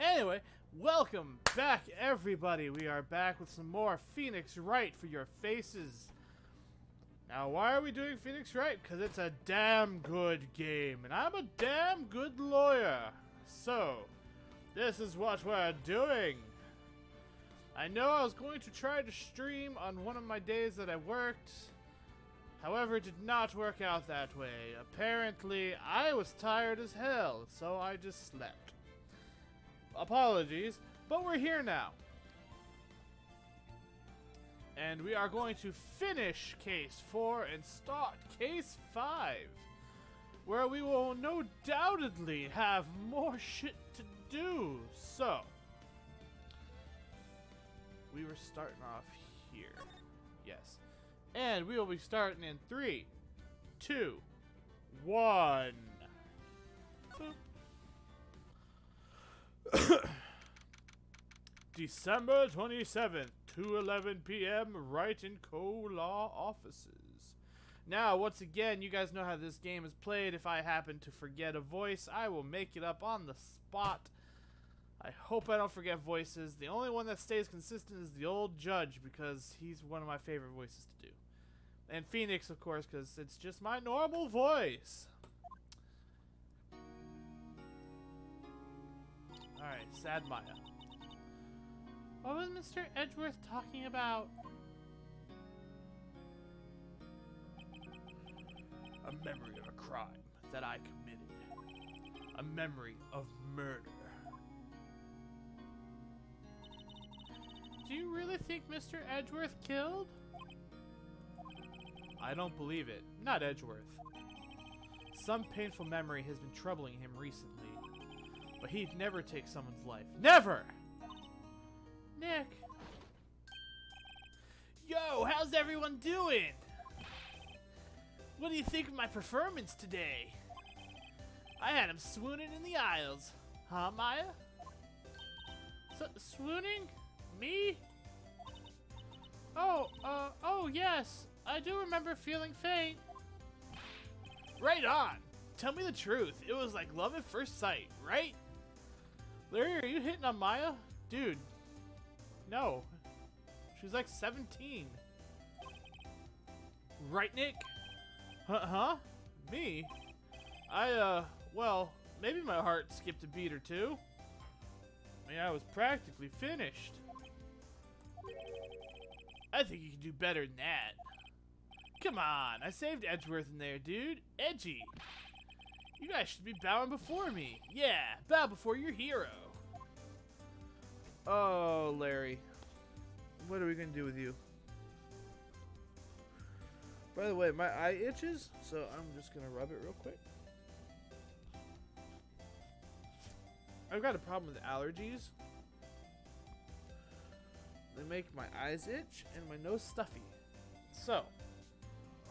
Anyway, welcome back, everybody. We are back with some more Phoenix Wright for your faces. Now, why are we doing Phoenix Wright? Because it's a damn good game, and I'm a damn good lawyer. So, this is what we're doing. I know I was going to try to stream on one of my days that I worked. However, it did not work out that way. Apparently, I was tired as hell, so I just slept. Apologies, but we're here now. And we are going to finish Case 4 and start Case 5, where we will no doubtedly have more shit to do. So, we were starting off here. Yes. And we will be starting in 3, 2, 1. Boop. December 27th, 2:11 p.m. Wright & Co. Law Offices. Now, once again, you guys know how this game is played. If I happen to forget a voice, I will make it up on the spot. I hope I don't forget voices. The only one that stays consistent is the old judge, because he's one of my favorite voices to do. And Phoenix, of course, because it's just my normal voice. Alright, Sad Maya. What was Mr. Edgeworth talking about? A memory of a crime that I committed. A memory of murder. Do you really think Mr. Edgeworth killed? I don't believe it. Not Edgeworth. Some painful memory has been troubling him recently. But he'd never take someone's life. Never! Nick! Yo, how's everyone doing? What do you think of my performance today? I had him swooning in the aisles. Huh, Maya? Swooning? Me? Oh, yes. I do remember feeling faint. Right on. Tell me the truth. It was like love at first sight, right? Larry, are you hitting on Maya? Dude. No. She was like 17. Right, Nick? Huh? Me? Well, maybe my heart skipped a beat or two. I mean, I was practically finished. I think you can do better than that. Come on, I saved Edgeworth in there, dude. Edgy. You guys should be bowing before me. Yeah, bow before your hero. Oh, Larry. What are we gonna do with you? By the way, my eye itches, so I'm just gonna rub it real quick. I've got a problem with allergies. They make my eyes itch and my nose stuffy. So,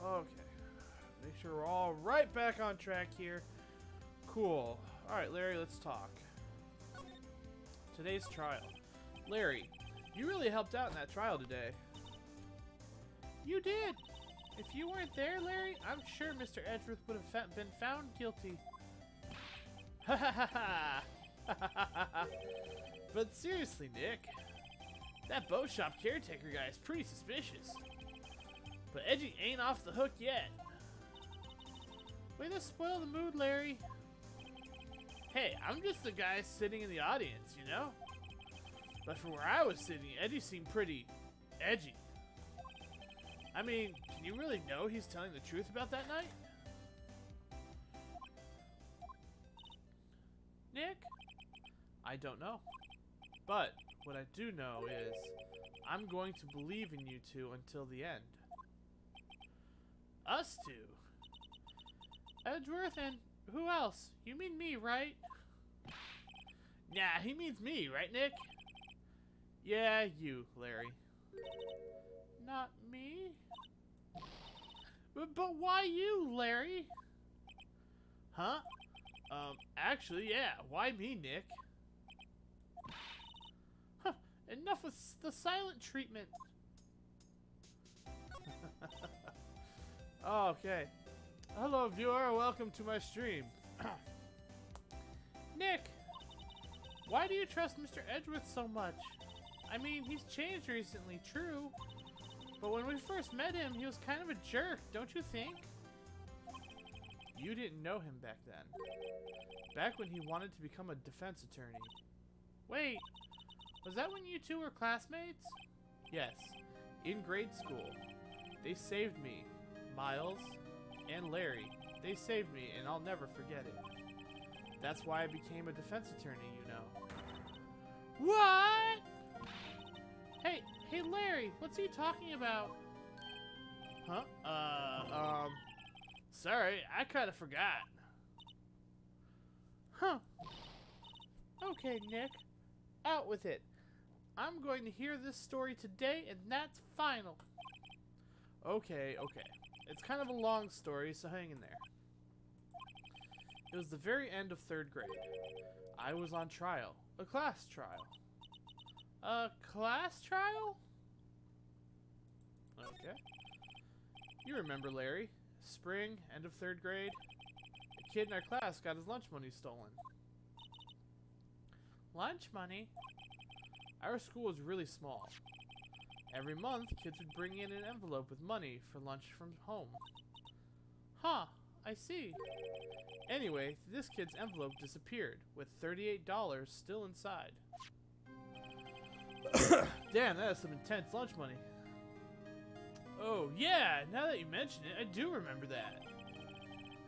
okay. Make sure we're all right back on track here. Cool. Alright, Larry, let's talk. Today's trial. Larry, you really helped out in that trial today. You did. If you weren't there, Larry, I'm sure Mr. Edgeworth would have been found guilty. Ha ha ha ha. But seriously, Nick, that boat shop caretaker guy is pretty suspicious. But Edgy ain't off the hook yet. Way to spoil the mood, Larry. Hey, I'm just the guy sitting in the audience, you know? But from where I was sitting, Edgy seemed pretty edgy. I mean, can you really know he's telling the truth about that night? Nick? I don't know. But what I do know is I'm going to believe in you two until the end. Us two? Edgeworth and who else? You mean me, right? Nah, he means me, right, Nick? Yeah, you, Larry. Not me? But why you, Larry? Huh? Actually, yeah, why me, Nick? Huh, enough with the silent treatment. Oh, okay. Hello, viewer. Welcome to my stream. Nick, why do you trust Mr. Edgeworth so much? I mean, he's changed recently, true. But when we first met him, he was kind of a jerk, don't you think? You didn't know him back then. Back when he wanted to become a defense attorney. Wait, was that when you two were classmates? Yes, in grade school. They saved me, Miles and Larry. They saved me, and I'll never forget it. That's why I became a defense attorney, you know. What? Hey Larry, what's he talking about? Huh? Sorry, I kinda forgot. Huh. Okay, Nick. Out with it. I'm going to hear this story today, and that's final. Okay. It's kind of a long story, so hang in there. It was the very end of 3rd grade. I was on trial. A class trial. A class trial? Okay. You remember Larry. Spring, end of 3rd grade. A kid in our class got his lunch money stolen. Lunch money? Our school was really small. Every month, kids would bring in an envelope with money for lunch from home. Huh, I see. Anyway, this kid's envelope disappeared, with $38 still inside. Damn, that is some intense lunch money. Oh, yeah, now that you mention it, I do remember that.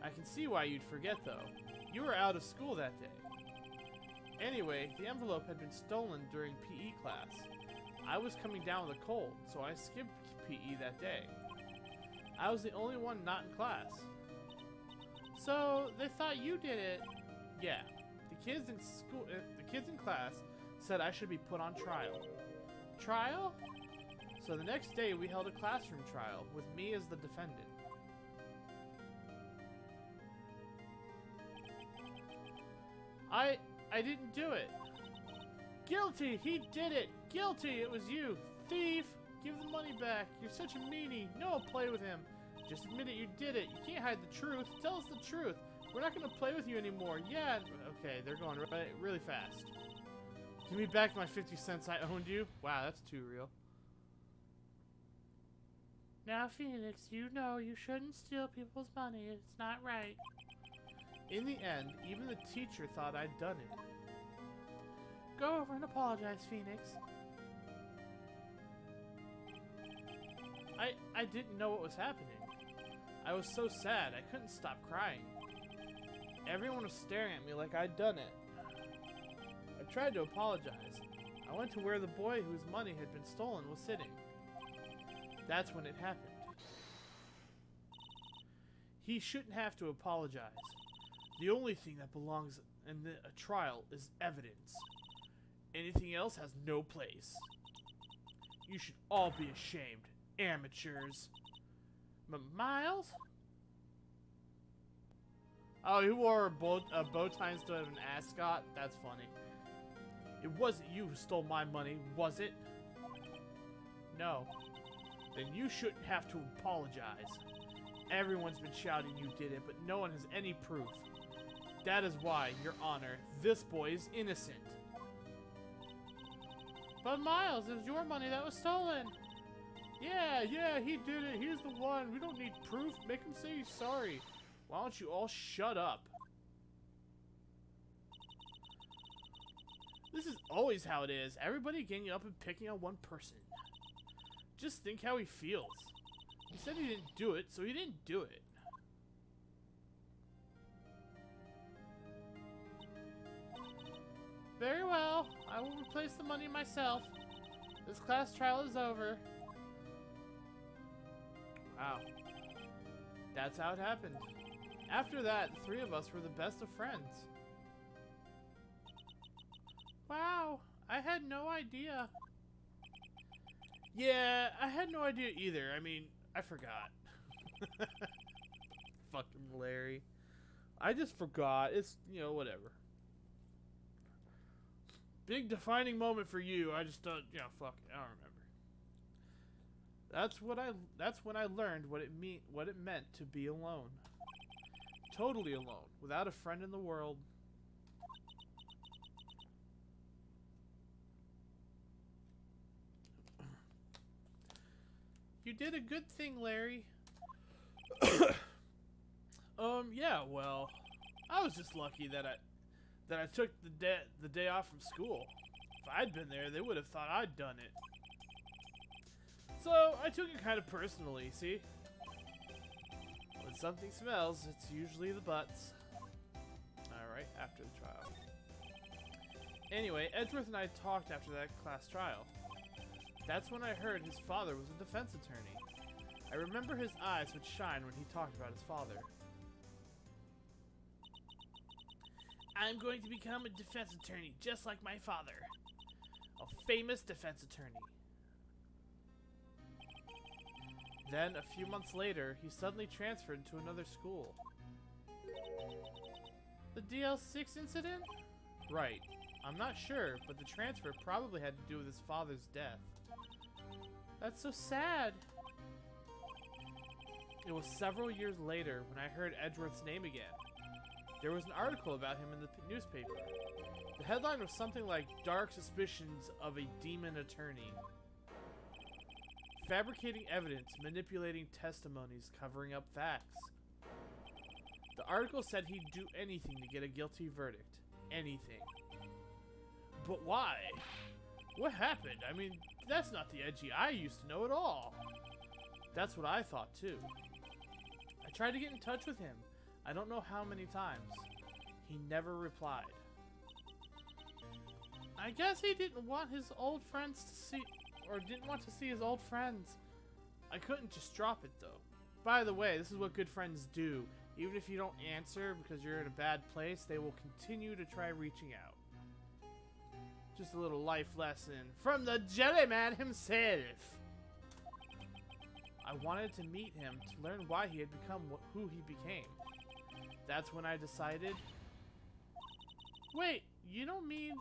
I can see why you'd forget, though. You were out of school that day. Anyway, the envelope had been stolen during PE class. I was coming down with a cold, so I skipped PE that day. I was the only one not in class. So, they thought you did it. Yeah, the kids in class said I should be put on trial. Trial? So the next day we held a classroom trial with me as the defendant. I didn't do it. Guilty! He did it! Guilty! It was you! Thief! Give the money back! You're such a meanie! No, play with him! Just admit it, you did it! You can't hide the truth! Tell us the truth! We're not gonna play with you anymore! Yeah! Okay, they're going really fast. Give me back my 50 cents I owned you? Wow, that's too real. Now, Phoenix, you know you shouldn't steal people's money. It's not right. In the end, even the teacher thought I'd done it. Go over and apologize, Phoenix. I didn't know what was happening. I was so sad, I couldn't stop crying. Everyone was staring at me like I'd done it. I tried to apologize. I went to where the boy whose money had been stolen was sitting. That's when it happened. He shouldn't have to apologize. The only thing that belongs in a trial is evidence. Anything else has no place. You should all be ashamed, amateurs. Miles? Oh, he wore a bow tie instead of an ascot? That's funny. It wasn't you who stole my money, was it? No. Then you shouldn't have to apologize. Everyone's been shouting you did it, but no one has any proof. That is why, Your Honor, this boy is innocent. But Miles, it was your money that was stolen. Yeah, he did it. He's the one. We don't need proof. Make him say he's sorry. Why don't you all shut up? This is always how it is. Everybody ganging up and picking on one person. Just think how he feels. He said he didn't do it, so he didn't do it. Very well. I will replace the money myself. This class trial is over. Wow. That's how it happened. After that, the three of us were the best of friends. Wow. I had no idea. Yeah, I had no idea either. I mean, I forgot. Fucking Larry. I just forgot. It's, you know, whatever. Big defining moment for you. I just don't, you know, fuck it. I don't That's when I learned what it meant to be alone. Totally alone, without a friend in the world. You did a good thing, Larry. Yeah, well, I was just lucky that I took the day off from school. If I'd been there, they would have thought I'd done it. So, I took it kind of personally, see? When something smells, it's usually the butts. Alright, after the trial. Anyway, Edgeworth and I talked after that class trial. That's when I heard his father was a defense attorney. I remember his eyes would shine when he talked about his father. I'm going to become a defense attorney, just like my father. A famous defense attorney. Then, a few months later, he suddenly transferred to another school. The DL6 incident? Right. I'm not sure, but the transfer probably had to do with his father's death. That's so sad. It was several years later when I heard Edgeworth's name again. There was an article about him in the newspaper. The headline was something like, "Dark Suspicions of a Demon Attorney. Fabricating evidence, manipulating testimonies, covering up facts." The article said he'd do anything to get a guilty verdict. Anything. But why? What happened? I mean, that's not the Edgy I used to know at all. That's what I thought too. I tried to get in touch with him. I don't know how many times. He never replied. I guess he didn't want his old friends to see, or didn't want to see his old friends. I couldn't just drop it though. By the way, this is what good friends do. Even if you don't answer because you're in a bad place, they will continue to try reaching out. Just a little life lesson from the Jellyman himself. I wanted to meet him to learn why he had become who he became. That's when I decided... Wait, you don't mean...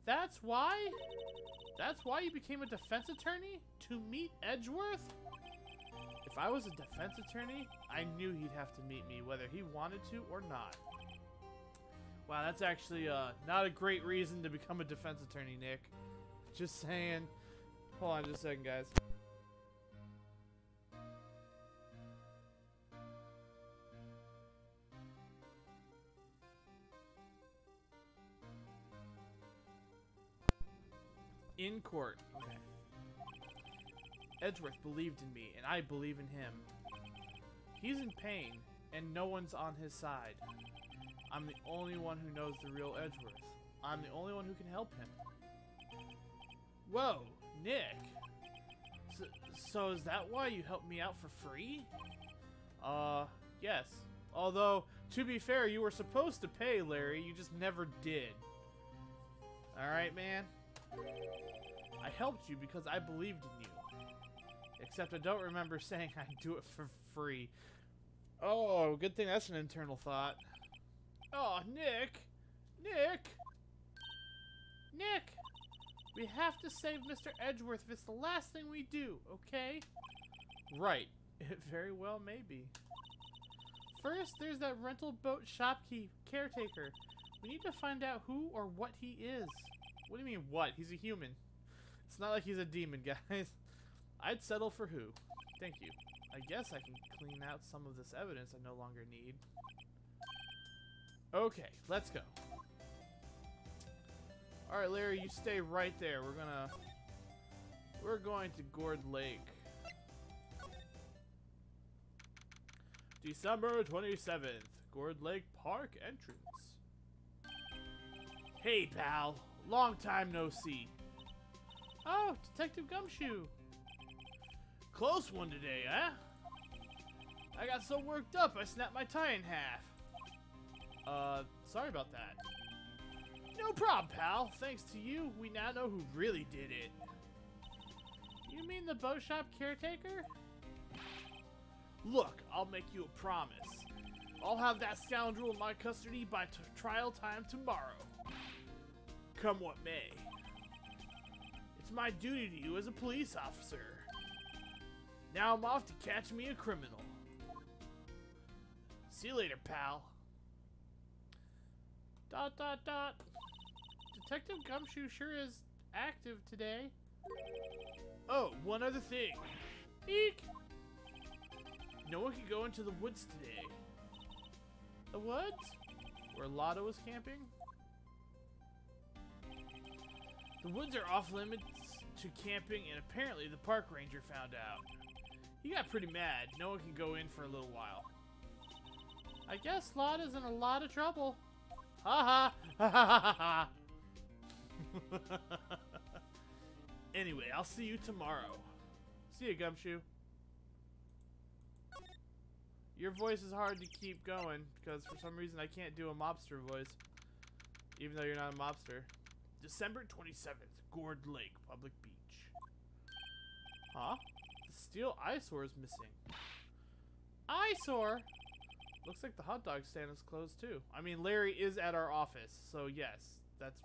That's why? That's why you became a defense attorney? To meet Edgeworth? If I was a defense attorney, I knew he'd have to meet me, whether he wanted to or not. Wow, that's actually not a great reason to become a defense attorney, Nick. Just saying. Hold on just a second, guys. In court. Okay. Edgeworth believed in me, and I believe in him. He's in pain, and no one's on his side. I'm the only one who knows the real Edgeworth. I'm the only one who can help him. Whoa, Nick. So is that why you helped me out for free? Yes. Although, to be fair, you were supposed to pay, Larry. You just never did. Alright, man? I helped you because I believed in you. Except I don't remember saying I'd do it for free. Oh, good thing that's an internal thought. Oh, Nick! Nick! Nick! We have to save Mr. Edgeworth if it's the last thing we do, okay? Right. It very well may be. First, there's that rental boat shopkeep caretaker. We need to find out who or what he is. What do you mean, what? He's a human. It's not like he's a demon, guys. I'd settle for who. Thank you. I guess I can clean out some of this evidence I no longer need. Okay, let's go. Alright, Larry, you stay right there. We're going to Gourd Lake. December 27th. Gourd Lake Park entrance. Hey, pal. Long time no see. Oh, Detective Gumshoe. Close one today, huh? I got so worked up I snapped my tie in half. Sorry about that. No problem, pal. Thanks to you, we now know who really did it. You mean the boat shop caretaker? Look, I'll make you a promise. I'll have that scoundrel in my custody by trial time tomorrow. Come what may. It's my duty to you as a police officer. Now I'm off to catch me a criminal. See you later, pal. ... Detective Gumshoe sure is active today. Oh, one other thing. Eek! No one can go into the woods today. The woods? Where Lotta was camping? The woods are off limits to camping, and apparently the park ranger found out. He got pretty mad. No one can go in for a little while. I guess Lotta's in a lot of trouble. Ha ha ha ha. Anyway, I'll see you tomorrow. See you, Gumshoe. Your voice is hard to keep going because for some reason I can't do a mobster voice, even though you're not a mobster. December 27th, Gourd Lake, Public Beach. Huh? The steel eyesore is missing. Eyesore? Looks like the hot dog stand is closed too. I mean, Larry is at our office, so yes, that's...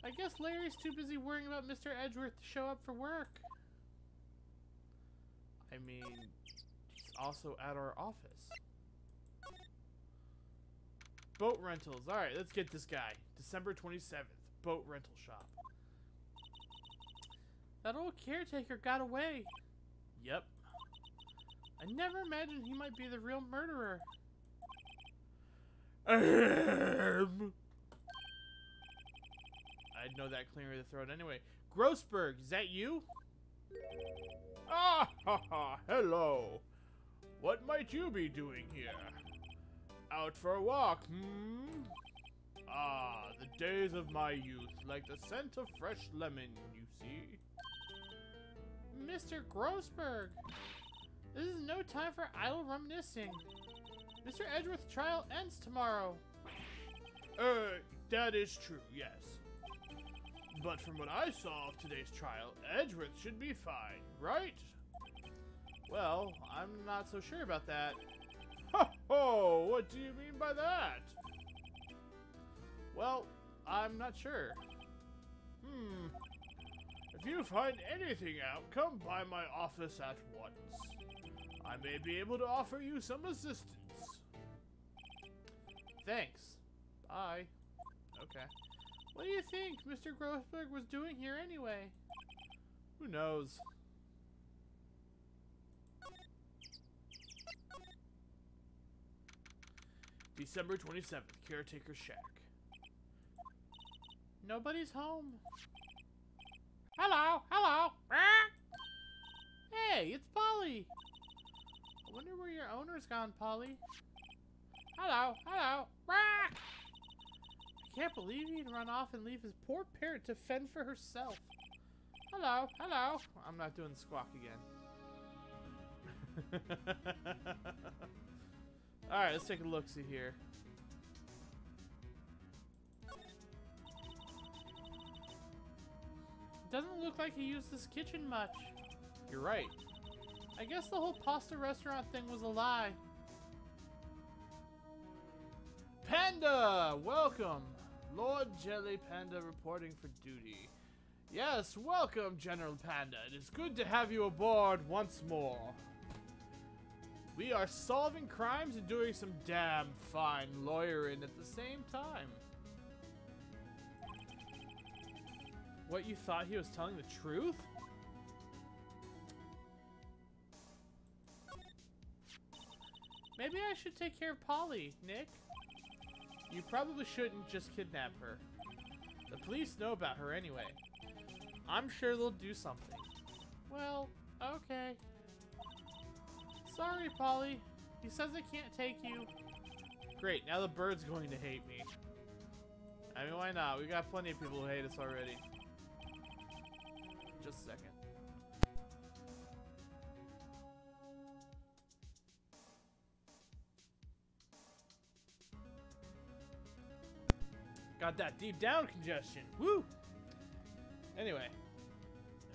I guess Larry's too busy worrying about Mr. Edgeworth to show up for work. I mean, he's also at our office. Boat rentals. Alright, let's get this guy. December 27th, boat rental shop. That old caretaker got away. Yep. I never imagined he might be the real murderer. I'd know that clearing the throat anyway. Grossberg, is that you? Ah, ha, ha, hello. What might you be doing here? Out for a walk, hmm? Ah, the days of my youth, like the scent of fresh lemon, you see. Mr. Grossberg, this is no time for idle reminiscing. Mr. Edgeworth's trial ends tomorrow. That is true, yes. But from what I saw of today's trial, Edgeworth should be fine, right? Well, I'm not so sure about that. Ho ho! What do you mean by that? Well, I'm not sure. If you find anything out, come by my office at once. I may be able to offer you some assistance. Thanks. Bye. Okay. What do you think Mr. Grossberg was doing here anyway? Who knows? December 27th, Caretaker Shack. Nobody's home. Hello, hello. Hey, it's Polly. I wonder where your owner's gone, Polly. Hello, hello. I can't believe he'd run off and leave his poor parrot to fend for herself. Hello, hello. I'm not doing the squawk again. Alright, let's take a look-see here. Doesn't look like he used this kitchen much. You're right. I guess the whole pasta restaurant thing was a lie. Panda! Welcome! Lord Jelly Panda reporting for duty. Yes, welcome, General Panda. It is good to have you aboard once more. We are solving crimes and doing some damn fine lawyering at the same time. What, you thought he was telling the truth? Maybe I should take care of Polly, Nick. You probably shouldn't just kidnap her. The police know about her anyway. I'm sure they'll do something. Well, okay. Sorry, Polly. He says I can't take you. Great, now the bird's going to hate me. I mean, why not? We got plenty of people who hate us already. Just a second. Got that deep down congestion. Woo! Anyway.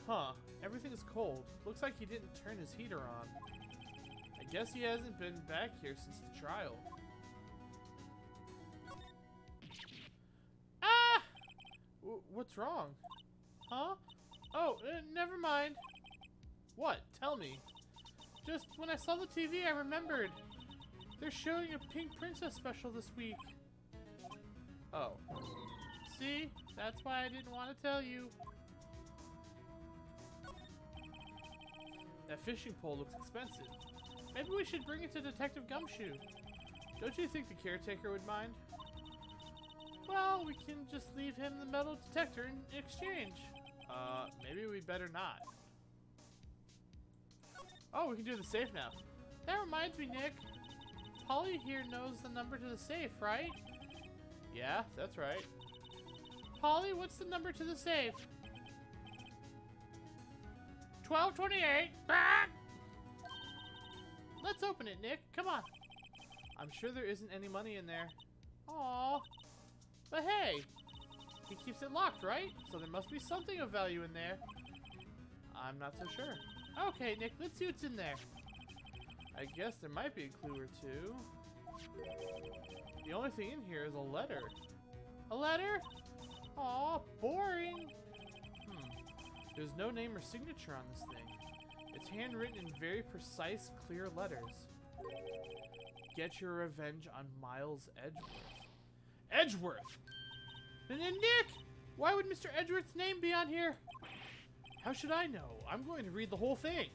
Huh. Everything is cold. Looks like he didn't turn his heater on. I guess he hasn't been back here since the trial. Ah! What's wrong? Huh? Oh, never mind. What? Tell me. Just when I saw the TV, I remembered. They're showing a Pink Princess special this week. Oh. See? That's why I didn't want to tell you. That fishing pole looks expensive. Maybe we should bring it to Detective Gumshoe. Don't you think the caretaker would mind? Well, we can just leave him the metal detector in exchange. Maybe we better not. Oh, we can do the safe now. That reminds me, Nick. Polly here knows the number to the safe, right? Yeah, that's right. Polly, what's the number to the safe? 1228. Back! Let's open it, Nick. Come on. I'm sure there isn't any money in there. Aww. But hey, he keeps it locked, right? So there must be something of value in there. I'm not so sure. Okay, Nick, let's see what's in there. I guess there might be a clue or two. The only thing in here is a letter. A letter? Aw, boring. There's no name or signature on this thing. It's handwritten in very precise, clear letters. Get your revenge on Miles Edgeworth. Edgeworth! And then Nick! Why would Mr. Edgeworth's name be on here? How should I know? I'm going to read the whole thing.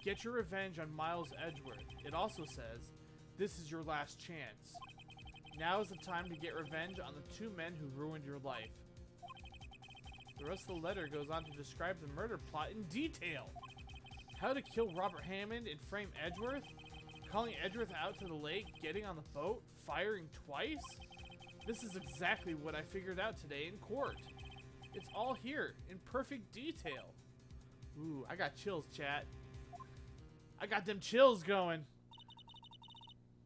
Get your revenge on Miles Edgeworth. It also says, this is your last chance. Now is the time to get revenge on the two men who ruined your life. The rest of the letter goes on to describe the murder plot in detail. How to kill Robert Hammond and frame Edgeworth, calling Edgeworth out to the lake, getting on the boat, firing twice. This is exactly what I figured out today in court. It's all here, in perfect detail. Ooh, I got chills, chat. I got them chills going.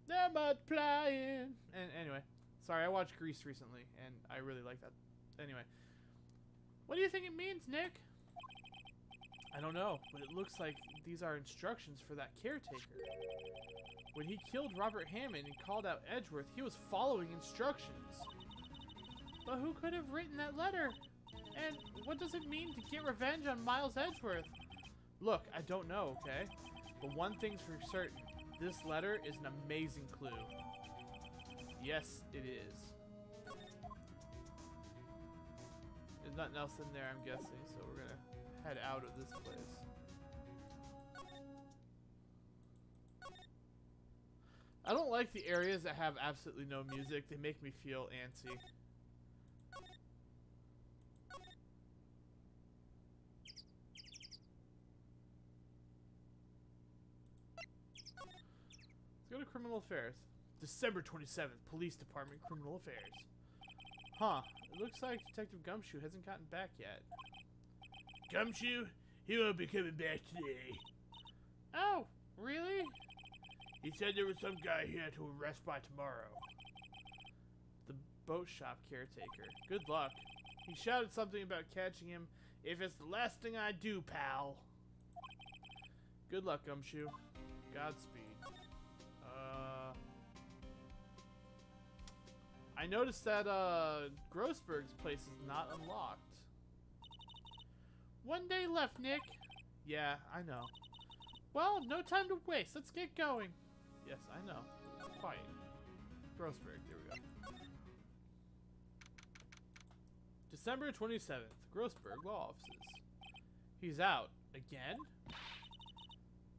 They're multiplying. And anyway, sorry, I watched Grease recently, and I really like that. Anyway. What do you think it means, Nick? I don't know, but it looks like these are instructions for that caretaker. When he killed Robert Hammond and called out Edgeworth, he was following instructions. But who could have written that letter? And what does it mean to get revenge on Miles Edgeworth? Look, I don't know, okay? But one thing's for certain. This letter is an amazing clue. Yes, it is. There's nothing else in there, I'm guessing, so we're gonna head out of this place. I don't like the areas that have absolutely no music. They make me feel antsy. Let's go to Criminal Affairs. December 27th, Police Department, Criminal Affairs. Huh. It looks like Detective Gumshoe hasn't gotten back yet. Gumshoe? He won't be coming back today. Oh, really? He said there was some guy here to arrest by tomorrow. The boat shop caretaker. Good luck. He shouted something about catching him. If it's the last thing I do, pal. Good luck, Gumshoe. Godspeed. I noticed that Grossberg's place is not unlocked. One day left, Nick. Yeah, I know. Well, no time to waste. Let's get going. Yes, I know. Quiet. Grossberg, there we go. December 27th, Grossberg Law Offices. He's out. Again?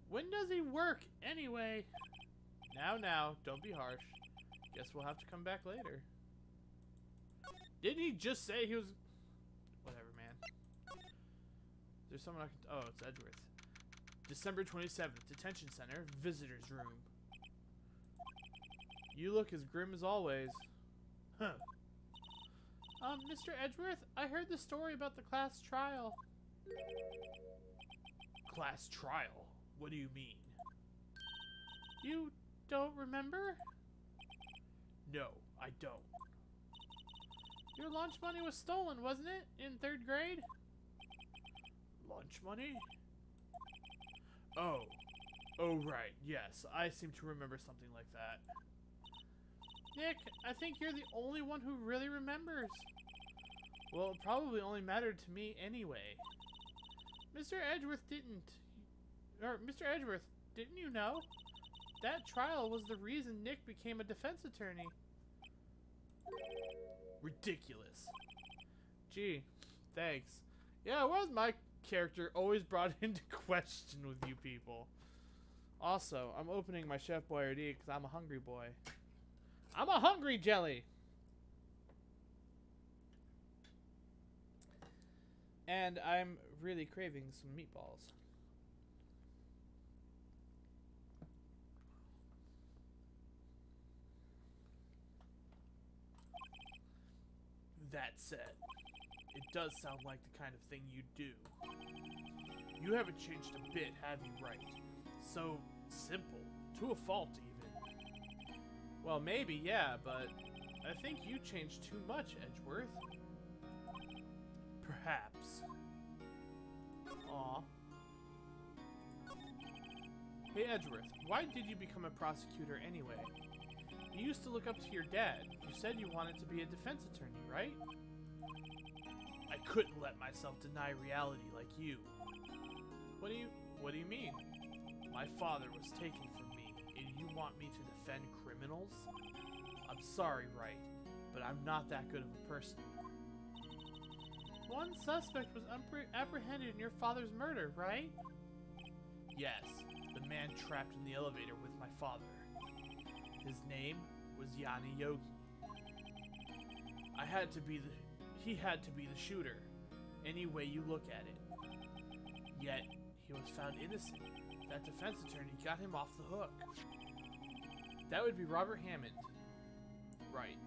When does he work, anyway? Now, don't be harsh. Guess we'll have to come back later. Didn't he just say he was... Whatever, man. Is there someone I can... Oh, it's Edgeworth. December 27th, Detention Center, Visitor's Room. You look as grim as always. Huh. Mr. Edgeworth, I heard the story about the class trial. Class trial? What do you mean? You don't remember? No, I don't. Your lunch money was stolen, wasn't it? In 3rd grade? Lunch money? Oh, right, yes. I seem to remember something like that. Nick, I think you're the only one who really remembers. Well, it probably only mattered to me anyway. Mr. Edgeworth didn't... Or, Mr. Edgeworth, didn't you know? That trial was the reason Nick became a defense attorney. Ridiculous. Gee, thanks. Yeah, why was my character always brought into question with you people? Also, I'm opening my Chef Boyardee because I'm a hungry boy. I'm a hungry jelly! And I'm really craving some meatballs. That said, it does sound like the kind of thing you do. You haven't changed a bit, have you, Wright? So simple, to a fault even. Well, maybe, yeah, but I think you changed too much, Edgeworth. Perhaps. Aw. Hey, Edgeworth, why did you become a prosecutor anyway? You used to look up to your dad. You said you wanted to be a defense attorney, right? I couldn't let myself deny reality like you. What do you mean? My father was taken from me, and you want me to defend criminals? I'm sorry, Wright, but I'm not that good of a person. One suspect was apprehended in your father's murder, right? Yes, the man trapped in the elevator with my father. His name was Yanni Yogi. He had to be the shooter, any way you look at it. Yet, he was found innocent. That defense attorney got him off the hook. That would be Robert Hammond. Right.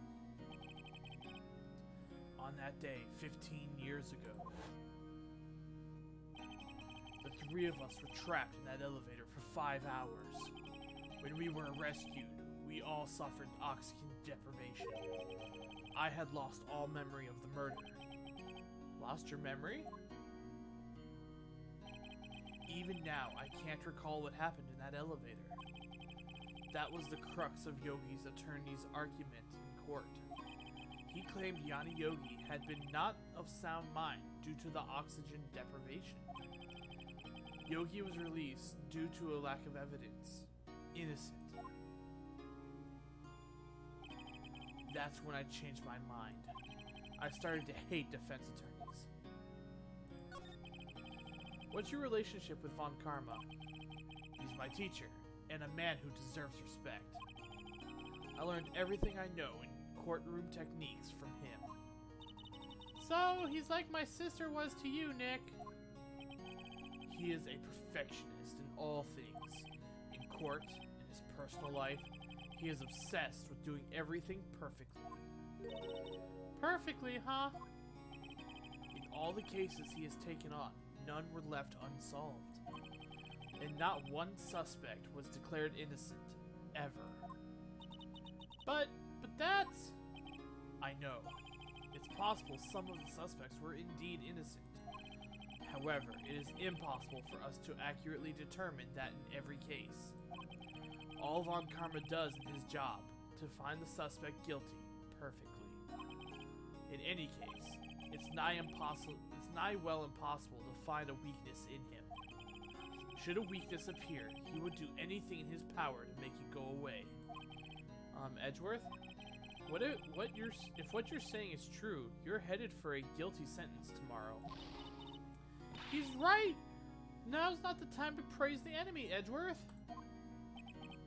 On that day, 15 years ago, the three of us were trapped in that elevator for 5 hours. When we were rescued, we all suffered oxygen deprivation. I had lost all memory of the murder. Lost your memory? Even now, I can't recall what happened in that elevator. That was the crux of Yogi's attorney's argument in court. He claimed Yanni Yogi had been not of sound mind due to the oxygen deprivation. Yogi was released due to a lack of evidence. Innocent. That's when I changed my mind. I started to hate defense attorneys. What's your relationship with Von Karma? He's my teacher, and a man who deserves respect. I learned everything I know in courtroom techniques from him. So, he's like my sister was to you, Nick. He is a perfectionist in all things. In court, in his personal life, he is obsessed with doing everything perfectly. Perfectly, huh? In all the cases he has taken on, none were left unsolved. And not one suspect was declared innocent, ever. But that's... I know. It's possible some of the suspects were indeed innocent. However, it is impossible for us to accurately determine that in every case. All Von Karma does in his job to find the suspect guilty perfectly. In any case, it's nigh well impossible to find a weakness in him. Should a weakness appear, he would do anything in his power to make it go away. Edgeworth? If what you're saying is true, you're headed for a guilty sentence tomorrow. He's right! Now's not the time to praise the enemy, Edgeworth!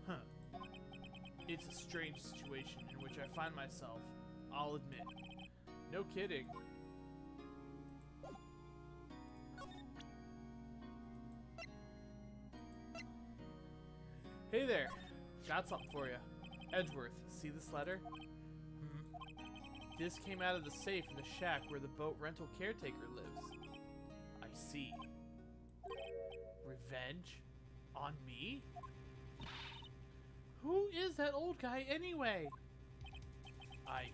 Huh. It's a strange situation in which I find myself, I'll admit. No kidding. Hey there. Got something for you. Edgeworth, see this letter? This came out of the safe in the shack where the boat rental caretaker lives. I see. Revenge? On me? Who is that old guy anyway? I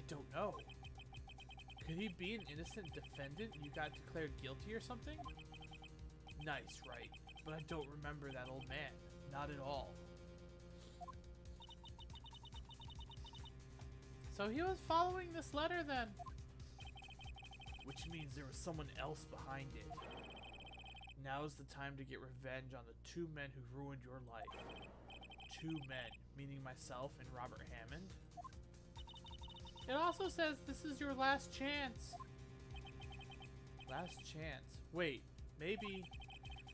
don't know. Could he be an innocent defendant you got declared guilty or something? Nice, right? But I don't remember that old man. Not at all. So he was following this letter then? Which means there was someone else behind it. Now's the time to get revenge on the two men who ruined your life. Two men, meaning myself and Robert Hammond. It also says this is your last chance. Last chance. Wait, maybe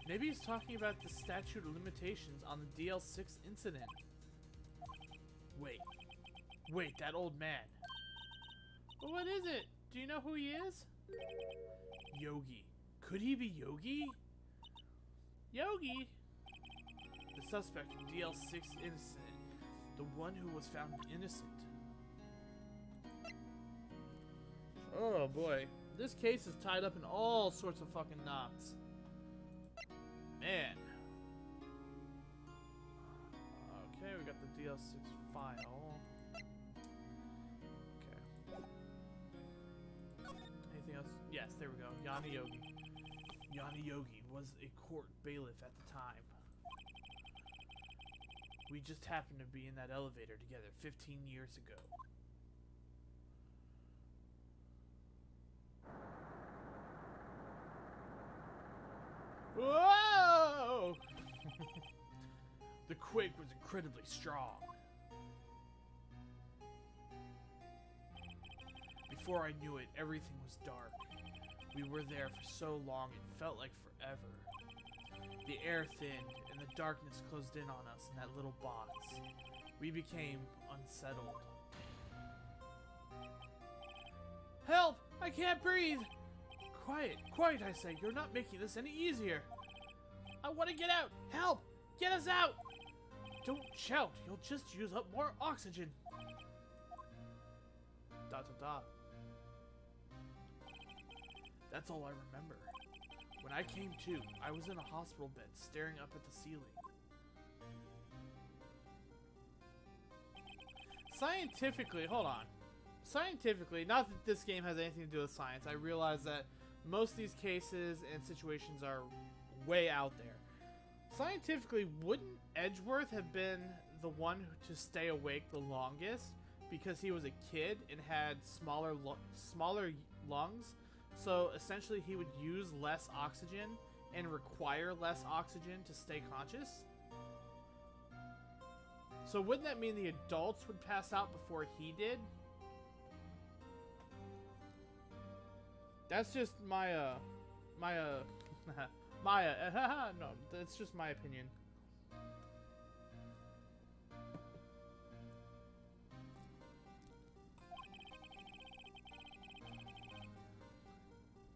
he's talking about the statute of limitations on the DL6 incident. Wait, that old man. Well, what is it? Do you know who he is? Yogi. Could he be Yogi? Yogi? The suspect in DL6 incident. The one who was found innocent. Oh boy. This case is tied up in all sorts of fucking knots. Man. Okay, we got the DL6 file. Okay. Anything else? Yes, there we go. Yanni Yogi. Yanni Yogi was a court bailiff at the time. We just happened to be in that elevator together 15 years ago. Whoa! The quake was incredibly strong. Before I knew it, everything was dark. We were there for so long it felt like forever. The air thinned and the darkness closed in on us in that little box. We became unsettled. Help! I can't breathe! Quiet, quiet, I say. You're not making this any easier. I want to get out! Help! Get us out! Don't shout. You'll just use up more oxygen. ... That's all I remember. When I came to, I was in a hospital bed staring up at the ceiling. Scientifically, hold on. Scientifically, not that this game has anything to do with science. I realize that most of these cases and situations are way out there. Scientifically, wouldn't Edgeworth have been the one to stay awake the longest because he was a kid and had smaller lungs? So essentially he would use less oxygen and require less oxygen to stay conscious? So wouldn't that mean the adults would pass out before he did? That's just no, that's just my opinion.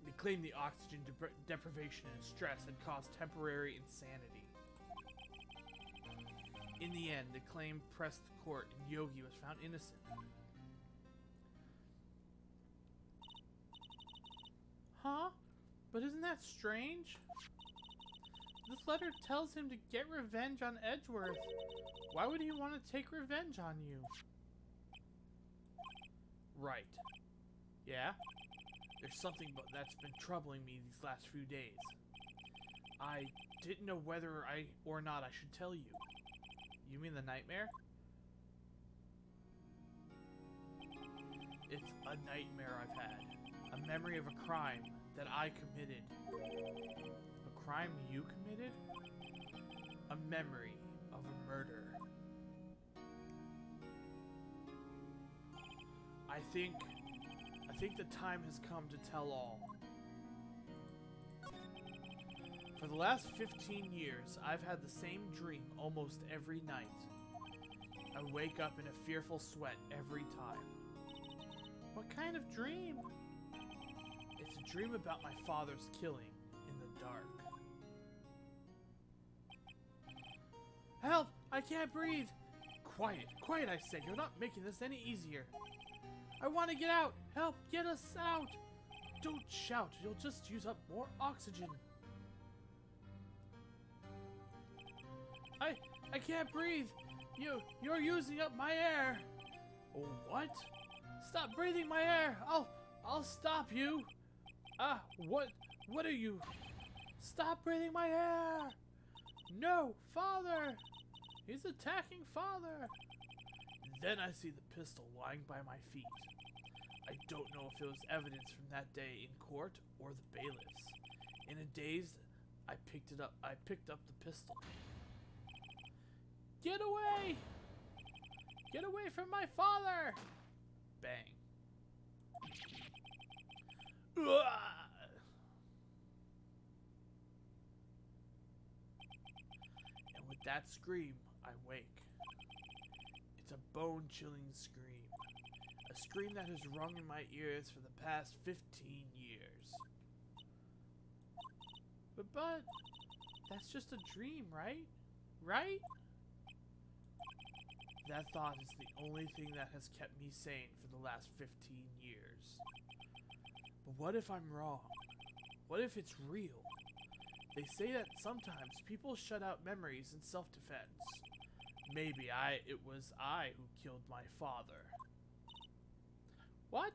They claimed the oxygen deprivation and stress had caused temporary insanity. In the end, the claim pressed the court and Yogi was found innocent. Huh? But isn't that strange? This letter tells him to get revenge on Edgeworth. Why would he want to take revenge on you? Right. Yeah? There's something that's been troubling me these last few days. I didn't know whether or not I should tell you. You mean the nightmare? It's a nightmare I've had. A memory of a crime that I committed. A crime you committed? A memory of a murder. I think the time has come to tell all. For the last 15 years, I've had the same dream almost every night. I wake up in a fearful sweat every time. What kind of dream? It's a dream about my father's killing in the dark. Help! I can't breathe! Quiet, quiet, I said. You're not making this any easier. I want to get out! Help! Get us out! Don't shout. You'll just use up more oxygen. I can't breathe. You're using up my air. Oh, what? Stop breathing my air. I'll stop you. What are you? Stop breathing my air. No, father. He's attacking father. Then I see the pistol lying by my feet. I don't know if it was evidence from that day in court or the bailiffs. In a daze, I picked it up. I picked up the pistol. Get away! Get away from my father! Bang. Ugh! And with that scream, I wake. It's a bone-chilling scream. A scream that has rung in my ears for the past 15 years. But that's just a dream, right? Right? That thought is the only thing that has kept me sane for the last 15 years. But what if I'm wrong? What if it's real? They say that sometimes people shut out memories in self-defense. Maybe it was I who killed my father. What?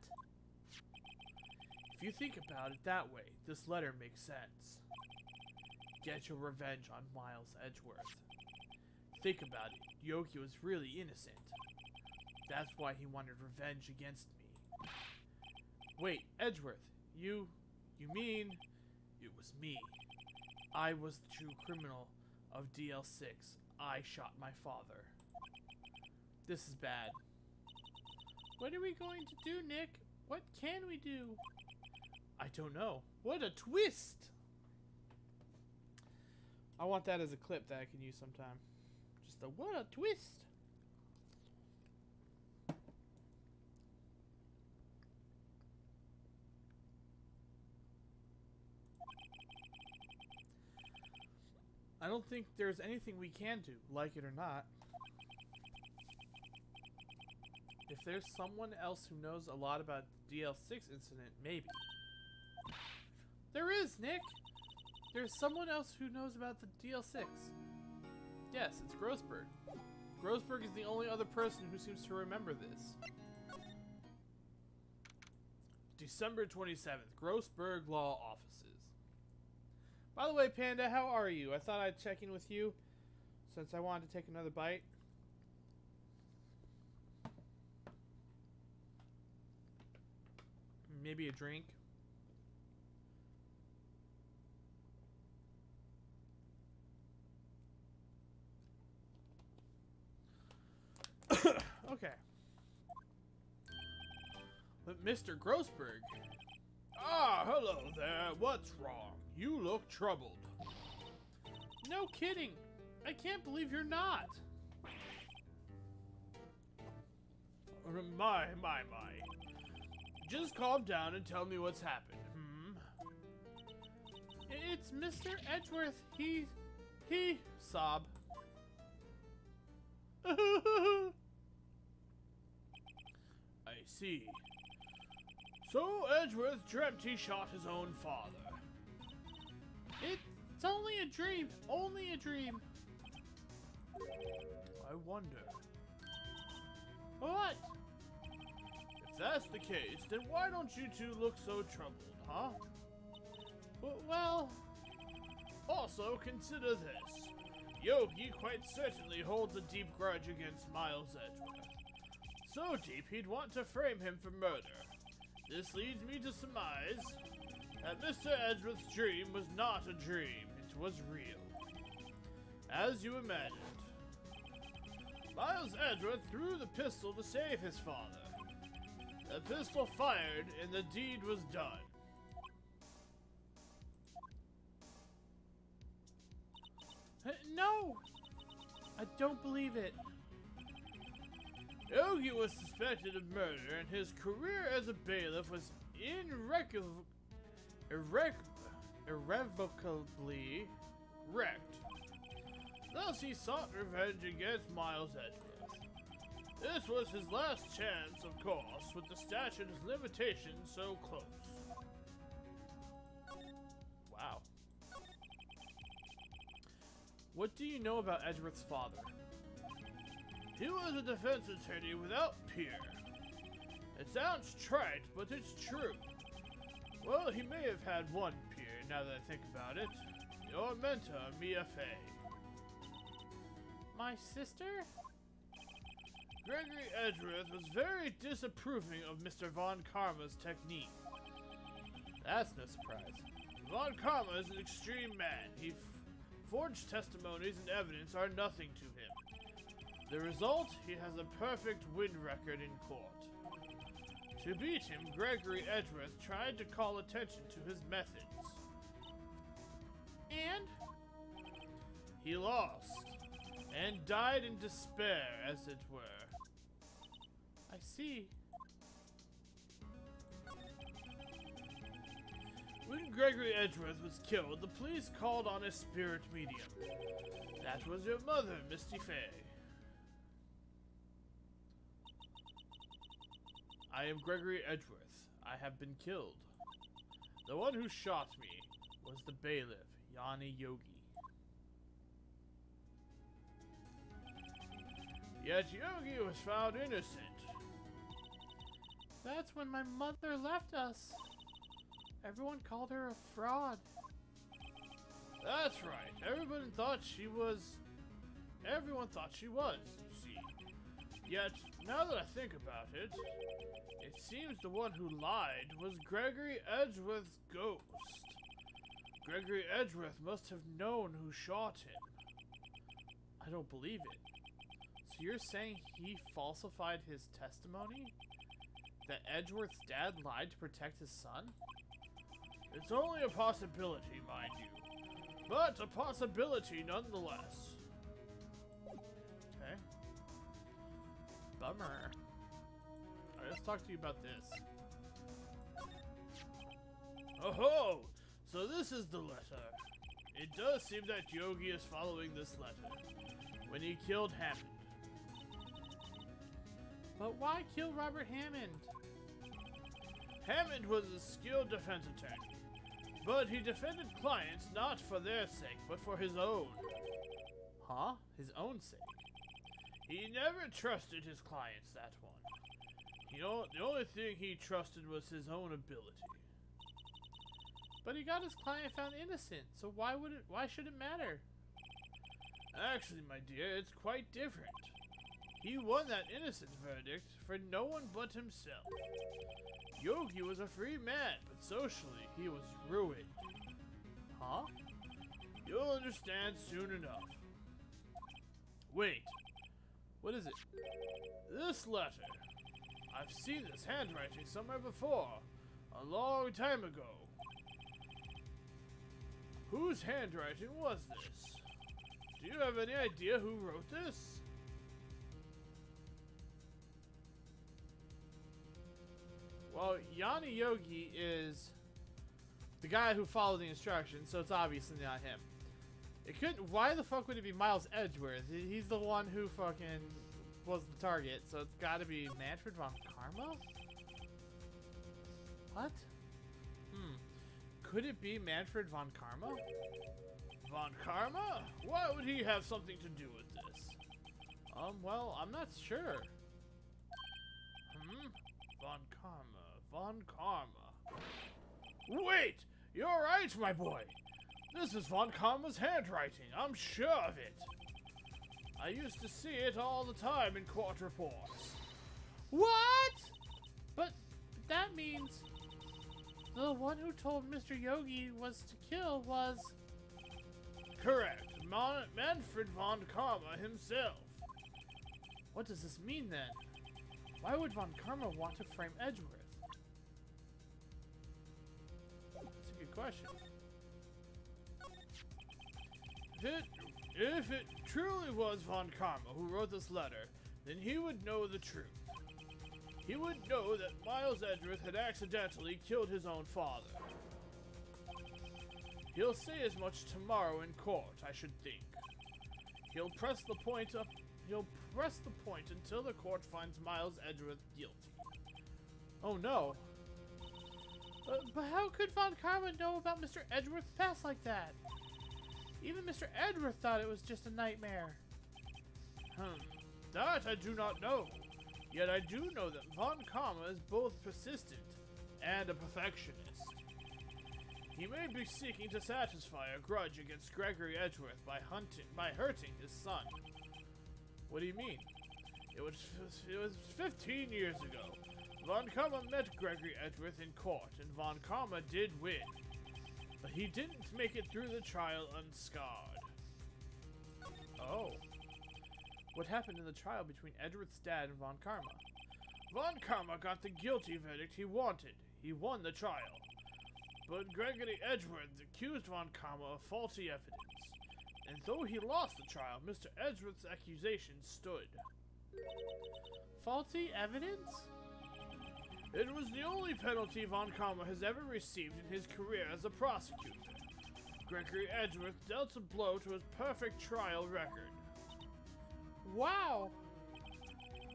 If you think about it that way, this letter makes sense. Get your revenge on Miles Edgeworth. Think about it. Yogi was really innocent. That's why he wanted revenge against me. Wait, Edgeworth, you mean it was me? I was the true criminal of DL6. I shot my father. This is bad. What are we going to do, Nick? What can we do? I don't know. What a twist! I want that as a clip that I can use sometime. Just a what a twist! I don't think there's anything we can do, like it or not. If there's someone else who knows a lot about the DL6 incident, maybe. There is, Nick! There's someone else who knows about the DL6. Yes, it's Grossberg. Grossberg is the only other person who seems to remember this. December 27th, Grossberg Law Offices. By the way, Panda, how are you? I thought I'd check in with you since I wanted to take another bite. Maybe a drink. Okay. But Mr. Grossberg. Ah, hello there. What's wrong? You look troubled. No kidding. I can't believe you're not. My. Just calm down and tell me what's happened. It's Mr. Edgeworth. He sob. I see. So Edgeworth dreamt he shot his own father. It's only a dream. Only a dream. I wonder. What? If that's the case, then why don't you two look so troubled, huh? Well, also consider this. Yogi quite certainly holds a deep grudge against Miles Edgeworth. So deep he'd want to frame him for murder. This leads me to surmise that Mr. Edgeworth's dream was not a dream, it was real. As you imagined. Miles Edgeworth threw the pistol to save his father. The pistol fired and the deed was done. No! I don't believe it. Yogi was suspected of murder and his career as a bailiff was irrevocably wrecked. Thus he sought revenge against Miles Edgeworth. This was his last chance, of course, with the statute of limitations so close. Wow. What do you know about Edgeworth's father? He was a defense attorney without peer. It sounds trite, but it's true. Well, he may have had one peer, now that I think about it. Your mentor, Mia Fey. My sister? Gregory Edgeworth was very disapproving of Mr. Von Karma's technique. That's no surprise. Von Karma is an extreme man. Forged testimonies and evidence are nothing to him. The result, he has a perfect win record in court. To beat him, Gregory Edgeworth tried to call attention to his methods. And he lost, and died in despair, as it were. I see. When Gregory Edgeworth was killed, the police called on a spirit medium. That was your mother, Misty Fay. I am Gregory Edgeworth. I have been killed. The one who shot me was the bailiff, Yanni Yogi. Yet Yogi was found innocent. That's when my mother left us. Everyone called her a fraud. That's right. Everyone thought she was, you see. Yet, now that I think about it, it seems the one who lied was Gregory Edgeworth's ghost. Gregory Edgeworth must have known who shot him. I don't believe it. So you're saying he falsified his testimony? That Edgeworth's dad lied to protect his son? It's only a possibility, mind you. But a possibility nonetheless. Okay. Bummer. Alright, let's talk to you about this. Oh-ho! So this is the letter. It does seem that Yogi is following this letter. When he killed Hammond. But why kill Robert Hammond? Hammond was a skilled defense attorney. But he defended clients not for their sake, but for his own. Huh? His own sake? He never trusted his clients, that one. You know, the only thing he trusted was his own ability. But he got his client found innocent, so why should it matter? Actually, my dear, it's quite different. He won that innocent verdict for no one but himself. Yogi was a free man, but socially, he was ruined. Huh? You'll understand soon enough. Wait. What is it? This letter. I've seen this handwriting somewhere before. A long time ago. Whose handwriting was this? Do you have any idea who wrote this? Well, Yanni Yogi is the guy who followed the instructions, so it's obviously not him. It could. Why the fuck would it be Miles Edgeworth? He's the one who fucking was the target, so it's got to be Manfred von Karma. What? Could it be Manfred von Karma? Von Karma? Why would he have something to do with this? Well, I'm not sure. Von Karma. Wait! You're right, my boy! This is Von Karma's handwriting, I'm sure of it! I used to see it all the time in court reports. What?! But that means the one who told Mr. Yogi was to kill was... Correct. Manfred von Karma himself. What does this mean then? Why would von Karma want to frame Edgeworth? That's a good question. If it truly was von Karma who wrote this letter, then he would know the truth. He would know that Miles Edgeworth had accidentally killed his own father. He'll say as much tomorrow in court, I should think. He'll press the point until the court finds Miles Edgeworth guilty. Oh no. But how could von Karma know about Mr. Edgeworth's past like that? Even Mr. Edgeworth thought it was just a nightmare. That I do not know. Yet I do know that von Karma is both persistent and a perfectionist. He may be seeking to satisfy a grudge against Gregory Edgeworth by hurting his son. What do you mean? It was 15 years ago. Von Karma met Gregory Edgeworth in court, and von Karma did win. but he didn't make it through the trial unscarred. Oh. What happened in the trial between Edward's dad and Von Karma? Von Karma got the guilty verdict he wanted. He won the trial. But Gregory Edgeworth accused Von Karma of faulty evidence. And though he lost the trial, Mr. Edgeworth's accusations stood. Faulty evidence? It was the only penalty Von Karma has ever received in his career as a prosecutor. Gregory Edgeworth dealt a blow to his perfect trial record. Wow!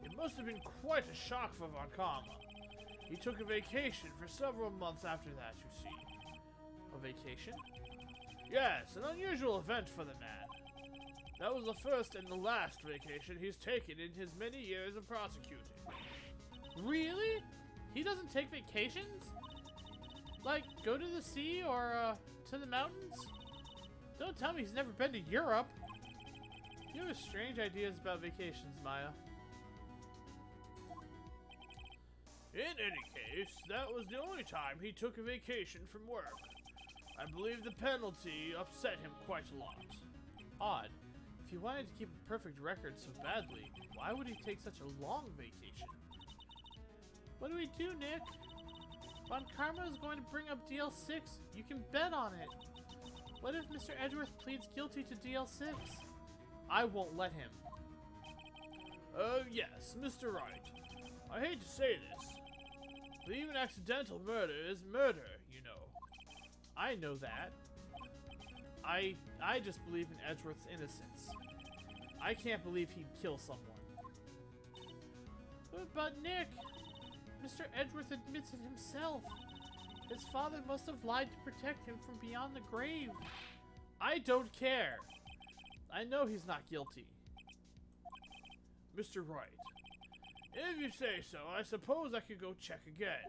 It must have been quite a shock for Von Karma. He took a vacation for several months after that, you see. A vacation? Yes, an unusual event for the man. That was the first and the last vacation he's taken in his many years of prosecuting. Really? He doesn't take vacations? Like, go to the sea or, to the mountains? Don't tell me he's never been to Europe. You have strange ideas about vacations, Maya. In any case, that was the only time he took a vacation from work. I believe the penalty upset him quite a lot. Odd. If he wanted to keep a perfect record so badly, why would he take such a long vacation? What do we do, Nick? Von Karma is going to bring up DL6. You can bet on it. What if Mr. Edgeworth pleads guilty to DL6? I won't let him. Yes, Mr. Wright. I hate to say this, but even accidental murder is murder, you know. I know that. I just believe in Edgeworth's innocence. I can't believe he'd kill someone. But Nick, Mr. Edgeworth admits it himself. His father must have lied to protect him from beyond the grave. I don't care. I know he's not guilty. Mr. Wright, if you say so, I suppose I could go check again.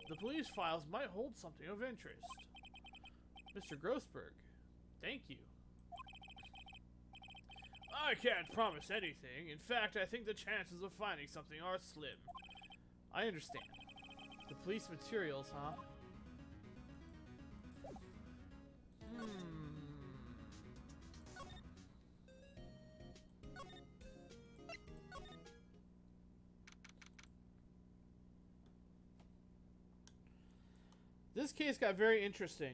The police files might hold something of interest. Mr. Grossberg, thank you. I can't promise anything. In fact, I think the chances of finding something are slim. I understand. The police materials, huh? This case got very interesting.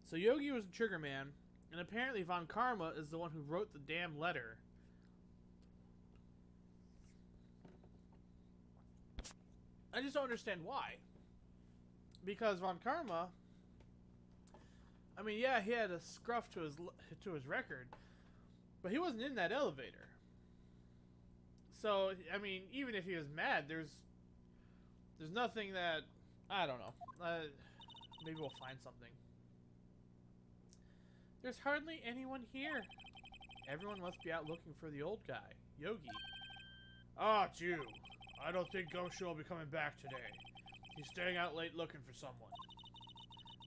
So Yogi was the trigger man, and apparently Von Karma is the one who wrote the damn letter. I just don't understand why. Because Von Karma, I mean, yeah, he had a scruff to his record, but he wasn't in that elevator. So, I mean, even if he was mad, there's nothing that, I don't know. Maybe we'll find something. There's hardly anyone here. Everyone must be out looking for the old guy, Yogi. Ah, it's you. I don't think Gosho will be coming back today. He's staying out late looking for someone.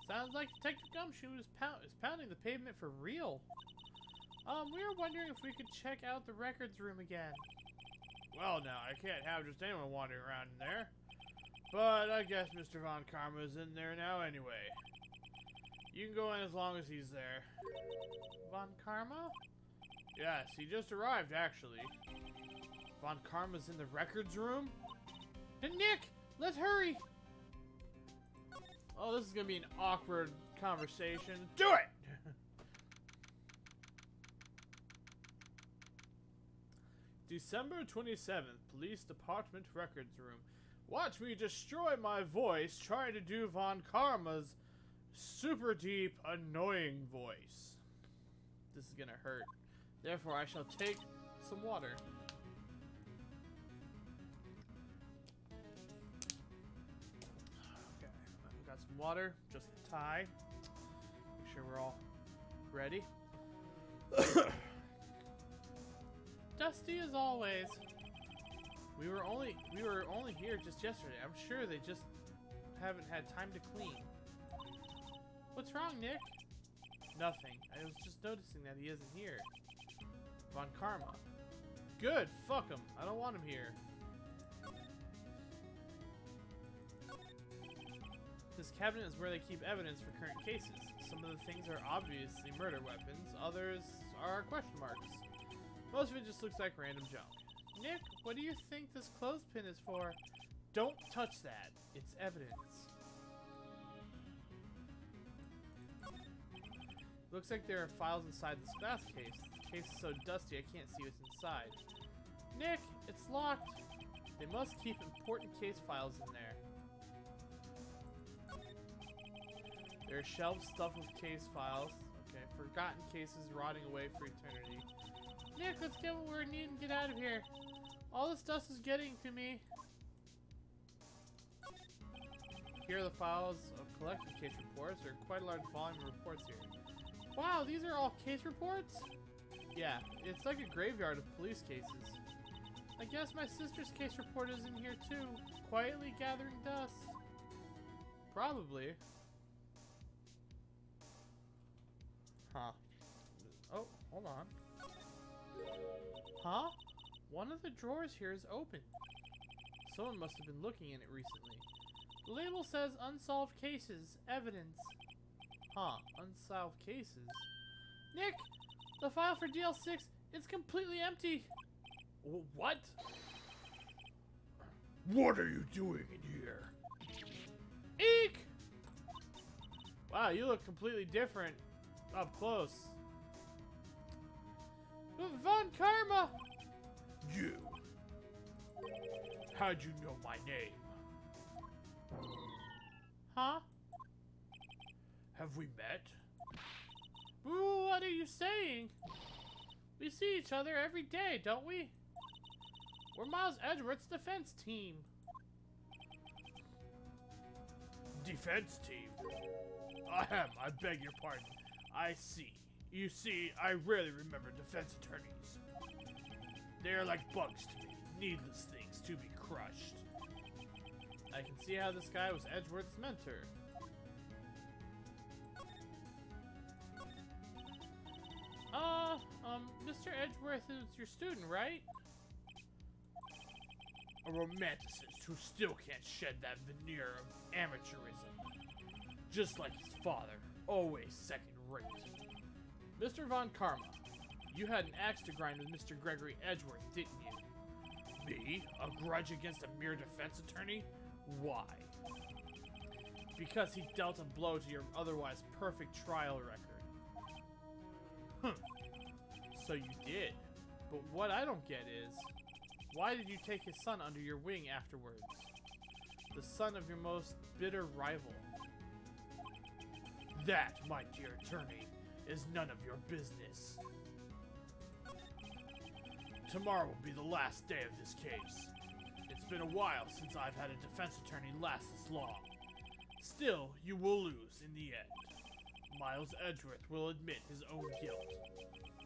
Sounds like Detective Gumshoe is pounding the pavement for real. We were wondering if we could check out the records room again. Well, now, I can't have just anyone wandering around in there. But I guess Mr. Von Karma is in there now anyway. You can go in as long as he's there. Von Karma? Yes, he just arrived, actually. Von Karma's in the records room? And Nick! Let's hurry! Oh, this is gonna be an awkward conversation. Do it! December 27th, Police Department Records Room. Watch me destroy my voice trying to do Von Karma's super deep, annoying voice. This is gonna hurt. Therefore, I shall take some water. Okay, I've got some water, just the tie. Make sure we're all ready. Dusty as always. We were only here just yesterday. I'm sure they just haven't had time to clean. What's wrong, Nick? Nothing. I was just noticing that he isn't here. Von Karma. Good. Fuck him. I don't want him here. This cabinet is where they keep evidence for current cases. Some of the things are obviously murder weapons, others are question marks. Most of it just looks like random junk. Nick, what do you think this clothespin is for? Don't touch that. It's evidence. Looks like there are files inside this glass case. The case is so dusty I can't see what's inside. Nick, it's locked. They must keep important case files in there. There are shelves stuffed with case files. Okay, forgotten cases rotting away for eternity. Nick, let's get what we're needing and get out of here. All this dust is getting to me. Here are the files of collected case reports. There are quite a large volume of reports here. Wow, these are all case reports? Yeah, it's like a graveyard of police cases. I guess my sister's case report is in here too, quietly gathering dust. Probably. Huh. Oh, hold on. Huh? One of the drawers here is open. Someone must have been looking in it recently. The label says unsolved cases, evidence. Huh, unsolved cases. Nick! The file for DL6, it's completely empty! What? What are you doing in here? Eek! Wow, you look completely different up close. Von Karma! You. How'd you know my name? Huh? Have we met? Ooh, what are you saying? We see each other every day, don't we? We're Miles Edgeworth's defense team. Defense team? Ahem, I beg your pardon. I see. You see, I rarely remember defense attorneys. They are like bugs to me, needless things to be crushed. I can see how this guy was Edgeworth's mentor. Mr. Edgeworth is your student, right? A romanticist who still can't shed that veneer of amateurism. Just like his father, always second rate. Mr. Von Karma, you had an axe to grind with Mr. Gregory Edgeworth, didn't you? Me? A grudge against a mere defense attorney? Why? Because he dealt a blow to your otherwise perfect trial record. So you did. But what I don't get is, why did you take his son under your wing afterwards? The son of your most bitter rival. That, my dear attorney, is none of your business. Tomorrow will be the last day of this case. It's been a while since I've had a defense attorney last this long. Still, you will lose in the end. Miles Edgeworth will admit his own guilt.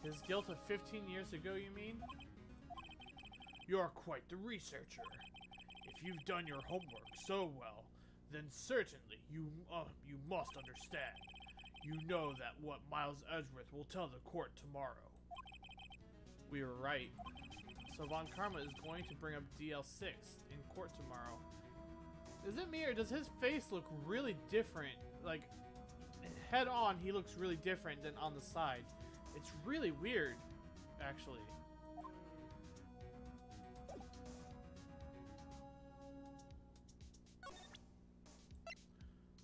His guilt of 15 years ago, you mean? You're quite the researcher. If you've done your homework so well, then certainly you must understand. You know that what Miles Edgeworth will tell the court tomorrow. We were right. So Von Karma is going to bring up DL6 in court tomorrow. Is it me or does his face look really different? Like, head on, he looks really different than on the side. It's really weird, actually.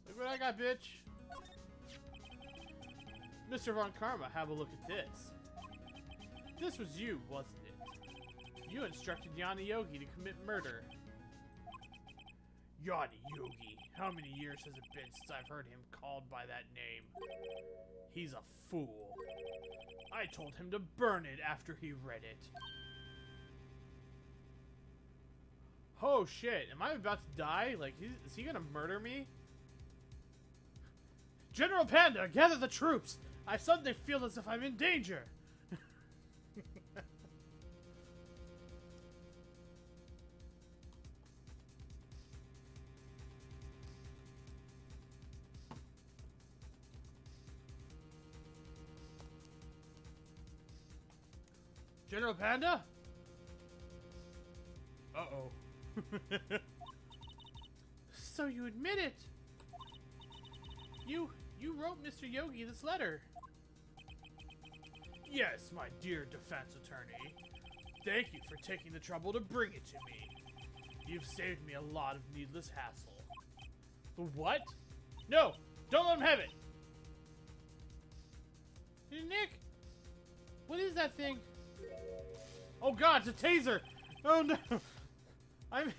Look what I got, bitch. Mr. Von Karma, have a look at this. This was you, wasn't it? You instructed Yanni Yogi to commit murder. Yanni Yogi. How many years has it been since I've heard him called by that name? He's a fool. I told him to burn it after he read it. Oh shit, am I about to die? Like, is he gonna murder me? General Panda, gather the troops! I suddenly feel as if I'm in danger! General Panda? Uh-oh. So you admit it? You wrote Mr. Yogi this letter. Yes, my dear defense attorney. Thank you for taking the trouble to bring it to me. You've saved me a lot of needless hassle. What? No! Don't let him have it! Nick! What is that thing? Oh god, it's a taser! Oh no! I'm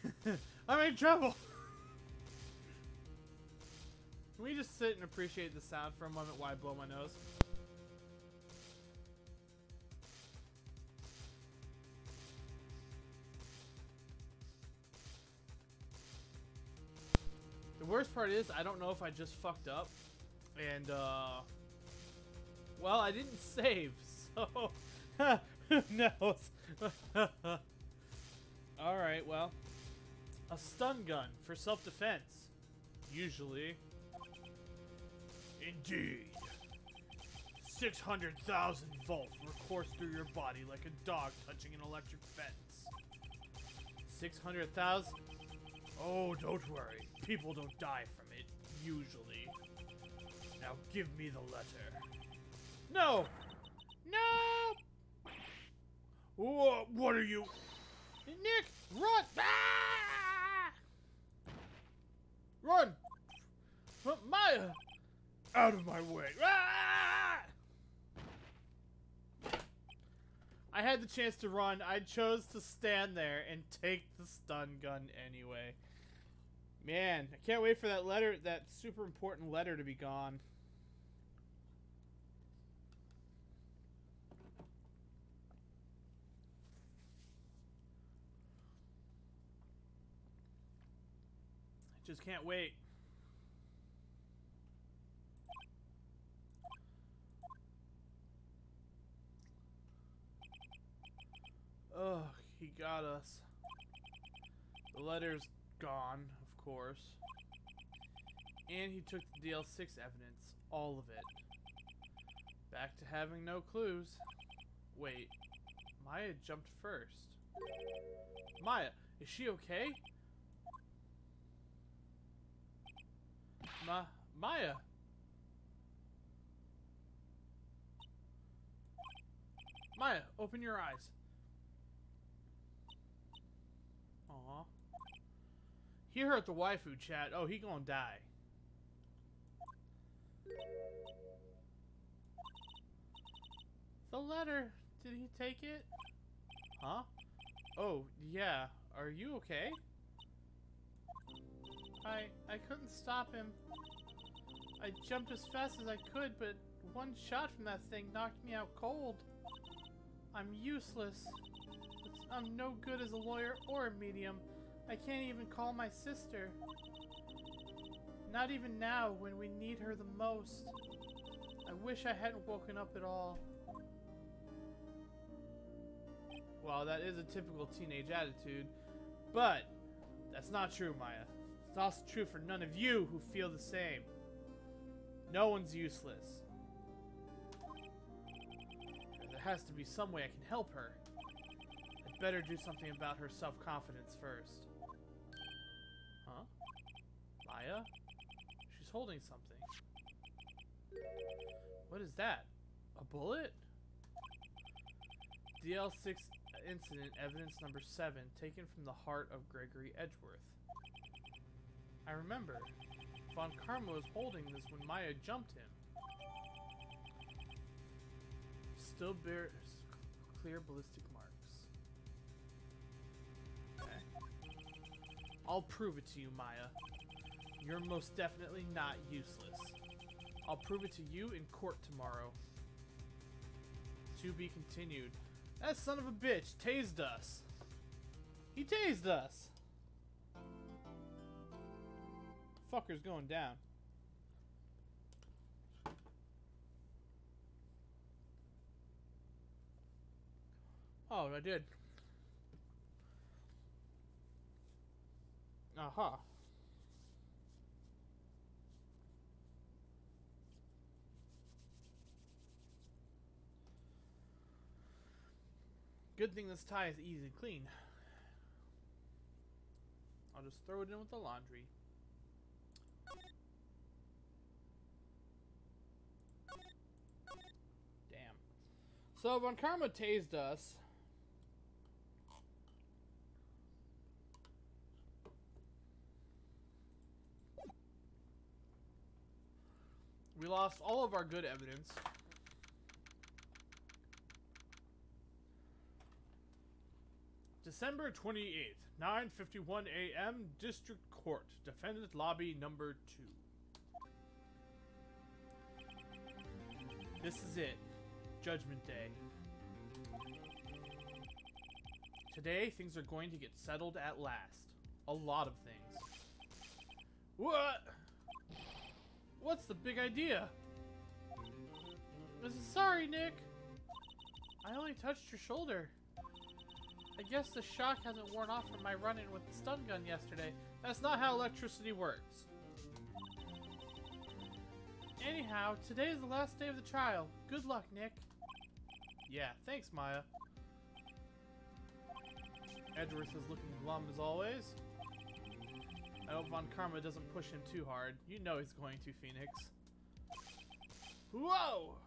in trouble! Can we just sit and appreciate the sound for a moment while I blow my nose? The worst part is, I don't know if I just fucked up. And, well, I didn't save, so... who knows? Alright, well. A stun gun for self-defense. Usually. Indeed. 600,000 volts will course through your body like a dog touching an electric fence. 600,000? Oh, don't worry. People don't die from it, usually. Now give me the letter. No! No! What are you... Nick, run! Ah! Run! Maya! Out of my way! Ah! I had the chance to run. I chose to stand there and take the stun gun anyway. Man, I can't wait for that letter, that super important letter to be gone. I just can't wait. Ugh, he got us. The letter's gone, of course. And he took the DL6 evidence. All of it. Back to having no clues. Wait. Maya jumped first. Maya, is she okay? Maya! Maya, open your eyes. Aw. He hurt the waifu, chat. Oh, he gonna die. The letter. Did he take it? Huh? Oh, yeah. Are you okay? I couldn't stop him. I jumped as fast as I could, but one shot from that thing knocked me out cold. I'm useless. I'm no good as a lawyer or a medium. I can't even call my sister. Not even now, when we need her the most. I wish I hadn't woken up at all. Well, that is a typical teenage attitude. But, that's not true, Maya. It's also true for none of you who feel the same. No one's useless. There has to be some way I can help her. I'd better do something about her self-confidence first. Huh? Maya? She's holding something. What is that? A bullet? DL6 incident evidence number 7, taken from the heart of Gregory Edgeworth. I remember. Von Karma was holding this when Maya jumped him. Still bears clear ballistic marks. Okay. I'll prove it to you, Maya. You're most definitely not useless. I'll prove it to you in court tomorrow. To be continued. That son of a bitch tased us. He tased us. Fucker's going down. Oh, I did. Aha. Good thing this tie is easy and clean. I'll just throw it in with the laundry. So Von Karma tased us. We lost all of our good evidence. December 28th, 9:51 a.m. District Court, Defendant Lobby number 2. This is it. Judgment Day. Today, things are going to get settled at last. A lot of things. What? What's the big idea? Sorry, Nick. I only touched your shoulder. I guess the shock hasn't worn off from my run-in with the stun gun yesterday. That's not how electricity works. Anyhow, today is the last day of the trial. Good luck, Nick. Yeah, thanks, Maya. Edgeworth is looking glum as always. I hope Von Karma doesn't push him too hard. You know he's going to, Phoenix. Whoa!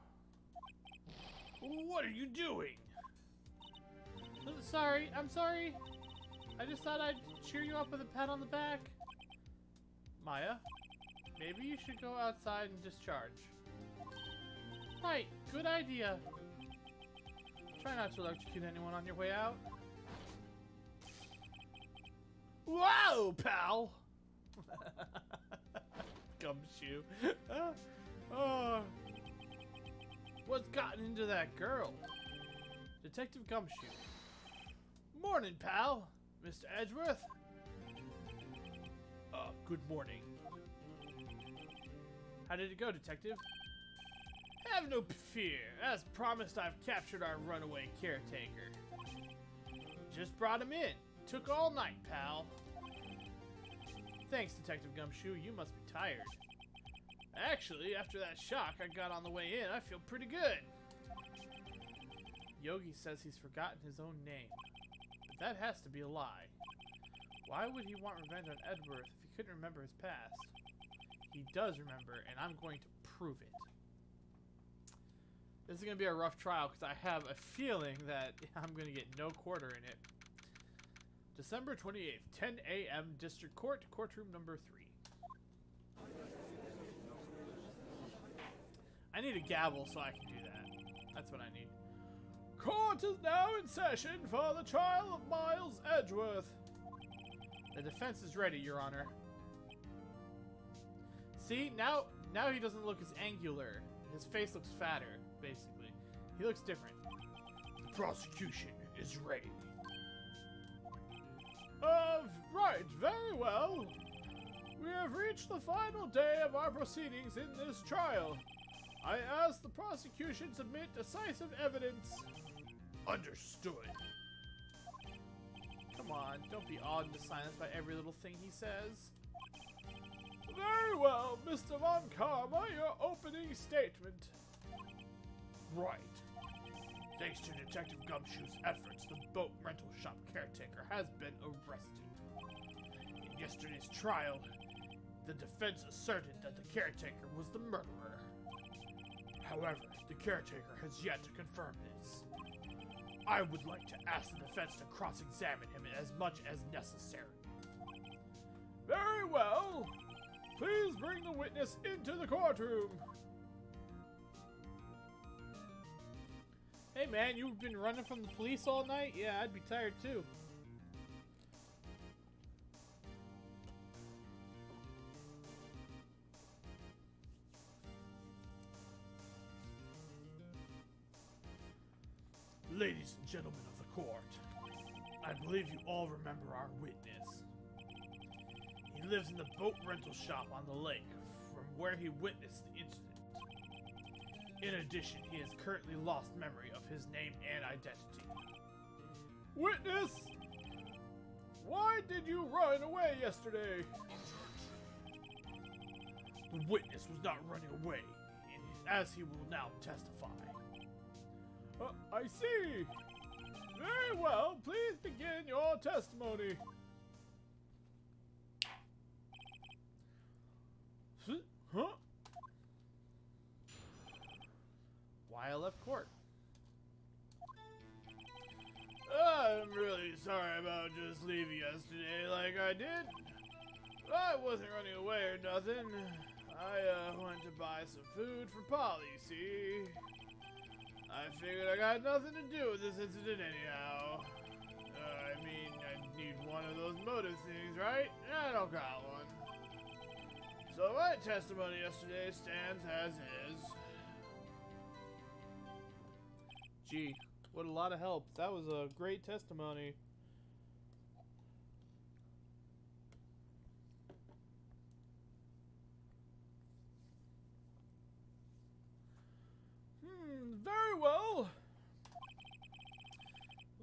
What are you doing? Sorry, I'm sorry. I just thought I'd cheer you up with a pat on the back. Maya, maybe you should go outside and discharge. Right, good idea. Try not to electrocute anyone on your way out. Whoa, pal! Gumshoe. Oh. What's gotten into that girl? Detective Gumshoe. Morning, pal. Mr. Edgeworth. Good morning. How did it go, Detective? Have no fear. As promised, I've captured our runaway caretaker. Just brought him in. Took all night, pal. Thanks, Detective Gumshoe. You must be tired. Actually, after that shock I got on the way in, I feel pretty good. Yogi says he's forgotten his own name. But that has to be a lie. Why would he want revenge on Edgeworth if he couldn't remember his past? He does remember, and I'm going to prove it. This is going to be a rough trial because I have a feeling that I'm going to get no quarter in it. December 28th, 10 a.m. District Court, courtroom number 3. I need a gavel so I can do that. That's what I need. Court is now in session for the trial of Miles Edgeworth. The defense is ready, Your Honor. See, now he doesn't look as angular. His face looks fatter, basically. He looks different. The prosecution is ready. Right, very well. We have reached the final day of our proceedings in this trial. I ask the prosecution submit decisive evidence. Understood. Come on, don't be awed into silence by every little thing he says. Very well, Mr. Von Karma, your opening statement. Right. Thanks to Detective Gumshoe's efforts, the boat rental shop caretaker has been arrested. In yesterday's trial, the defense asserted that the caretaker was the murderer. However, the caretaker has yet to confirm this. I would like to ask the defense to cross-examine him as much as necessary. Very well. Please bring the witness into the courtroom. Hey man, you've been running from the police all night? Yeah, I'd be tired too. Ladies and gentlemen of the court, I believe you all remember our witness. He lives in the boat rental shop on the lake, from where he witnessed the incident. In addition, he has currently lost memory of his name and identity. Witness! Why did you run away yesterday? The witness was not running away, as he will now testify. I see! Very well, please begin your testimony. Huh? Why I left court? I'm really sorry about just leaving yesterday like I did. I wasn't running away or nothing. I went to buy some food for Polly, see? I figured I got nothing to do with this incident anyhow. I mean, I need one of those motive things, right? I don't got one. So my testimony yesterday stands as is. Gee, what a lot of help. That was a great testimony. Very well.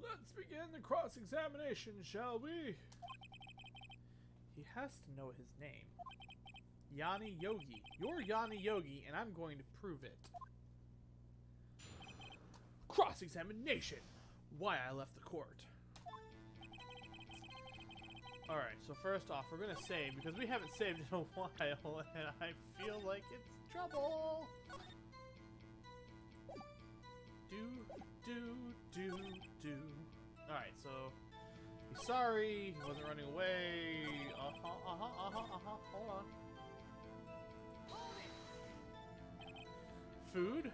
Let's begin the cross-examination, shall we? He has to know his name. Yanni Yogi. You're Yanni Yogi, and I'm going to prove it. Cross-examination. Why I left the court. Alright, so first off, we're going to save, because we haven't saved in a while, and I feel like it's trouble. Alright, so he's sorry, he wasn't running away. Hold on. Food?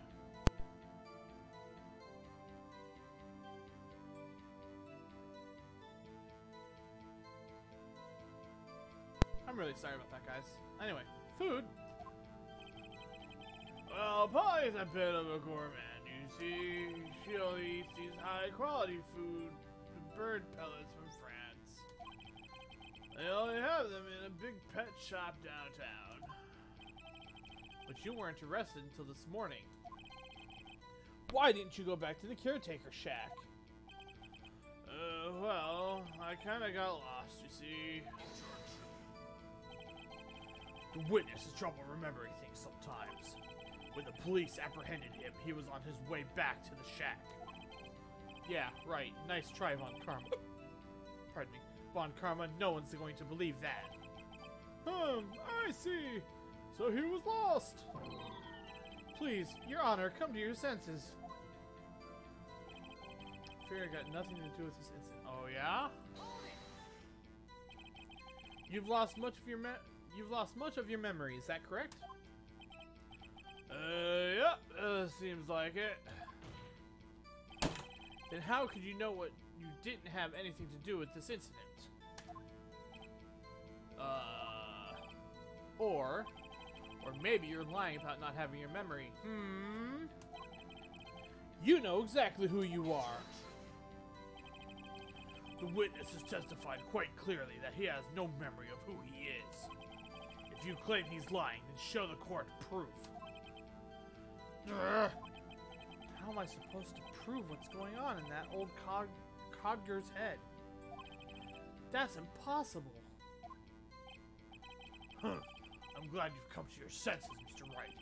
I'm really sorry about that, guys. Anyway, food. Well, Polly's a bit of a gourmand, you see. She only eats these high-quality food, bird pellets from France. They only have them in a big pet shop downtown. But you weren't arrested until this morning. Why didn't you go back to the caretaker shack? Well, I kinda got lost, you see. The witness has trouble remembering things sometimes. When the police apprehended him, he was on his way back to the shack. Yeah, right. Nice try, Von Karma. Pardon me. Von Karma, no one's going to believe that. I see. So he was lost. Please, Your Honor, come to your senses. Fear got nothing to do with this incident. Oh yeah? You've lost much of your memory, is that correct? Yep, seems like it. Then how could you know what you didn't have anything to do with this incident? Or maybe you're lying about not having your memory. You know exactly who you are. The witness has testified quite clearly that he has no memory of who he is. If you claim he's lying, then show the court proof. How am I supposed to prove what's going on in that old codger's head? That's impossible. I'm glad you've come to your senses, Mr. Wright.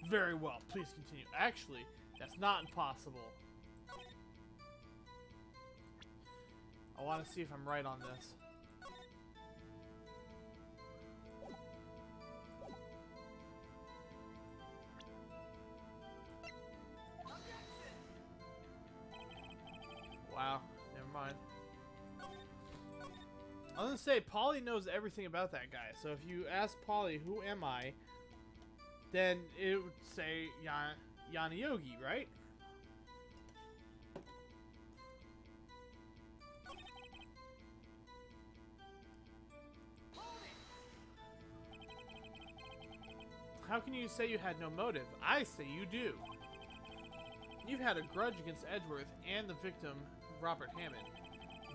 Very well, please continue. Actually, that's not impossible. I want to see if I'm right on this. Wow, never mind. I was gonna say, Polly knows everything about that guy, so if you ask Polly, who am I, then it would say Yanni Yogi, right? How can you say you had no motive? I say you do. You've had a grudge against Edgeworth and the victim, Robert Hammond.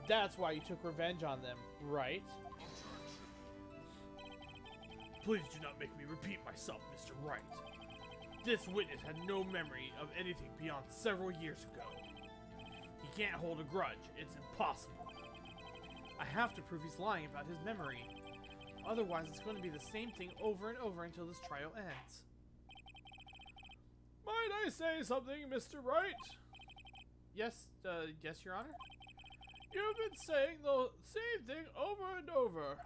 That's why you took revenge on them, right? Please do not make me repeat myself, Mr. Wright. This witness had no memory of anything beyond several years ago. He can't hold a grudge. It's impossible. I have to prove he's lying about his memory. Otherwise, it's going to be the same thing over and over until this trial ends. Might I say something, Mr. Wright? Yes, yes, Your Honor? You've been saying the same thing over and over.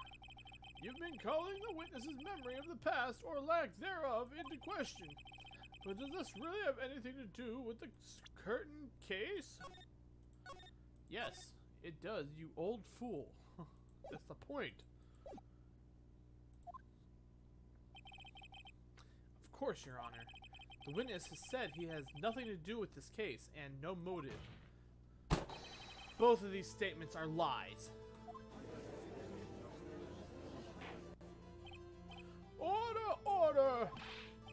You've been calling the witness's memory of the past, or lack thereof, into question. But does this really have anything to do with the curtain case? Yes, It does, you old fool. That's the point. Of course, Your Honor. The witness has said he has nothing to do with this case and no motive. Both of these statements are lies. Order, order!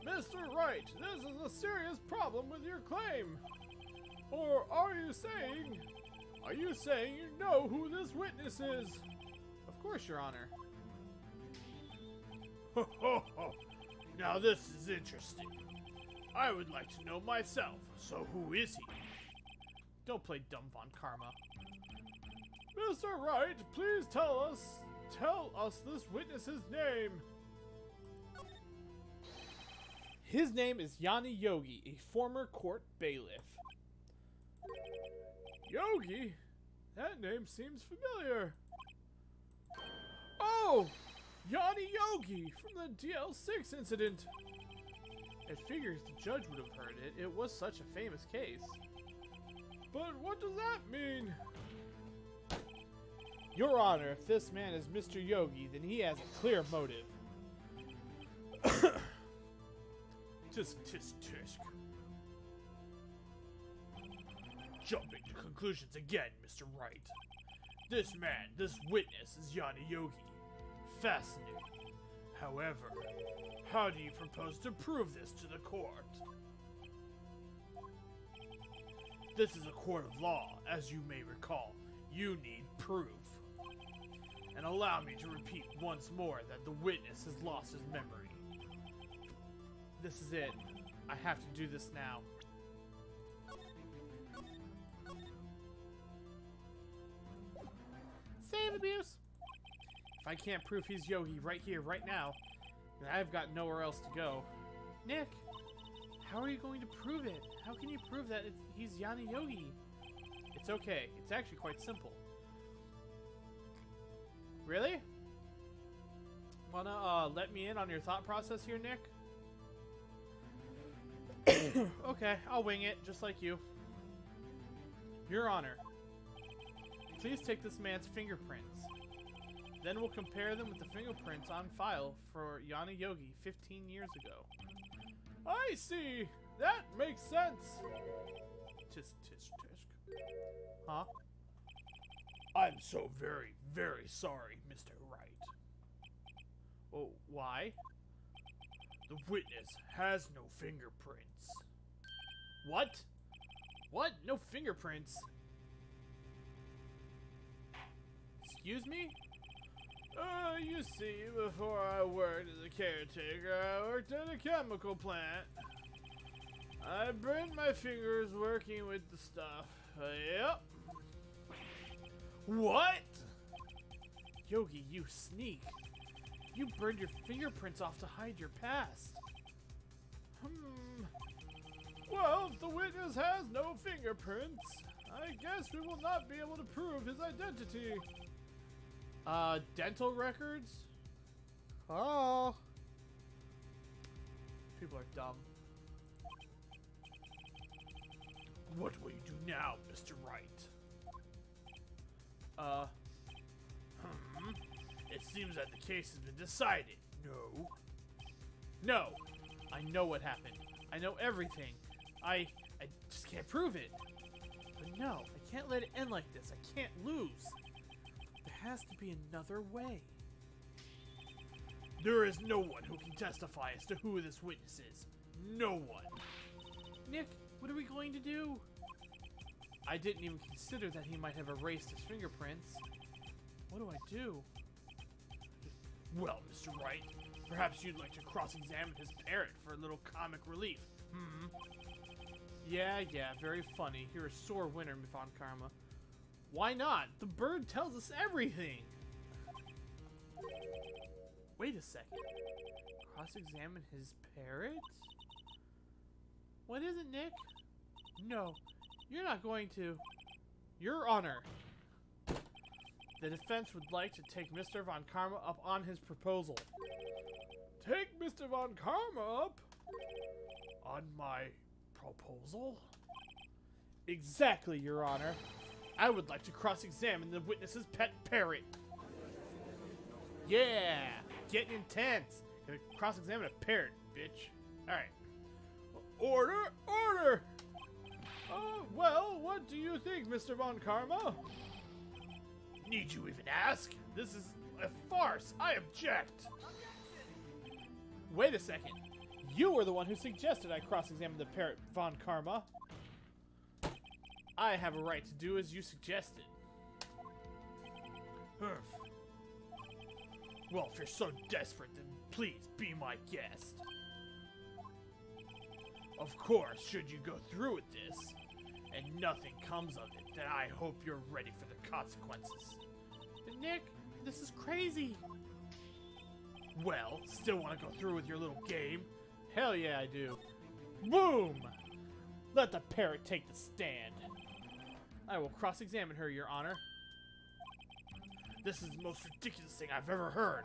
Mr. Wright, this is a serious problem with your claim. Or are you saying you know who this witness is? Of course, Your Honor. Ho ho ho! Now this is interesting. I would like to know myself, so who is he? Don't play dumb, Von Karma. Mr. Wright, please tell us this witness's name. His name is Yanni Yogi, a former court bailiff. Yogi? That name seems familiar. Oh! Yanni Yogi from the DL6 incident. It figures the judge would have heard it. It was such a famous case. But what does that mean? Your Honor, if this man is Mr. Yogi, then he has a clear motive. Tisk tisk tisk. Jumping to conclusions again, Mr. Wright. This man, this witness, is Yanni Yogi. Fascinating. However, how do you propose to prove this to the court? This is a court of law, as you may recall. You need proof. And allow me to repeat once more that the witness has lost his memory. This is it. I have to do this now. Save abuse! If I can't prove he's Yogi right here, right now, then I've got nowhere else to go. Nick, how are you going to prove it? How can you prove that he's Yanni Yogi? It's okay. It's actually quite simple. Really? Wanna let me in on your thought process here, Nick? Okay, I'll wing it, just like you. Your Honor, please take this man's fingerprints. Then we'll compare them with the fingerprints on file for Yanni Yogi 15 years ago. I see! That makes sense! Tisk, tisk, tisk. Huh? I'm so very, very sorry, Mr. Wright. Oh, why? The witness has no fingerprints. What? What? No fingerprints? Excuse me? You see, before I worked as a caretaker, I worked at a chemical plant. I burned my fingers working with the stuff. Yep. What? Yogi, you sneak. You burned your fingerprints off to hide your past. Well, if the witness has no fingerprints, I guess we will not be able to prove his identity. Dental records? Oh. People are dumb. What will you do now, Mr. Wright? It seems that the case has been decided. No. No. I know what happened. I know everything. I just can't prove it. But no, I can't let it end like this. I can't lose. There has to be another way. There is no one who can testify as to who this witness is. No one. Nick, what are we going to do? I didn't even consider that he might have erased his fingerprints. What do I do? Well, Mr. Wright, perhaps you'd like to cross-examine his parrot for a little comic relief. Yeah, very funny. You're a sore winner, Von Karma. Why not? The bird tells us everything! Wait a second. Cross-examine his parrot? What is it, Nick? No, you're not going to. Your Honor. The defense would like to take Mr. Von Karma up on his proposal. Take Mr. Von Karma up? On my proposal? Exactly, Your Honor. I would like to cross-examine the witness's pet parrot. Yeah, getting intense. Gonna cross-examine a parrot, bitch. Alright. Order! Order! Well, what do you think, Mr. Von Karma? Need you even ask? This is a farce. I object. Wait a second. You were the one who suggested I cross-examine the parrot, Von Karma. I have a right to do as you suggested. Well, if you're so desperate, then please be my guest. Of course, should you go through with this, and nothing comes of it, then I hope you're ready for the consequences. But Nick, this is crazy. Well, still want to go through with your little game? Hell yeah, I do. Boom! Let the parrot take the stand. I will cross-examine her, Your Honor. This is the most ridiculous thing I've ever heard.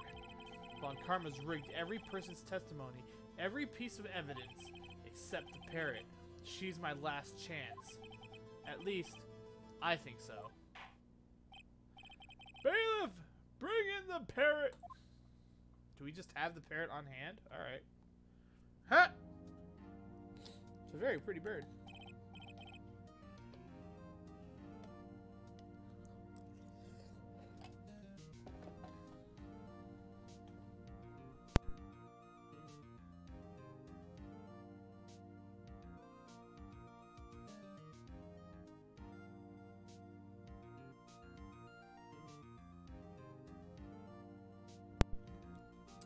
Von Karma's rigged every person's testimony, every piece of evidence, except the parrot. She's my last chance. At least, I think so. Bailiff, bring in the parrot. Do we just have the parrot on hand? Alright. Ha! It's a very pretty bird.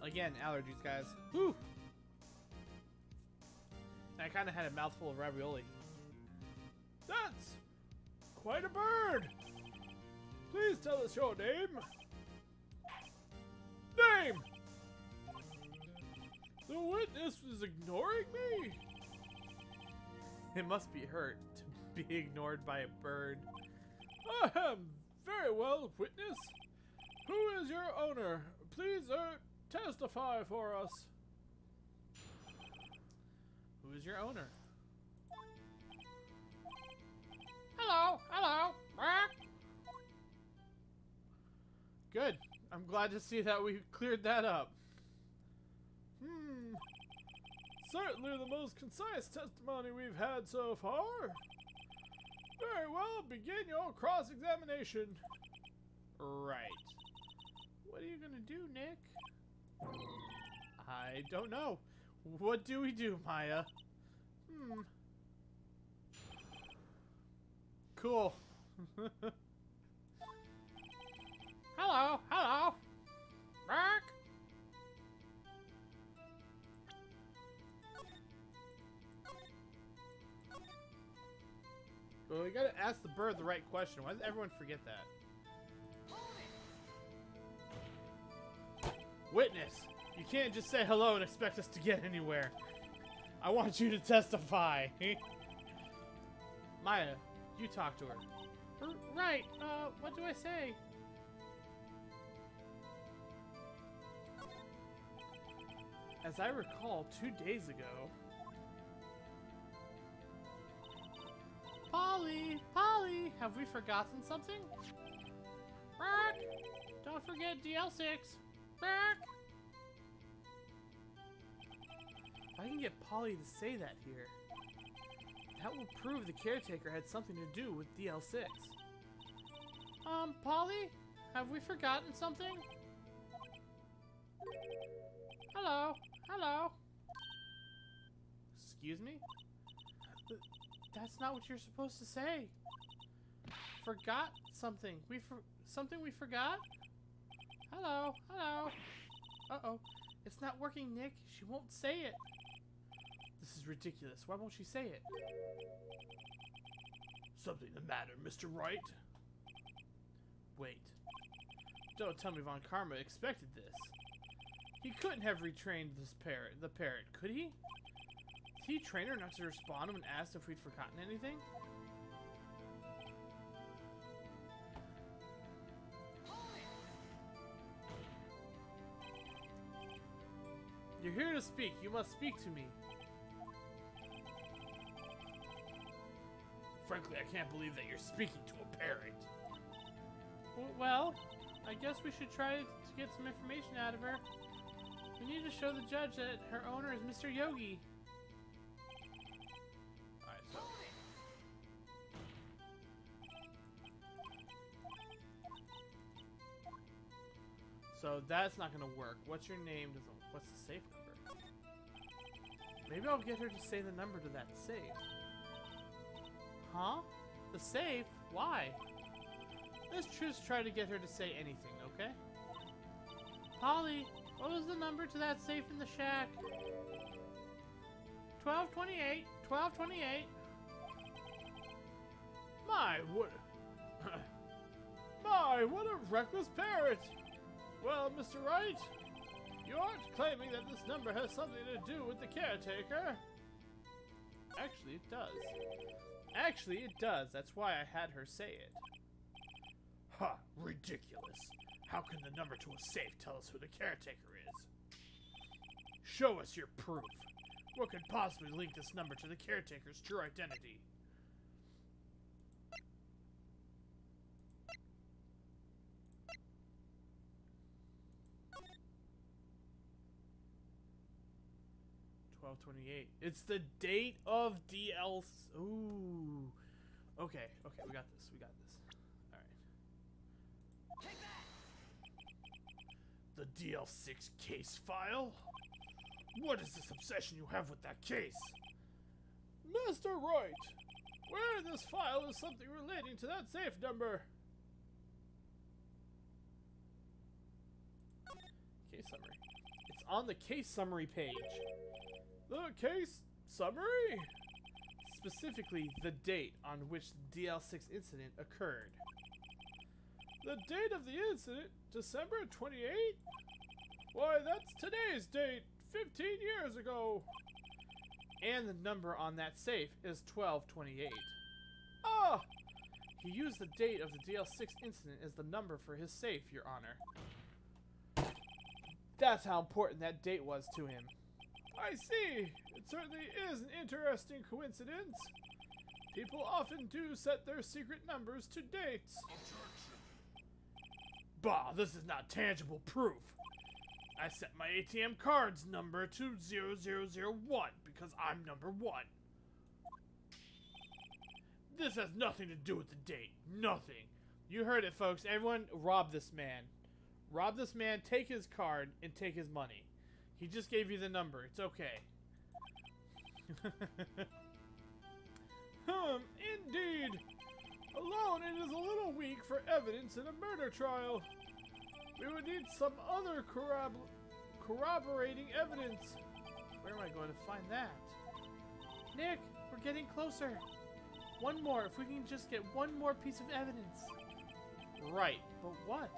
Again, allergies, guys. Woo! I kind of had a mouthful of ravioli. That's quite a bird! Please tell us your name. Name! The witness is ignoring me? It must be hurt to be ignored by a bird. Ahem. Very well, witness. Who is your owner? Please, testify for us. Who is your owner? Hello, hello. Good. I'm glad to see that we cleared that up. Certainly the most concise testimony we've had so far. Very well, begin your cross-examination. Right. What are you gonna do, Nick? I don't know. What do we do, Maya? Cool. Hello, hello. Bark. Well, we gotta ask the bird the right question. Why does everyone forget that? Witness, you can't just say hello and expect us to get anywhere. I want you to testify. Maya, you talk to her. Right, what do I say? As I recall, 2 days ago... Polly! Polly! Have we forgotten something? Bark! Don't forget DL6! Bark! If I can get Polly to say that here, that will prove the caretaker had something to do with DL6. Polly? Have we forgotten something? Hello? Hello? Excuse me? That's not what you're supposed to say. Forgot something. Something we forgot? Hello? Hello? Uh-oh. It's not working, Nick. She won't say it. This is ridiculous. Why won't she say it? Something the matter, Mr. Wright? Wait. Don't tell me Von Karma expected this. He couldn't have retrained the parrot, could he? Did he train her not to respond when asked if we'd forgotten anything? You're here to speak. You must speak to me. Frankly, I can't believe that you're speaking to a parrot. Well, I guess we should try to get some information out of her. We need to show the judge that her owner is Mr. Yogi. Alright, so that's not gonna work. What's your name? What's the safe number? Maybe I'll get her to say the number to that safe. Huh? The safe? Why? Let's just try to get her to say anything, okay? Polly, what was the number to that safe in the shack? 1228. 1228. My, what... My, what a reckless parrot! Well, Mr. Wright, you aren't claiming that this number has something to do with the caretaker? Actually, it does. Actually, it does. That's why I had her say it. Ha! Ridiculous. How can the number to a safe tell us who the caretaker is? Show us your proof. What could possibly link this number to the caretaker's true identity? It's the date of DLC. Ooh. Okay, we got this. Alright. The DL6 case file? What is this obsession you have with that case? Mr. Wright, where in this file is something relating to that safe number? Case summary. It's on the case summary page. The case summary? Specifically, the date on which the DL6 incident occurred. The date of the incident? December 28th? Why, that's today's date, 15 years ago. And the number on that safe is 1228. Ah! He used the date of the DL6 incident as the number for his safe, Your Honor. That's how important that date was to him. I see. It certainly is an interesting coincidence. People often do set their secret numbers to dates. Bah, this is not tangible proof. I set my ATM card's number to 0001 because I'm number 1. This has nothing to do with the date. Nothing. You heard it, folks. Everyone, rob this man. Rob this man, take his card, and take his money. He just gave you the number. It's okay. Indeed. Alone, it is a little weak for evidence in a murder trial. We would need some other corroborating evidence. Where am I going to find that? Nick, we're getting closer. One more, if we can just get one more piece of evidence. Right, but what?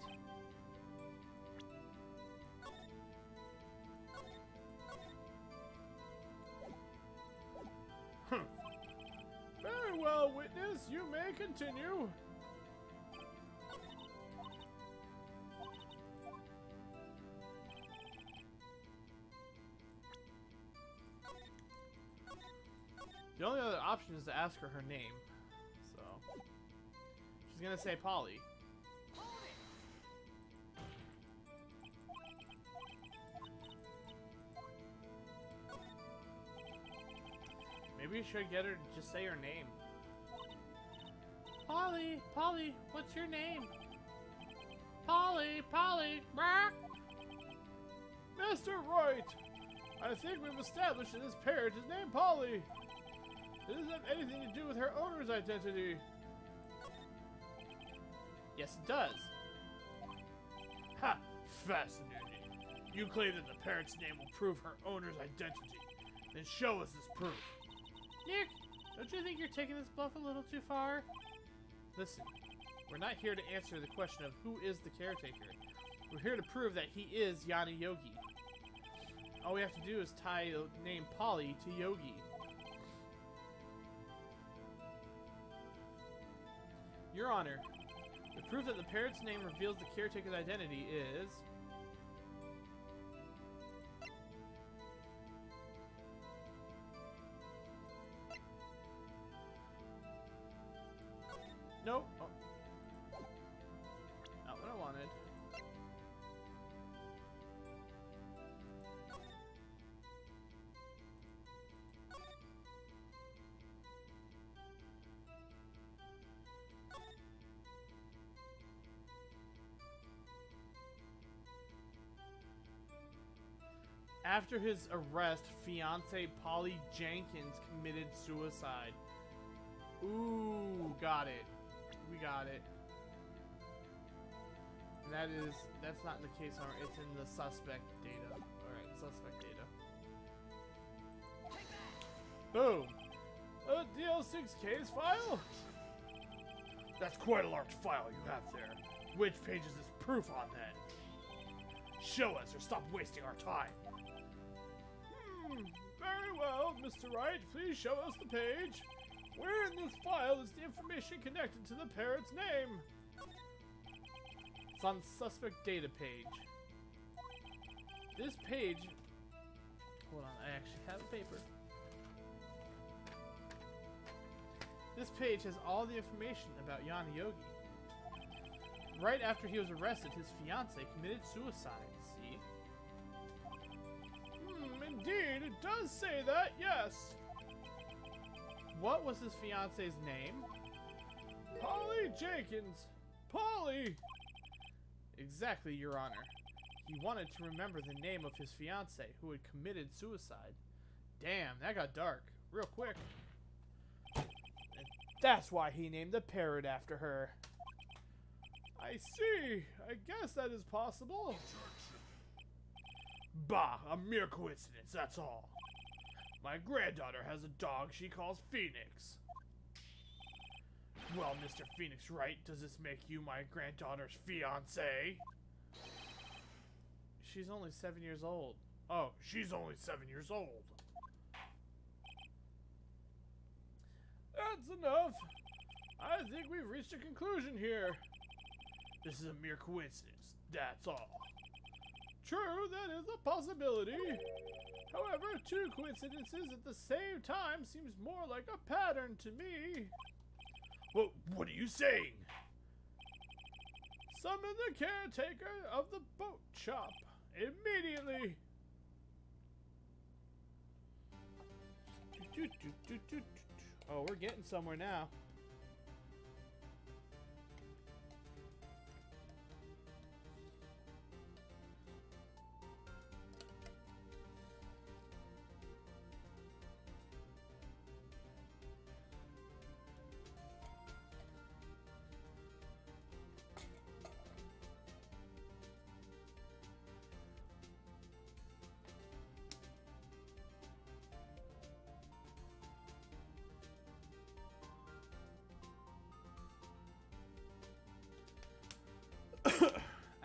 Very well, witness. You may continue. The only other option is to ask her name. So she's gonna say Polly. Maybe we should get her to just say her name. Polly, Polly, what's your name? Polly, Polly, Brock. Mr. Wright, I think we've established that this parrot is named Polly. It doesn't have anything to do with her owner's identity. Yes, it does. Ha! Fascinating. You claim that the parrot's name will prove her owner's identity. Then show us this proof. Nick, don't you think you're taking this bluff a little too far? Listen, we're not here to answer the question of who is the caretaker. We're here to prove that he is Yanni Yogi. All we have to do is tie the name Polly to Yogi. Your Honor, the proof that the parrot's name reveals the caretaker's identity is... Nope. Oh. Not what I wanted. After his arrest, fiance Polly Jenkins committed suicide. Ooh, got it. We got it. And that's not in the case number, it's in the suspect data. Alright, suspect data. Boom! A DL6 case file? That's quite a large file you have there. Which page is this proof on then? Show us or stop wasting our time. Very well, Mr. Wright. Please show us the page. Where in this file is the information connected to the parrot's name? It's on suspect data page. This page... Hold on, I actually have a paper. This page has all the information about Yana Yogi. Right after he was arrested, his fiancée committed suicide. See? Indeed, it does say that, yes. What was his fiance's name? Polly Jenkins. Polly! Exactly, Your Honor. He wanted to remember the name of his fiancée who had committed suicide. Damn, that got dark real quick. And that's why he named the parrot after her. I see. I guess that is possible. Bah, a mere coincidence, that's all. My granddaughter has a dog she calls Phoenix. Well, Mr. Phoenix Wright, does this make you my granddaughter's fiancé? She's only 7 years old. Oh, she's only 7 years old. That's enough. I think we've reached a conclusion here. This is a mere coincidence, that's all. True, that is a possibility. However, two coincidences at the same time seems more like a pattern to me. Well, what are you saying? Summon the caretaker of the boat shop immediately. Oh, we're getting somewhere now.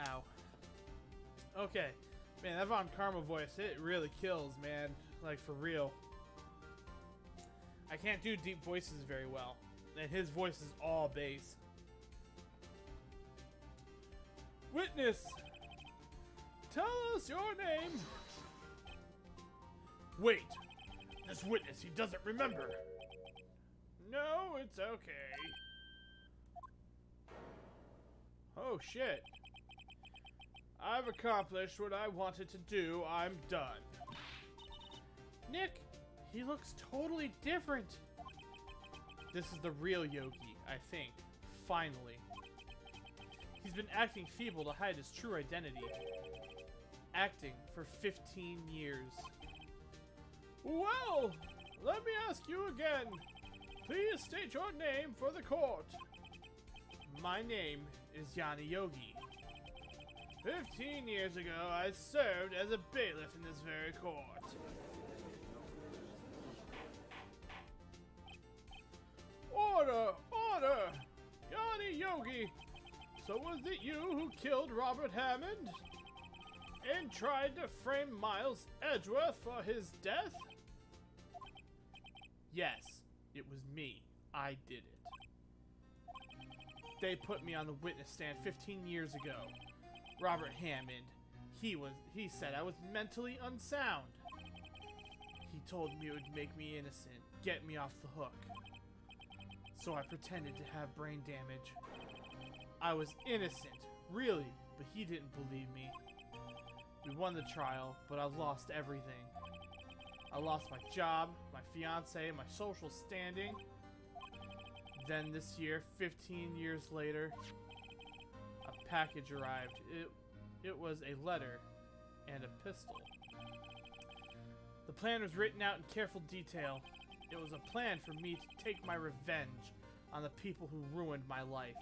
Ow. Okay. Man, that Von Karma voice, it really kills, man. Like, for real. I can't do deep voices very well. And his voice is all bass. Witness! Tell us your name! Wait! This witness, he doesn't remember! No, it's okay. Oh, shit. I've accomplished what I wanted to do. I'm done. Nick, he looks totally different. This is the real Yogi, I think. Finally. He's been acting feeble to hide his true identity. Acting for 15 years. Well, let me ask you again. Please state your name for the court. My name is Yana Yogi. 15 years ago, I served as a bailiff in this very court. Order! Order! Yana Yogi! So was it you who killed Robert Hammond? And tried to frame Miles Edgeworth for his death? Yes, it was me. I did it. They put me on the witness stand 15 years ago. Robert Hammond, he said I was mentally unsound. He told me it would make me innocent, get me off the hook. So I pretended to have brain damage. I was innocent, really, but he didn't believe me. We won the trial, but I've lost everything. I lost my job, my fiancé, my social standing. Then this year, 15 years later, a package arrived. It was a letter and a pistol. The plan was written out in careful detail. It was a plan for me to take my revenge on the people who ruined my life.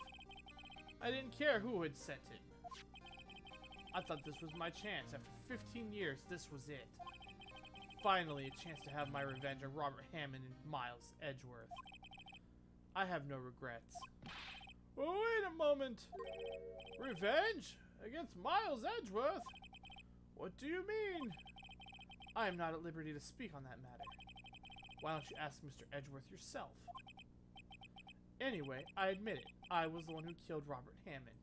I didn't care who had sent it. I thought this was my chance. After 15 years, this was it. Finally, a chance to have my revenge on Robert Hammond and Miles Edgeworth. I have no regrets. Oh, wait a moment. Revenge? Against Miles Edgeworth? What do you mean? I am not at liberty to speak on that matter. Why don't you ask Mr. Edgeworth yourself? Anyway, I admit it. I was the one who killed Robert Hammond.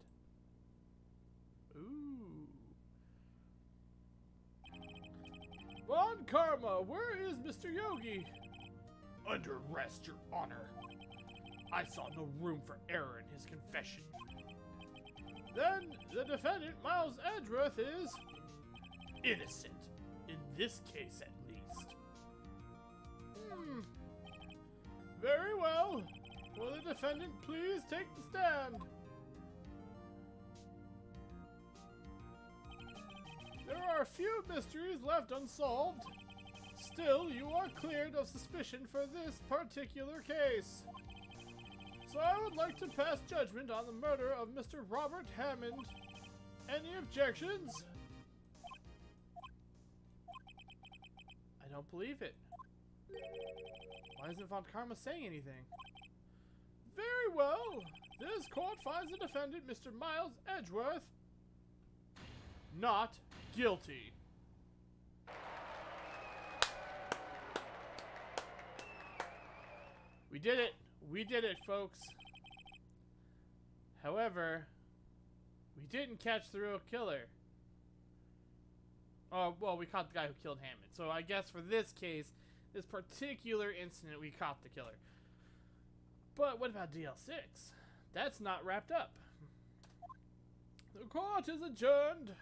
Ooh. Von Karma, where is Mr. Yogi? Under arrest, Your Honor. I saw no room for error in his confession. Then the defendant, Miles Edgeworth, is innocent. In this case, at least. Very well. Will the defendant please take the stand? There are a few mysteries left unsolved. Still, you are cleared of suspicion for this particular case. So I would like to pass judgment on the murder of Mr. Robert Hammond. Any objections? I don't believe it. Why isn't Von Karma saying anything? Very well. This court finds the defendant, Mr. Miles Edgeworth, not guilty. We did it. We did it, folks. However, we didn't catch the real killer. Oh, well, we caught the guy who killed Hammond. So I guess for this case, this particular incident, we caught the killer. But what about DL6? That's not wrapped up. The court is adjourned.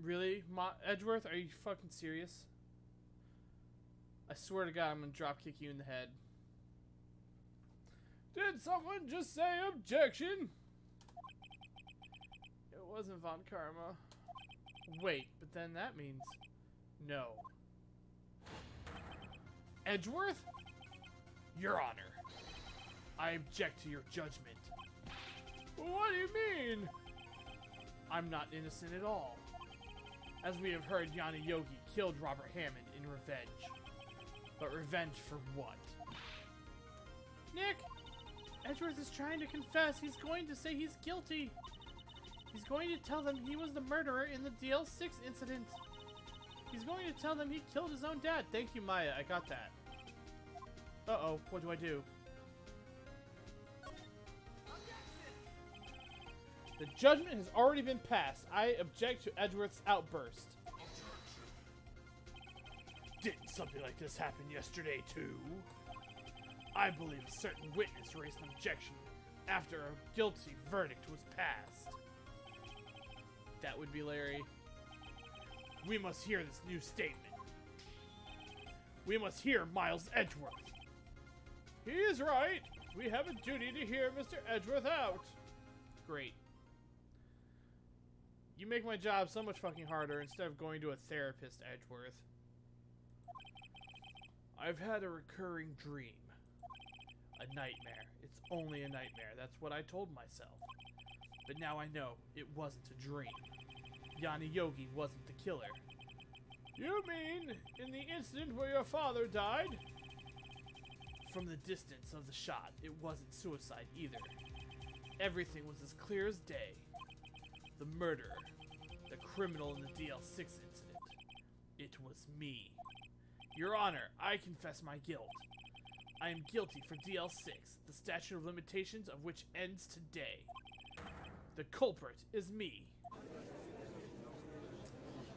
Really? Edgeworth, are you fucking serious? I swear to God, I'm gonna drop kick you in the head. Did someone just say objection? It wasn't Von Karma. Wait, but then that means no. Edgeworth? Your Honor, I object to your judgment. What do you mean? I'm not innocent at all. As we have heard, Yanni Yogi killed Robert Hammond in revenge. But revenge for what? Nick! Edgeworth is trying to confess. He's going to say he's guilty. He's going to tell them he was the murderer in the DL6 incident. He's going to tell them he killed his own dad. Thank you, Maya. I got that. Uh-oh. What do I do? The judgment has already been passed. I object to Edgeworth's outburst. Didn't something like this happen yesterday, too? I believe a certain witness raised an objection after a guilty verdict was passed. That would be Larry. We must hear this new statement. We must hear Miles Edgeworth. He is right. We have a duty to hear Mr. Edgeworth out. Great. You make my job so much fucking harder instead of going to a therapist, Edgeworth. I've had a recurring dream. A nightmare. It's only a nightmare. That's what I told myself. But now I know it wasn't a dream. Yanni Yogi wasn't the killer. You mean in the incident where your father died? From the distance of the shot, it wasn't suicide either. Everything was as clear as day. The murderer, the criminal in the DL6 incident. It was me. Your Honor, I confess my guilt. I am guilty for DL6, the statute of limitations of which ends today. The culprit is me.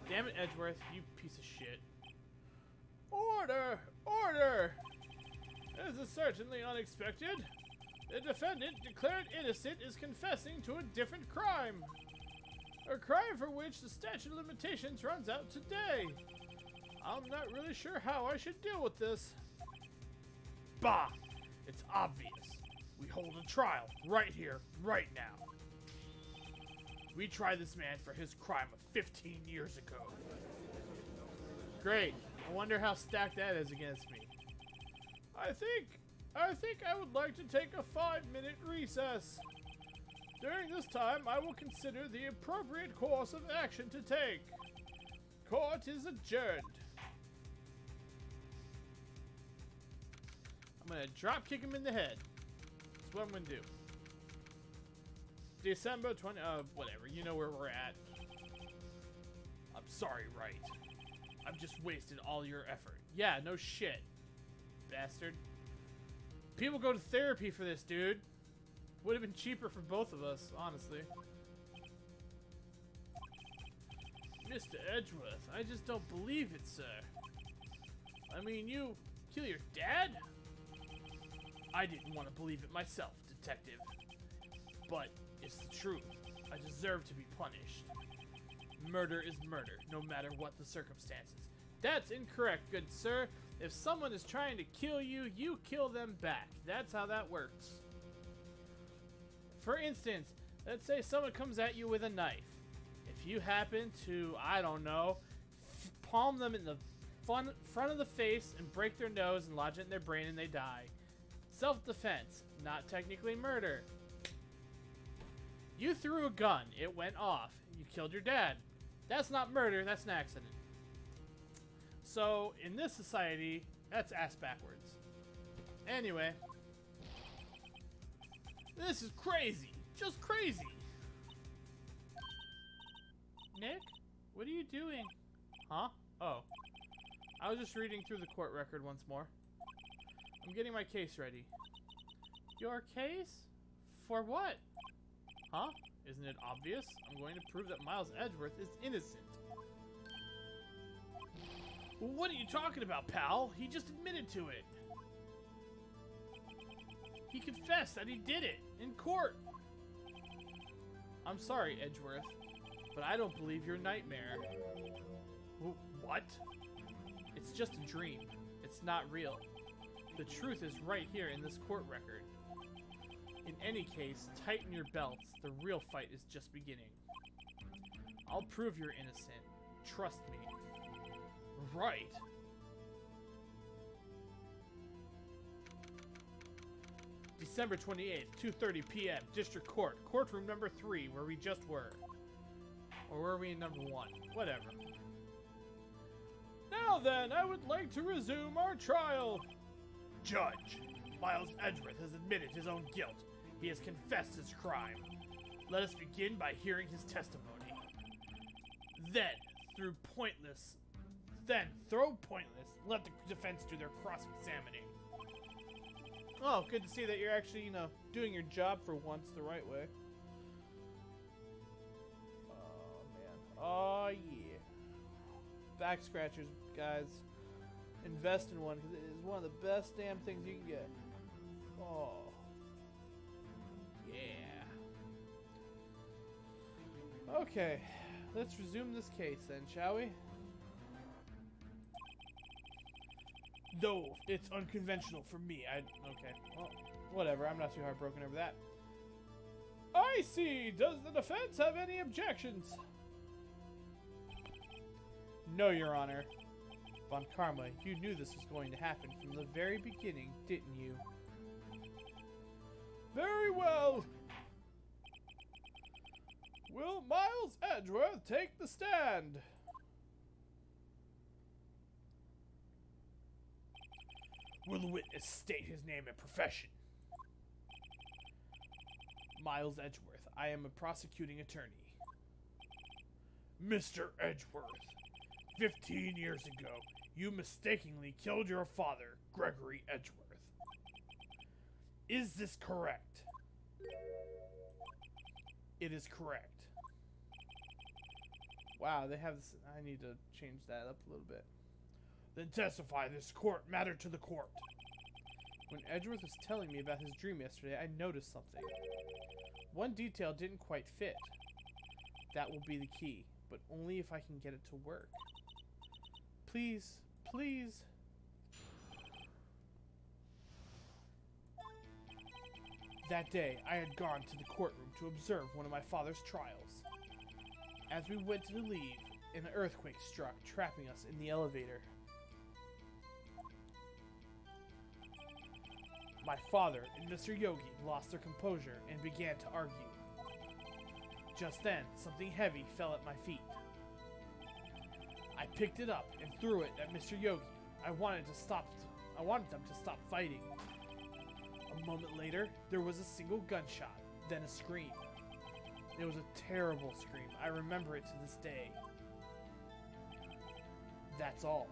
Damn it, Edgeworth, you piece of shit. Oh, Order! Order! This is certainly unexpected. The defendant, declared innocent, is confessing to a different crime. A crime for which the statute of limitations runs out today. I'm not really sure how I should deal with this. Bah! It's obvious. We hold a trial right here, right now. We try this man for his crime of 15 years ago. Great. I wonder how stacked that is against me. I think I would like to take a 5-minute recess. During this time, I will consider the appropriate course of action to take. Court is adjourned. I'm gonna drop kick him in the head. That's what I'm gonna do. December 20, whatever, you know where we're at. I'm sorry, Wright. I've just wasted all your effort. Yeah, no shit, bastard. People go to therapy for this, dude. Would have been cheaper for both of us, honestly. Mr. Edgeworth, I just don't believe it, sir. I mean, you kill your dad? I didn't want to believe it myself, detective. But it's the truth. I deserve to be punished. Murder is murder, no matter what the circumstances. That's incorrect, good sir. If someone is trying to kill you, you kill them back. That's how that works. For instance, let's say someone comes at you with a knife. If you happen to, I don't know, palm them in the front of the face and break their nose and lodge it in their brain and they die. Self-defense, not technically murder. You threw a gun, it went off, you killed your dad. That's not murder, that's an accident. So, in this society, that's ass backwards. Anyway. This is crazy. Just crazy. Nick? What are you doing? Huh? Oh. I was just reading through the court record once more. I'm getting my case ready. Your case? For what? Huh? Isn't it obvious? I'm going to prove that Miles Edgeworth is innocent. What are you talking about, pal? He just admitted to it. He confessed that he did it in court. I'm sorry, Edgeworth, but I don't believe your nightmare. What? It's just a dream. It's not real. The truth is right here in this court record. In any case, tighten your belts. The real fight is just beginning. I'll prove you're innocent. Trust me. Right. December 28th, 2:30 p.m. District Court, courtroom number 3, where we just were. Or were we in number 1? Whatever. Now then, I would like to resume our trial. Judge, Miles Edgeworth has admitted his own guilt. He has confessed his crime. Let us begin by hearing his testimony. Then, through pointless, let the defense do their cross-examining. Oh, good to see that you're actually, doing your job for once the right way. Oh, man. Oh, yeah. Back scratchers, guys. Invest in one, because it is one of the best damn things you can get. Oh. Yeah. Okay. Let's resume this case then, shall we? Though it's unconventional for me, okay. Well, whatever. I'm not too heartbroken over that. I see. Does the defense have any objections? No, Your Honor. Von Karma, you knew this was going to happen from the very beginning, didn't you? Very well. Will Miles Edgeworth take the stand? Will the witness state his name and profession? Miles Edgeworth, I am a prosecuting attorney. Mr. Edgeworth, 15 years ago, you mistakenly killed your father, Gregory Edgeworth. Is this correct? It is correct. Wow, they have this. I need to change that up a little bit. Then testify this matter to the court. When Edgeworth was telling me about his dream yesterday, I noticed something. One detail didn't quite fit. That will be the key, but only if I can get it to work. Please, please. That day, I had gone to the courtroom to observe one of my father's trials. As we went to leave, an earthquake struck, trapping us in the elevator. My father and Mr. Yogi lost their composure and began to argue. Just then, something heavy fell at my feet. I picked it up and threw it at Mr. Yogi. I wanted them to stop fighting. A moment later, there was a single gunshot, then a scream. It was a terrible scream. I remember it to this day. That's all.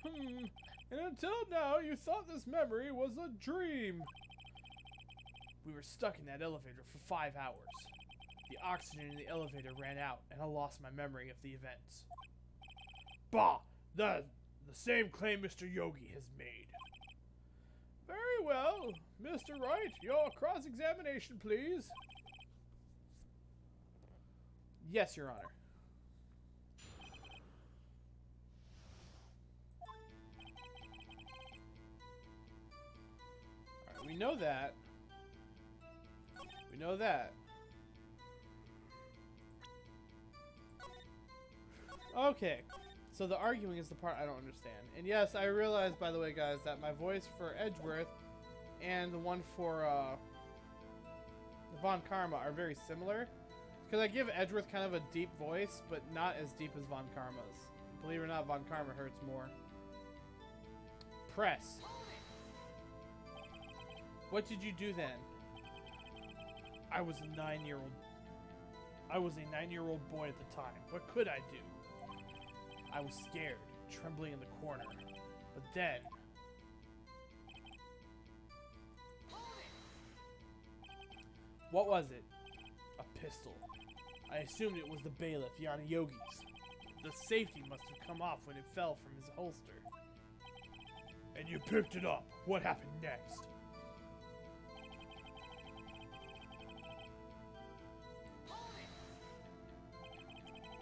And until now, you thought this memory was a dream. We were stuck in that elevator for 5 hours. The oxygen in the elevator ran out, and I lost my memory of the events. Bah! The same claim Mr. Yogi has made. Very well. Mr. Wright, your cross-examination, please. Yes, Your Honor. Alright, we know that. We know that. Okay. So the arguing is the part I don't understand. And yes, I realize, by the way, guys, that my voice for Edgeworth and the one for Von Karma are very similar. Because I give Edgeworth kind of a deep voice, but not as deep as Von Karma's. Believe it or not, Von Karma hurts more. Press. What did you do then? I was a 9-year-old. I was a 9-year-old boy at the time. What could I do? I was scared, trembling in the corner. But then... What was it? A pistol. I assumed it was the bailiff, Yana Yogi's. The safety must have come off when it fell from his holster. And you picked it up. What happened next?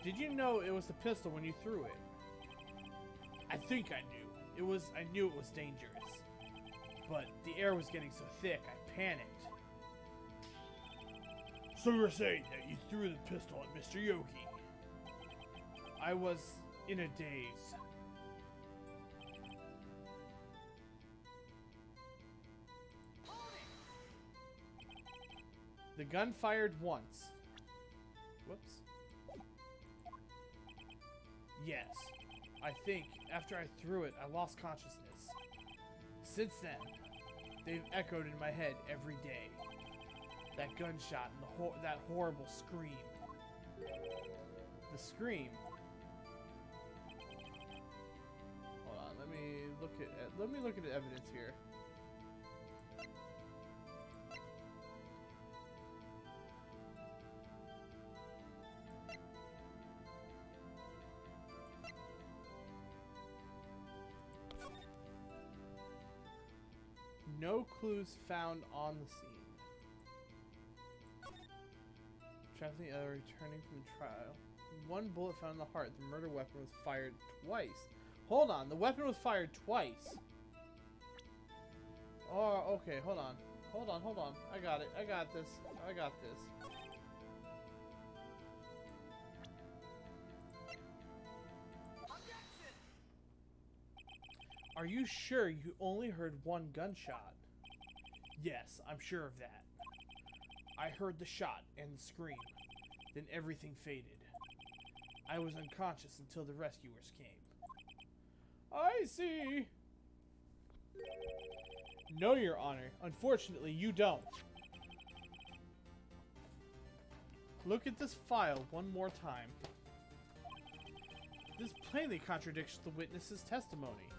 Did you know it was the pistol when you threw it? I think I knew. I knew it was dangerous. But the air was getting so thick, I panicked. So you're saying that you threw the pistol at Mr. Yogi? I was in a daze. The gun fired once. Whoops. Yes. I think after I threw it, I lost consciousness. Since then, they've echoed in my head every day. That gunshot and that horrible scream. The scream. Hold on, let me look at the evidence here. No clues found on the scene. Traveling returning from the trial. One bullet found in the heart. The murder weapon was fired twice. Hold on, the weapon was fired twice. Oh, okay, hold on. Hold on. I got it. I got this. Are you sure you only heard one gunshot? Yes, I'm sure of that. I heard the shot and the scream. Then everything faded. I was unconscious until the rescuers came. I see. No, Your Honor. Unfortunately, you don't. Look at this file one more time. This plainly contradicts the witness's testimony.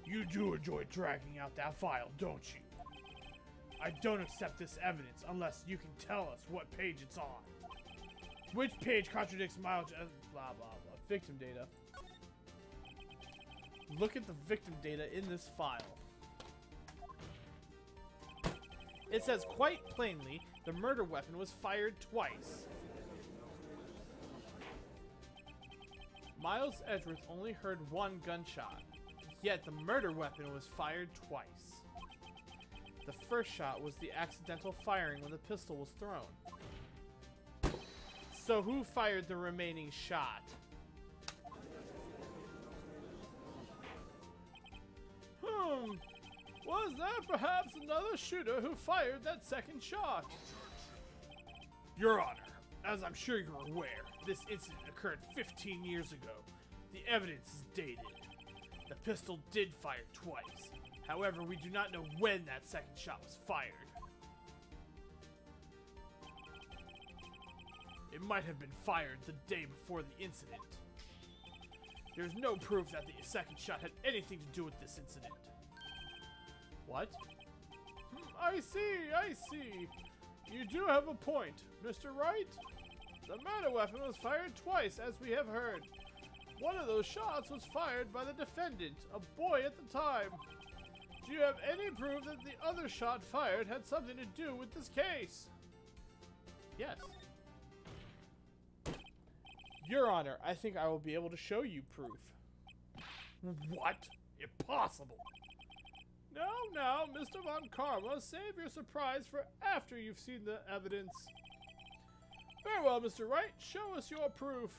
You do enjoy dragging out that file, don't you? I don't accept this evidence unless you can tell us what page it's on. Which page contradicts Miles? Blah, blah, blah. Victim data. Look at the victim data in this file. It says quite plainly the murder weapon was fired twice. Miles Edgeworth only heard one gunshot, yet the murder weapon was fired twice. The first shot was the accidental firing when the pistol was thrown. So who fired the remaining shot? Was there perhaps another shooter who fired that second shot? Your Honor, as I'm sure you're aware, this incident occurred 15 years ago. The evidence is dated. The pistol did fire twice. However, we do not know when that second shot was fired. It might have been fired the day before the incident. There's no proof that the second shot had anything to do with this incident. What? I see. You do have a point, Mr. Wright. The murder weapon was fired twice, as we have heard. One of those shots was fired by the defendant, a boy at the time. Do you have any proof that the other shot fired had something to do with this case? Yes. Your Honor, I think I will be able to show you proof. What? Impossible. No, Mr. Von Karma, save your surprise for after you've seen the evidence. Very well, Mr. Wright, show us your proof.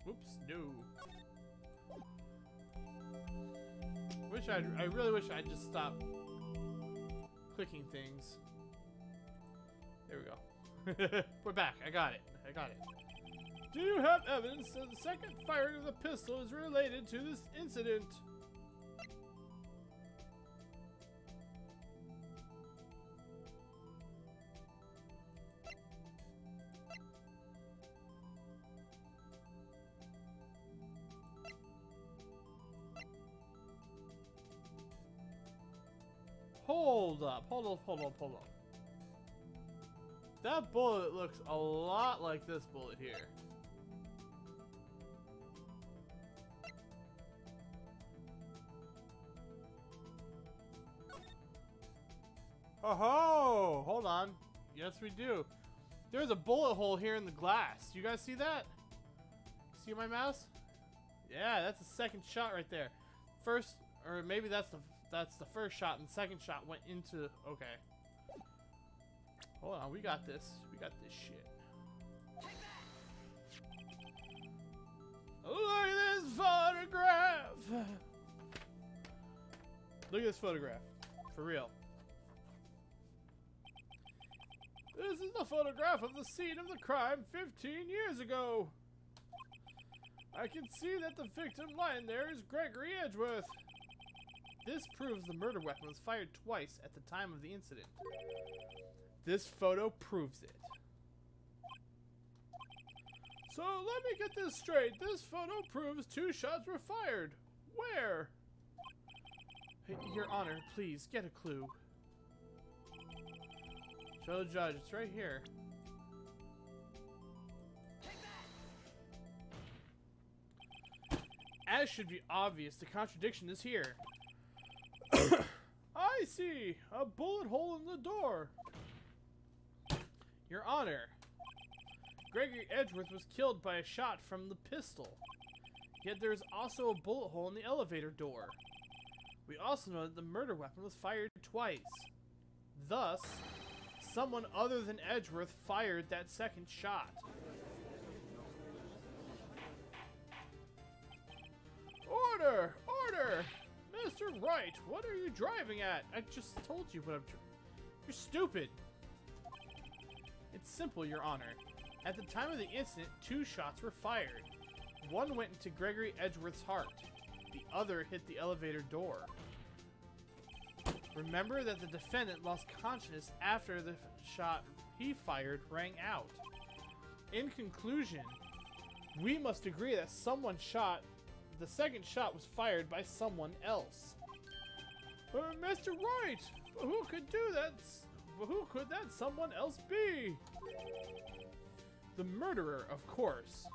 Oops, no. I really wish I'd just stop clicking things. There we go. We're back. I got it. Do you have evidence that the second firing of the pistol is related to this incident? Hold up. That bullet looks a lot like this bullet here. Oh, hold on. Yes, we do. There's a bullet hole here in the glass. You guys see that? See my mouse? Yeah, that's the second shot right there. First, or maybe that's the first shot, and the second shot went into. Okay. Hold on, we got this. We got this shit. Look at this photograph. Look at this photograph. For real. This is the photograph of the scene of the crime 15 years ago. I can see that the victim lying there is Gregory Edgeworth. This proves the murder weapon was fired twice at the time of the incident. This photo proves it. So let me get this straight. This photo proves 2 shots were fired. Where? Hey, Your Honor, please, get a clue. Show the judge, it's right here. As should be obvious, the contradiction is here. I see! A bullet hole in the door. Your Honor, Gregory Edgeworth was killed by a shot from the pistol. Yet there is also a bullet hole in the elevator door. We also know that the murder weapon was fired twice. Thus, someone other than Edgeworth fired that second shot. Order! Order! Mr. Wright, what are you driving at? I just told you what I'm You're stupid. It's simple, Your Honor. At the time of the incident, 2 shots were fired. One went into Gregory Edgeworth's heart. The other hit the elevator door. Remember that the defendant lost consciousness after the shot he fired rang out. In conclusion, we must agree that the second shot was fired by someone else. Mr. Wright, who could do that? but who could that someone else be? The murderer, of course.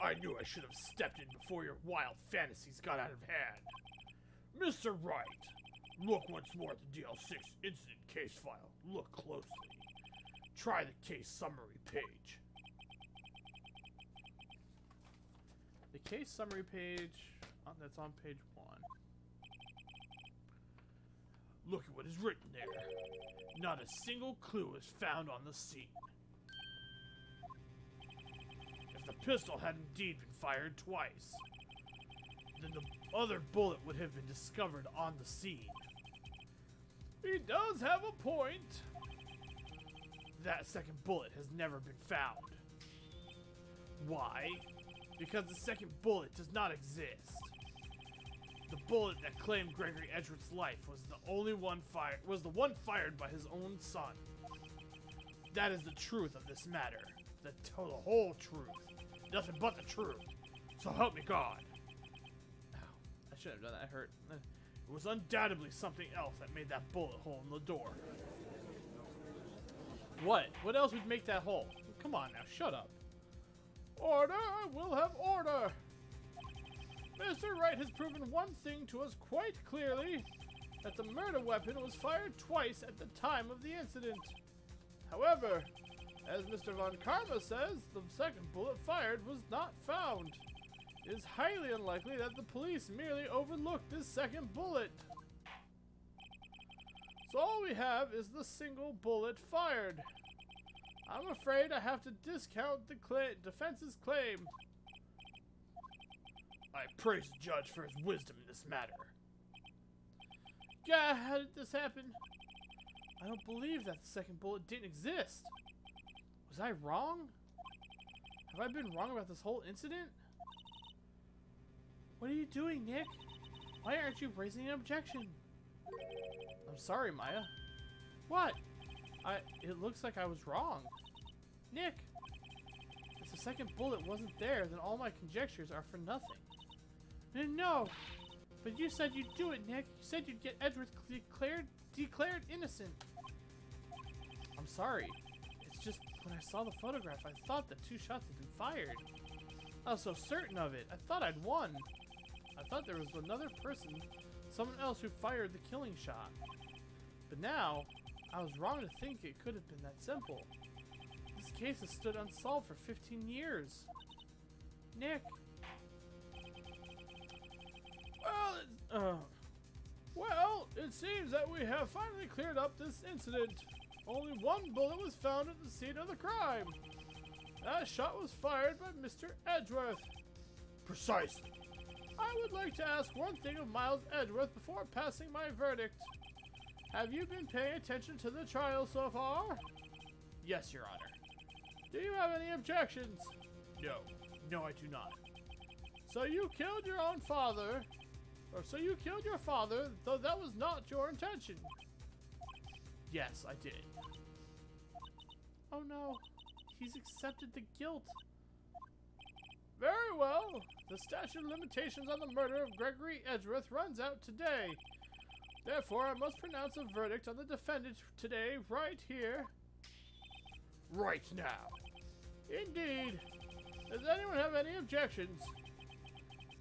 I knew I should have stepped in before your wild fantasies got out of hand. Mr. Wright, look once more at the DL6 incident case file. Look closely. Try the case summary page. The case summary page, that's on page 1. Look at what is written there. Not a single clue is found on the scene. If the pistol had indeed been fired twice, then the other bullet would have been discovered on the scene. He does have a point. That second bullet has never been found. Why? Because the second bullet does not exist. The bullet that claimed Gregory Edgeworth's life was the one fired by his own son. That is the truth of this matter. The whole truth. Nothing but the truth. So help me God. Ow, I shouldn't have done that. It hurt. It was undoubtedly something else that made that bullet hole in the door. What? What else would make that hole? Come on now, shut up. Order! I will have order! Mr. Wright has proven one thing to us quite clearly, that the murder weapon was fired twice at the time of the incident. However, as Mr. Von Karma says, the second bullet fired was not found. It is highly unlikely that the police merely overlooked this second bullet. So all we have is the single bullet fired. I'm afraid I have to discount the defense's claim. I praise the judge for his wisdom in this matter. God, how did this happen? I don't believe that the second bullet didn't exist. Was I wrong? Have I been wrong about this whole incident? What are you doing, Nick? Why aren't you raising an objection? I'm sorry, Maya. What? It looks like I was wrong. Nick, if the second bullet wasn't there, then all my conjectures are for nothing. No, but you said you'd do it, Nick. You said you'd get Edgeworth declared innocent. I'm sorry. It's just when I saw the photograph, I thought that 2 shots had been fired. I was so certain of it. I thought I'd won. I thought there was another person, someone else who fired the killing shot. But now, I was wrong to think it could have been that simple. This case has stood unsolved for 15 years. Nick. Well, it seems that we have finally cleared up this incident. Only one bullet was found at the scene of the crime. That shot was fired by Mr. Edgeworth. Precisely. I would like to ask one thing of Miles Edgeworth before passing my verdict. Have you been paying attention to the trial so far? Yes, Your Honor. Do you have any objections? No. No, I do not. So you killed your own father, so you killed your father, though that was not your intention. Yes, I did. Oh no, he's accepted the guilt. Very well. The statute of limitations on the murder of Gregory Edgeworth runs out today. Therefore, I must pronounce a verdict on the defendant today, right here. Right now. Indeed. Does anyone have any objections?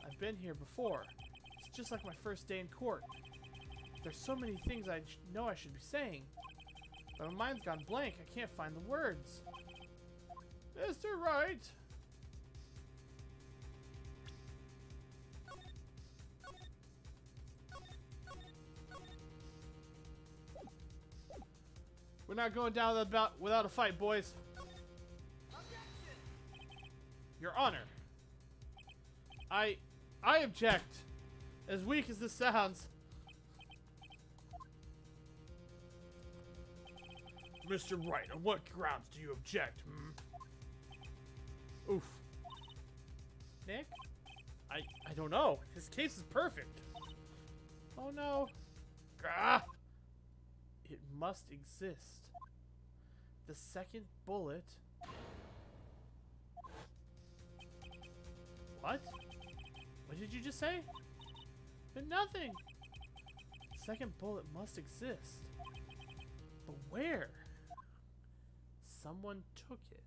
I've been here before. It's just like my first day in court. There's so many things I know I should be saying. But my mind's gone blank. I can't find the words. Mr. Wright. We're not going down without a fight, boys. Your Honor. I object. As weak as this sounds. Mr. Wright, on what grounds do you object, Oof. Nick? I don't know. His case is perfect. Oh no. Gah! It must exist. The second bullet. What? What did you just say? Nothing. second bullet must exist. But where? Someone took it.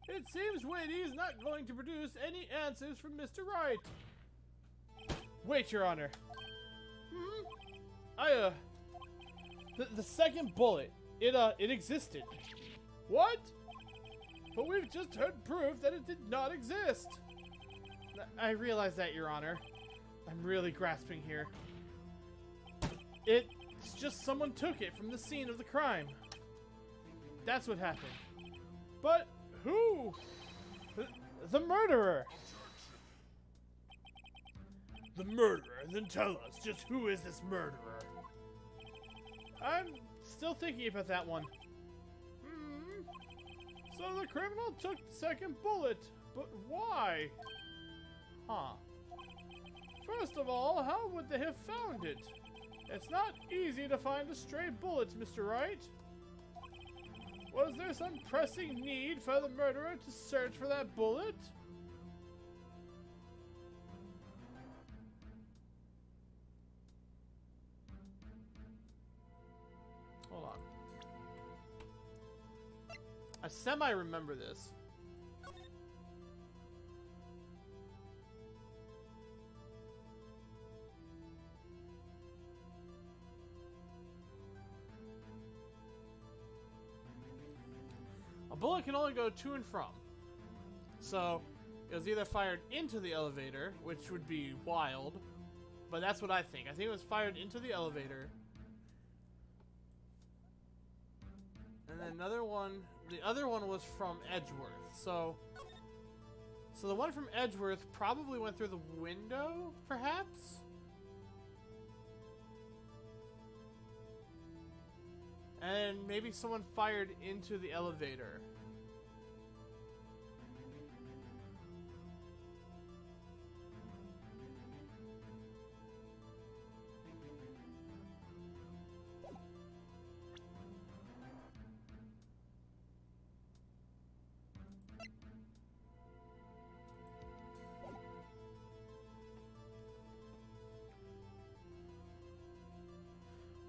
It seems Wade's not going to produce any answers from Mr. Wright. Wait, Your Honor. The second bullet, it existed. What? But we've just heard proof that it did not exist. I realize that, Your Honor. I'm really grasping here. It's just someone took it from the scene of the crime. That's what happened. But who? The murderer! The murderer? Then tell us, just who is this murderer? I'm still thinking about that one. So the criminal took the second bullet, but why? Huh. First of all, how would they have found it? It's not easy to find a stray bullet, Mr. Wright. Was there some pressing need for the murderer to search for that bullet? Hold on. I semi-remember this. A bullet can only go to and from. So, it was either fired into the elevator, which would be wild, but that's what I think. I think it was fired into the elevator. And then another one, the other one was from Edgeworth. So the one from Edgeworth probably went through the window, perhaps? And maybe someone fired into the elevator.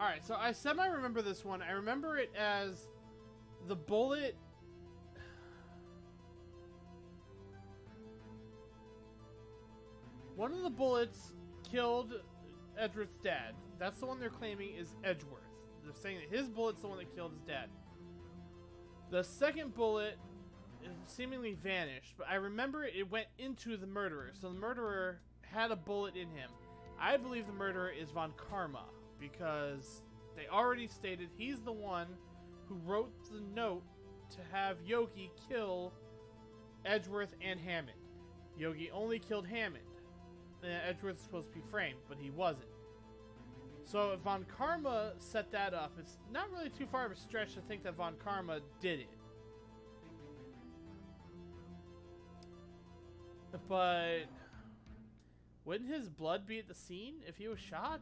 Alright, so I semi-remember this one. I remember it as the bullet... One of the bullets killed Edgeworth's dad. That's the one they're claiming is Edgeworth. They're saying that his bullet's the one that killed his dad. The second bullet seemingly vanished, but I remember it went into the murderer. So the murderer had a bullet in him. I believe the murderer is Von Karma, because they already stated he's the one who wrote the note to have Yogi kill Edgeworth and Hammond. Yogi only killed Hammond. Edgeworth was supposed to be framed, but he wasn't. So if Von Karma set that up, it's not really too far of a stretch to think that Von Karma did it. But wouldn't his blood be at the scene if he was shot?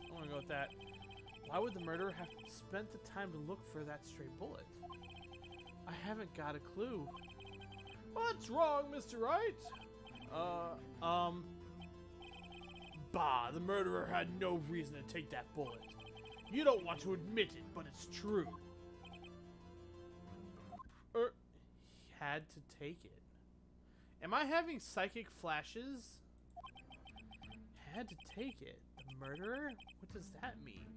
I'm gonna go with that. Why would the murderer have spent the time to look for that stray bullet? I haven't got a clue. What's wrong, Mr. Wright? Bah, the murderer had no reason to take that bullet. You don't want to admit it, but it's true. He had to take it. Am I having psychic flashes? Had to take it. The murderer? What does that mean?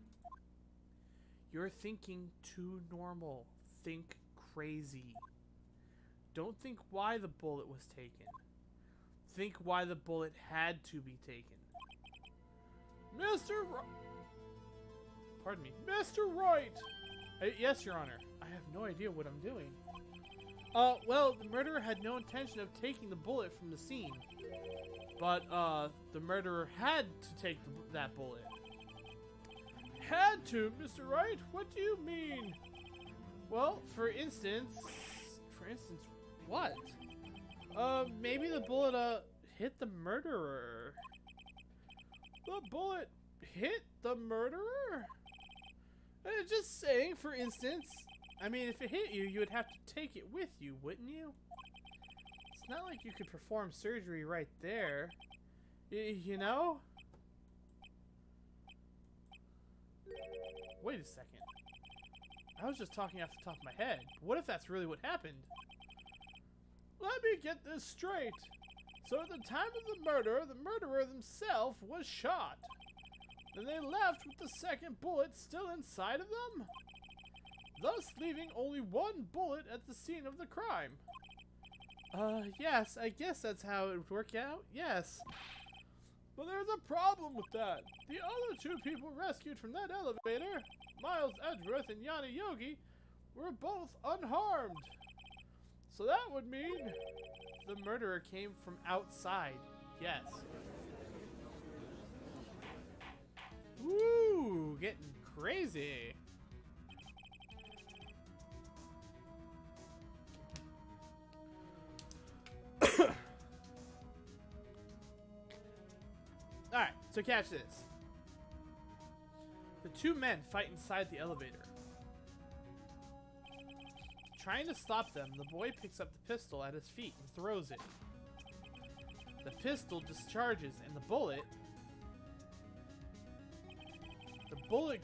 You're thinking too normal. Think crazy. Don't think why the bullet was taken. Think why the bullet had to be taken. Mr. Pardon me. Mr. Wright! Yes, Your Honor. I have no idea what I'm doing. Well, the murderer had no intention of taking the bullet from the scene. But, the murderer had to take that bullet. Had to, Mr. Wright? What do you mean? Well, for instance, what? Maybe the bullet, hit the murderer. The bullet hit the murderer? Just saying, for instance. I mean, if it hit you, you would have to take it with you, wouldn't you? It's not like you could perform surgery right there. You know? Wait a second. I was just talking off the top of my head. What if that's really what happened? Let me get this straight. So at the time of the murderer himself was shot. And they left with the second bullet still inside of them? Thus leaving only one bullet at the scene of the crime. Yes, I guess that's how it would work out. Yes. But there's a problem with that. The other two people rescued from that elevator, Miles Edgeworth and Yanni Yogi, were both unharmed. So that would mean the murderer came from outside. Yes. Woo! Getting crazy. Alright, so catch this. The two men fight inside the elevator. Trying to stop them, the boy picks up the pistol at his feet and throws it. The pistol discharges and the bullet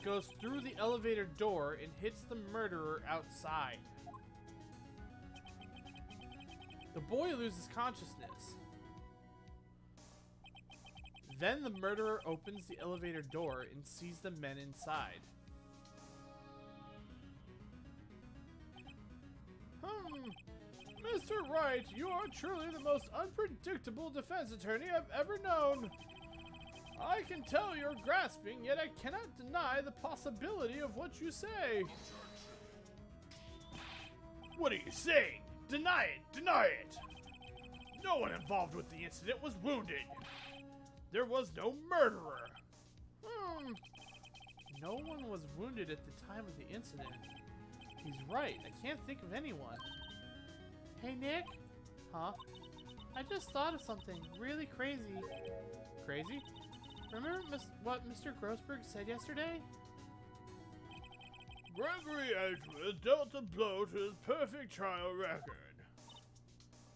goes through the elevator door and hits the murderer outside. The boy loses consciousness. Then the murderer opens the elevator door and sees the men inside. Mr. Wright, you are truly the most unpredictable defense attorney I've ever known. I can tell you're grasping, yet I cannot deny the possibility of what you say. What are you saying? Deny it! Deny it! No one involved with the incident was wounded. There was no murderer. No one was wounded at the time of the incident. He's right. I can't think of anyone. Hey, Nick? Huh? I just thought of something really crazy. Crazy? Remember what Mr. Grossberg said yesterday? Gregory Edgeworth dealt a blow to his perfect trial record.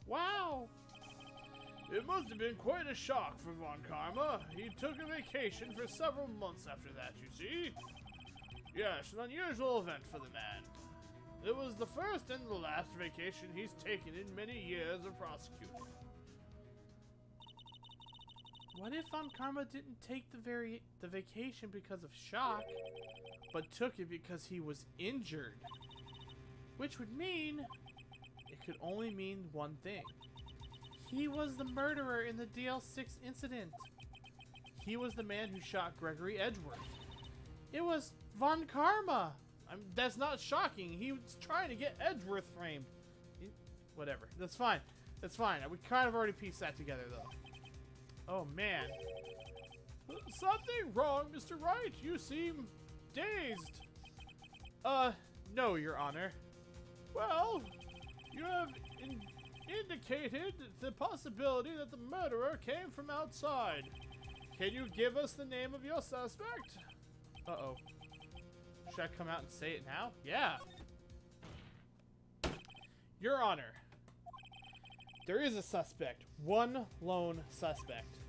Wow! It must have been quite a shock for Von Karma. He took a vacation for several months after that, you see. Yes, an unusual event for the man. It was the first and the last vacation he's taken in many years of prosecuting. What if Von Karma didn't take the vacation because of shock, but took it because he was injured? Which would mean it could only mean one thing. He was the murderer in the DL6 incident. He was the man who shot Gregory Edgeworth. It was Von Karma. That's not shocking. He was trying to get Edgeworth framed. Whatever. That's fine. That's fine. We kind of already pieced that together, though. Oh, man. Something wrong, Mr. Wright? You seem dazed. No, Your Honor. Well, you have indicated the possibility that the murderer came from outside. Can you give us the name of your suspect? Uh-oh. Should I come out and say it now? Yeah. Your Honor, there is a suspect. One lone suspect.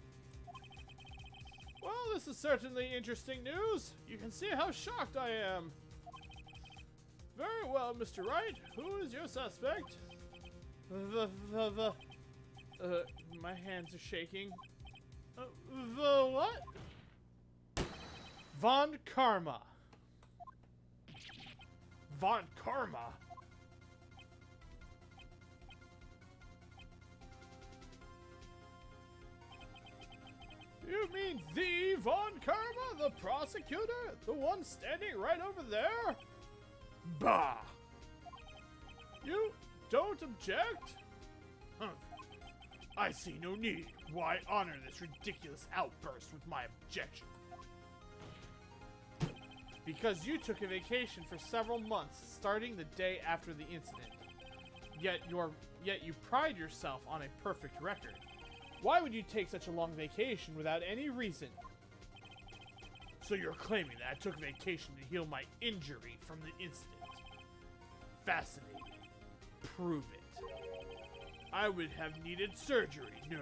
Well, this is certainly interesting news. You can see how shocked I am. Very well, Mr. Wright. Who is your suspect? My hands are shaking. The what? Von Karma. Von Karma? You mean the Von Karma, the prosecutor? The one standing right over there? Bah! You don't object? I see no need. Why honor this ridiculous outburst with my objection? Because you took a vacation for several months, starting the day after the incident. Yet you pride yourself on a perfect record. Why would you take such a long vacation without any reason? So you're claiming that I took a vacation to heal my injury from the incident? fascinating. Prove it. I would have needed surgery, no.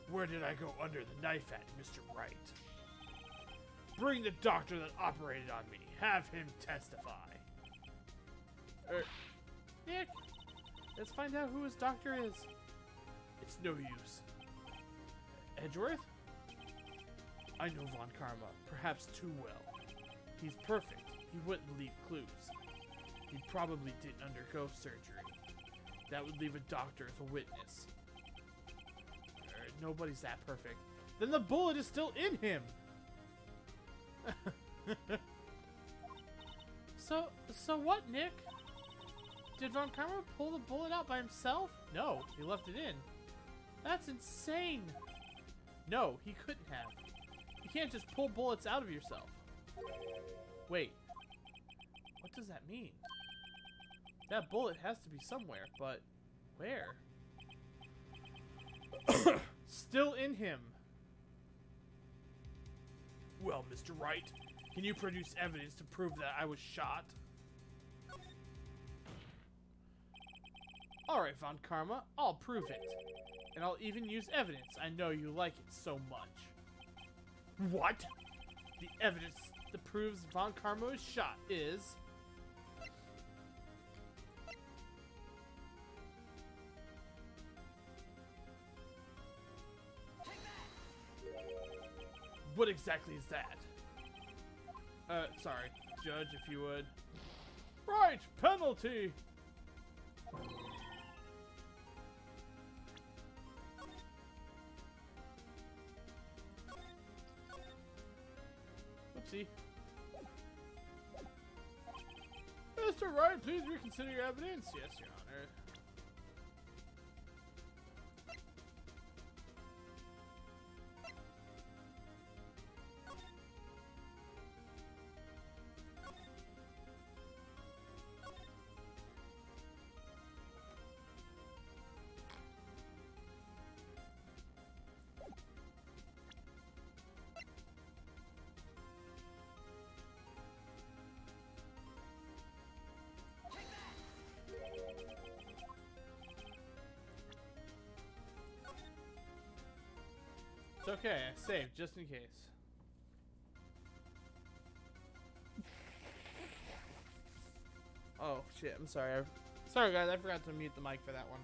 Where did I go under the knife at, Mr. Wright? Bring the doctor that operated on me. Have him testify. Nick, let's find out who his doctor is. It's no use. Edgeworth? I know Von Karma, perhaps too well. He's perfect. He wouldn't leave clues. He probably didn't undergo surgery. That would leave a doctor as a witness. Nobody's that perfect. Then the bullet is still in him. So what, Nick? Did Von Karma pull the bullet out by himself? No, he left it in. That's insane. No, he couldn't have. You can't just pull bullets out of yourself. Wait. What does that mean? That bullet has to be somewhere, but where? Still in him. Well, Mr. Wright, can you produce evidence to prove that I was shot? Alright, Von Karma, I'll prove it. And I'll even use evidence. I know you like it so much. What? The evidence that proves Von Karma was shot is... What exactly is that? Sorry, Judge, if you would. Right, penalty! Oopsie. Mr. Wright, please reconsider your evidence. Yes, Your Honor. It's okay, I saved just in case. Oh shit, I'm sorry. Sorry guys, I forgot to mute the mic for that one.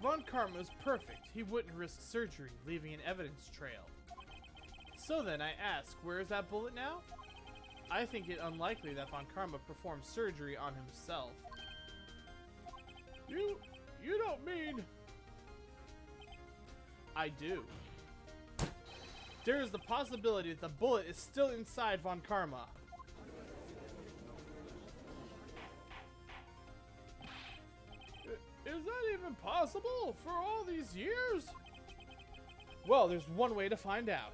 Von Karma is perfect. He wouldn't risk surgery, leaving an evidence trail. So then I ask, where is that bullet now? I think it unlikely that Von Karma performed surgery on himself. You don't mean... I do. There is the possibility that the bullet is still inside Von Karma. Is that even possible for all these years? Well, there's one way to find out.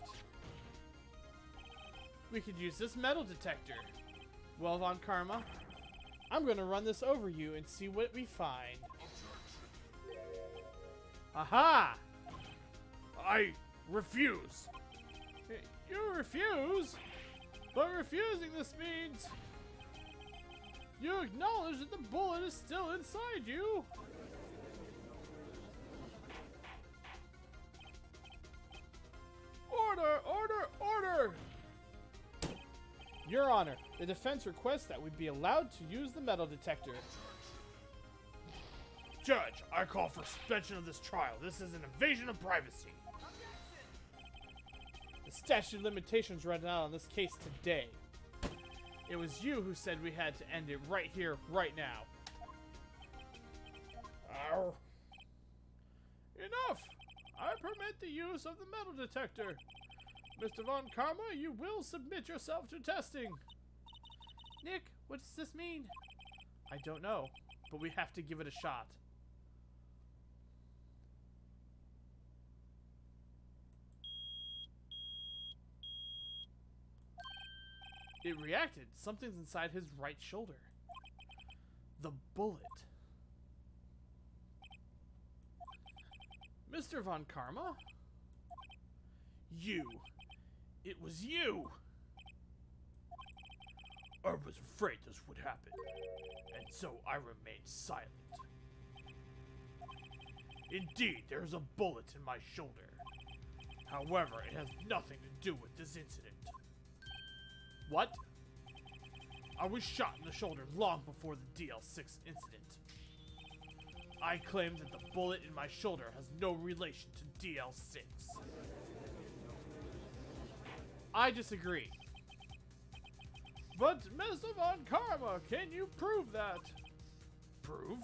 We could use this metal detector. Well, Von Karma, I'm gonna run this over you and see what we find. Aha! I refuse. You refuse? But refusing this means you acknowledge that the bullet is still inside you. Order! Order! Order! Your Honor, the defense requests that we be allowed to use the metal detector. Judge, I call for suspension of this trial. This is an invasion of privacy. The statute of limitations ran out on this case today. It was you who said we had to end it right here, right now. Ow. Enough! I permit the use of the metal detector. Mr. Von Karma, you will submit yourself to testing. Nick, what does this mean? I don't know, but we have to give it a shot. It reacted. Something's inside his right shoulder. The bullet. Mr. Von Karma? You! It was you! I was afraid this would happen, and so I remained silent. Indeed, there is a bullet in my shoulder. However, it has nothing to do with this incident. What? I was shot in the shoulder long before the DL6 incident. I claim that the bullet in my shoulder has no relation to DL6. I disagree. But, Mr. Von Karma, can you prove that? Prove?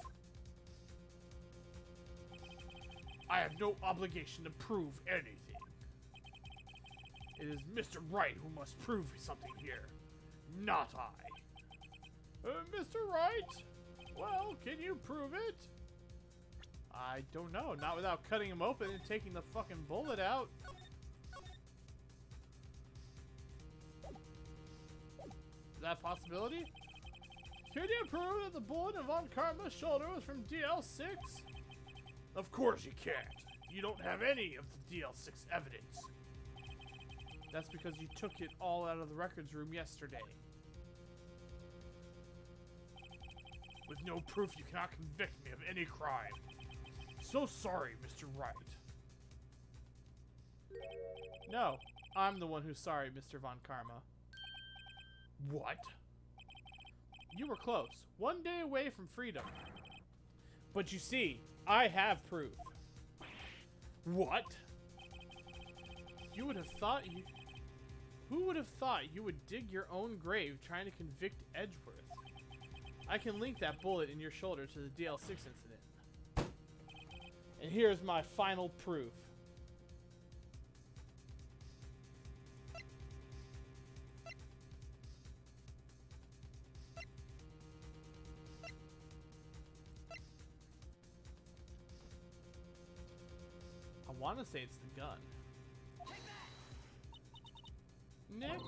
I have no obligation to prove anything. It is Mr. Wright who must prove something here, not I. Mr. Wright? Well, can you prove it? I don't know. Not without cutting him open and taking the fucking bullet out. Is that a possibility? Can you prove that the bullet in Von Karma's shoulder was from DL6? Of course you can't. You don't have any of the DL6 evidence. That's because you took it all out of the records room yesterday. With no proof, you cannot convict me of any crime. So sorry, Mr. Wright. No, I'm the one who's sorry, Mr. Von Karma. What? You were close. One day away from freedom. But you see, I have proof. What? You would have thought you... Who would have thought you would dig your own grave trying to convict Edgeworth? I can link that bullet in your shoulder to the DL6 incident. And here's my final proof. I want to say it's the gun. Nick,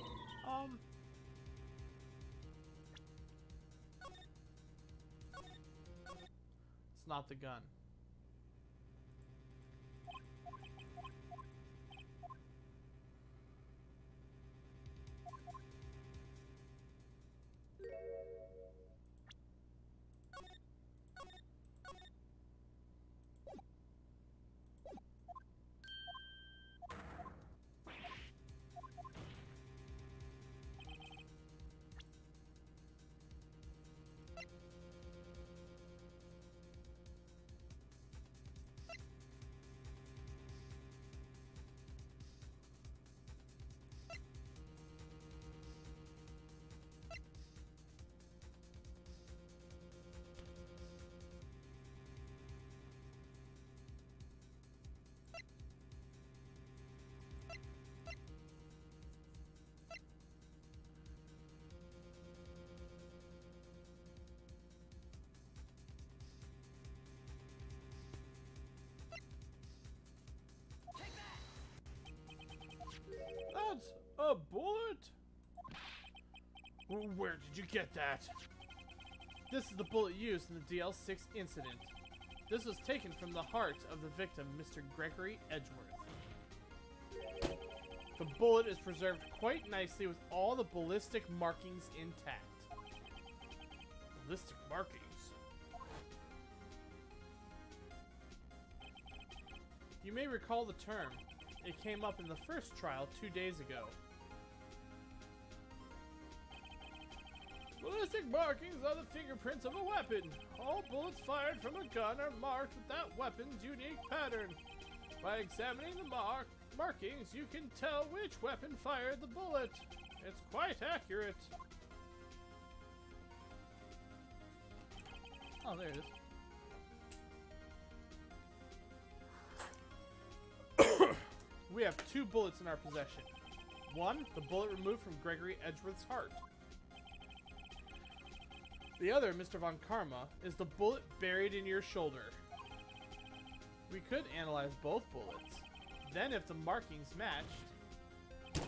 it's not the gun. That's a bullet? Where did you get that? This is the bullet used in the DL6 incident. This was taken from the heart of the victim, Mr. Gregory Edgeworth. The bullet is preserved quite nicely with all the ballistic markings intact. Ballistic markings? You may recall the term. It came up in the first trial 2 days ago. Ballistic markings are the fingerprints of a weapon. All bullets fired from a gun are marked with that weapon's unique pattern. By examining the markings, you can tell which weapon fired the bullet. It's quite accurate. Oh, there it is. We have 2 bullets in our possession. One, the bullet removed from Gregory Edgeworth's heart. The other, Mr. Von Karma, is the bullet buried in your shoulder. We could analyze both bullets. Then if the markings matched,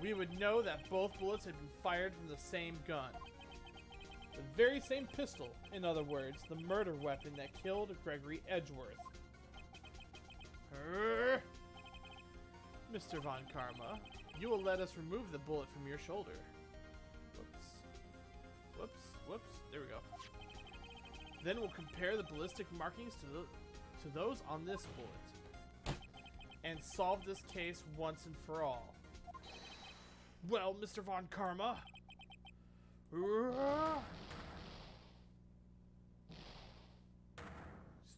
we would know that both bullets had been fired from the same gun. The very same pistol, in other words, the murder weapon that killed Gregory Edgeworth. Mr. Von Karma, you will let us remove the bullet from your shoulder. Whoops. Whoops. Whoops. There we go. Then we'll compare the ballistic markings to those on this bullet. And solve this case once and for all. Well, Mr. Von Karma. He's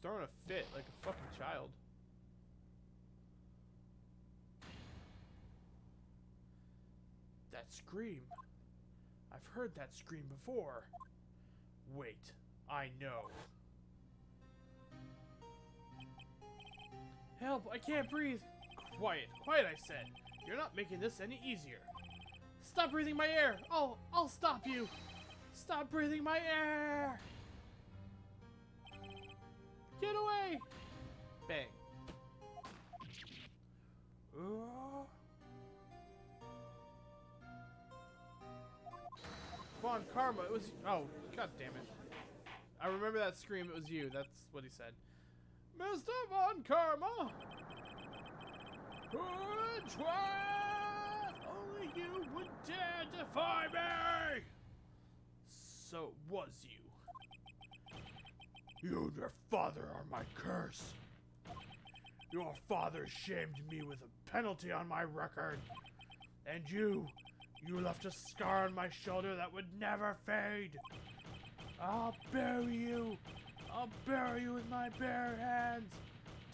throwing a fit like a fucking child. That scream. I've heard that scream before. Wait, I know. Help, I can't breathe. Quiet, quiet, I said. You're not making this any easier. Stop breathing my air. I'll stop you. Stop breathing my air. Get away. Bang. Von Karma, it was... Oh, god damn it. I remember that scream, it was you. That's what he said. Mr. Von Karma! Edgeworth! Only you would dare defy me! So it was you. You and your father are my curse. Your father shamed me with a penalty on my record. And you left a scar on my shoulder that would never fade. I'll bury you. I'll bury you with my bare hands.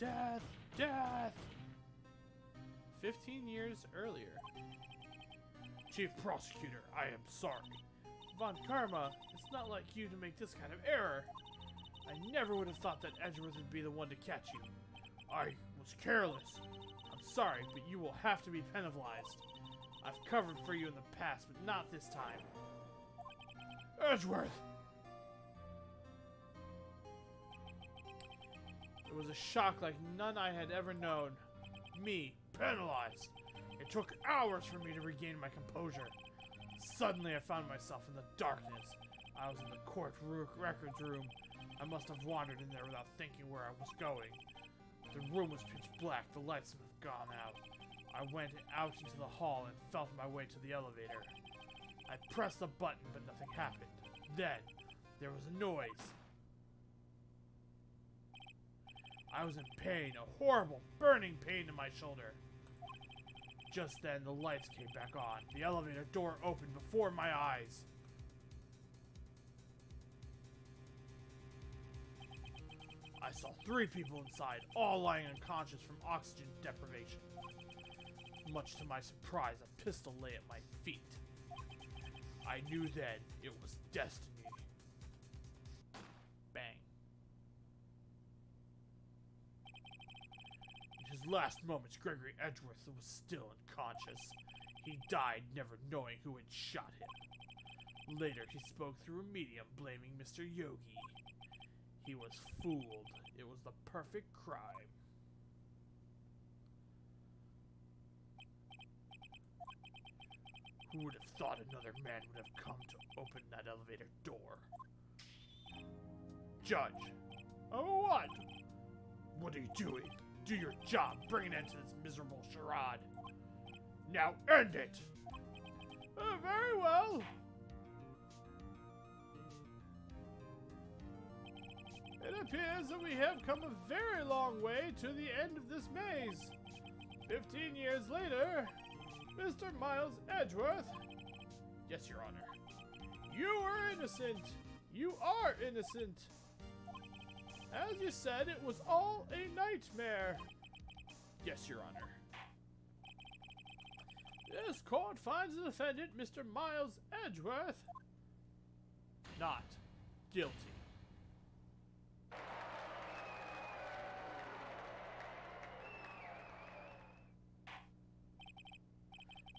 Death, death. 15 years earlier. Chief Prosecutor, I am sorry. Von Karma, it's not like you to make this kind of error. I never would have thought that Edgeworth would be the one to catch you. I was careless. I'm sorry, but you will have to be penalized. I've covered for you in the past, but not this time. Edgeworth! It was a shock like none I had ever known. Me, penalized. It took hours for me to regain my composure. Suddenly I found myself in the darkness. I was in the court records room. I must have wandered in there without thinking where I was going. The room was pitch black, the lights would have gone out. I went out into the hall and felt my way to the elevator. I pressed the button, but nothing happened. Then, there was a noise. I was in pain, a horrible, burning pain in my shoulder. Just then, the lights came back on. The elevator door opened before my eyes. I saw 3 people inside, all lying unconscious from oxygen deprivation. Much to my surprise, a pistol lay at my feet. I knew then it was destiny. Bang. In his last moments, Gregory Edgeworth was still unconscious. He died never knowing who had shot him. Later, he spoke through a medium blaming Mr. Yogi. He was fooled. It was the perfect crime. Who would have thought another man would have come to open that elevator door? Judge! Oh, what? What are you doing? Do your job. Bring an end to this miserable charade. Now end it! Very well. It appears that we have come a very long way to the end of this maze. 15 years later, Mr. Miles Edgeworth. Yes, Your Honor. You were innocent. You are innocent. As you said, it was all a nightmare. Yes, Your Honor. This court finds the defendant, Mr. Miles Edgeworth, not guilty.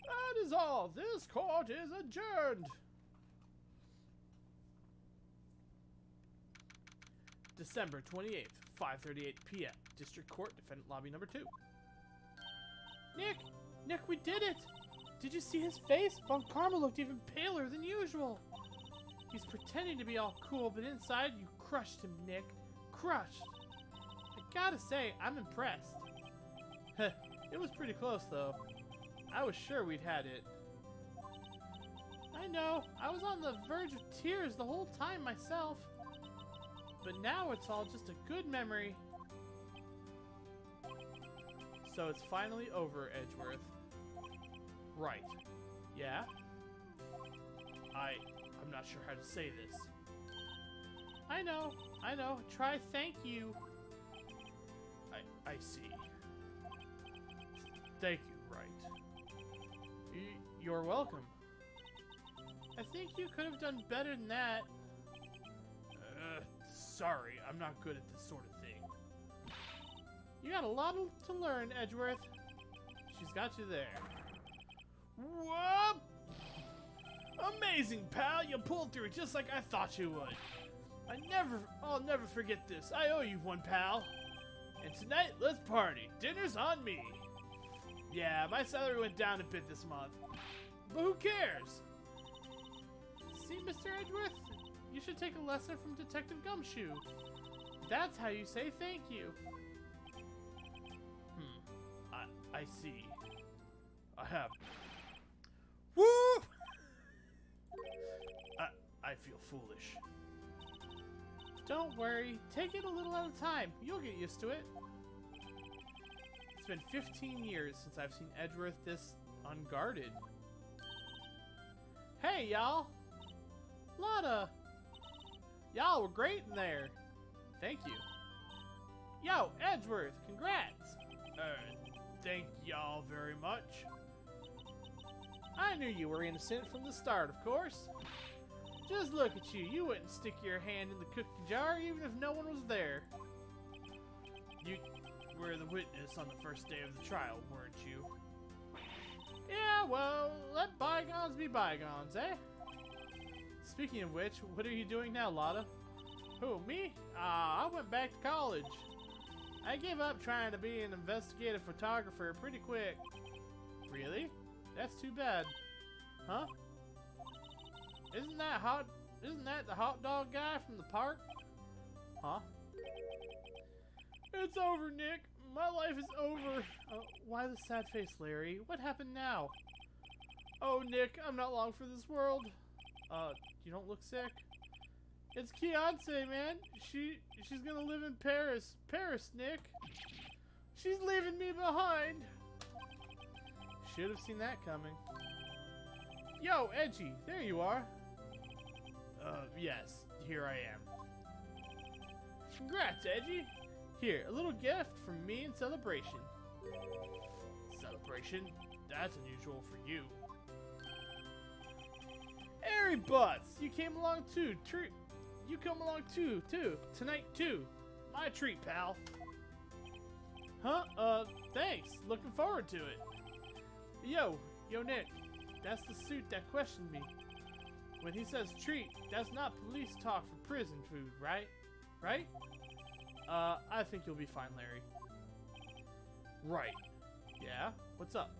That is all. This court is adjourned. December 28th, 5:38 p.m. District Court, Defendant Lobby Number 2. Nick, we did it! Did you see his face? Von Karma looked even paler than usual. He's pretending to be all cool, but inside you crushed him, Nick. Crushed. I gotta say, I'm impressed. It was pretty close, though. I was sure we'd had it. I know. I was on the verge of tears the whole time myself. But now it's all just a good memory. So it's finally over, Edgeworth. Right. Yeah? I'm not sure how to say this. I know. Try thank you. I see. Thank you, Wright. You're welcome. I think you could have done better than that. Sorry, I'm not good at this sort of thing. You got a lot to learn, Edgeworth. She's got you there. Whoop! Amazing, pal! You pulled through just like I thought you would. I'll never forget this. I owe you one, pal. And tonight, let's party. Dinner's on me. Yeah, my salary went down a bit this month. But who cares? See, Mr. Edgeworth? You should take a lesson from Detective Gumshoe. That's how you say thank you. I see. I have. Woo! I feel foolish. Don't worry. Take it a little at a time. You'll get used to it. It's been 15 years since I've seen Edgeworth this unguarded. Hey, y'all. Lotta. Y'all were great in there. Thank you. Yo, Edgeworth, congrats. Thank y'all very much. I knew you were innocent from the start, of course. Just look at you. You wouldn't stick your hand in the cookie jar even if no one was there. You were the witness on the first day of the trial, weren't you? Yeah, well, let bygones be bygones, eh? Speaking of which, what are you doing now, Lotta? Who, me? I went back to college. I gave up trying to be an investigative photographer pretty quick. Really? That's too bad. Huh? Isn't that the hot dog guy from the park? Huh? It's over, Nick. My life is over. Why the sad face, Larry? What happened now? Oh, Nick, I'm not long for this world. You don't look sick? It's Keontae, man. She's gonna live in Paris. Paris, Nick. She's leaving me behind. Should have seen that coming. Yo, Edgy, there you are. Yes, here I am. Congrats, Edgy. Here, a little gift from me in celebration. Celebration? That's unusual for you. Airy Butts, you came along too. You come along too. Tonight too. My treat, pal. Huh? Thanks. Looking forward to it. Yo, Nick. That's the suit that questioned me. When he says treat, that's not police talk for prison food, right? Right? I think you'll be fine, Larry. Right. Yeah? What's up?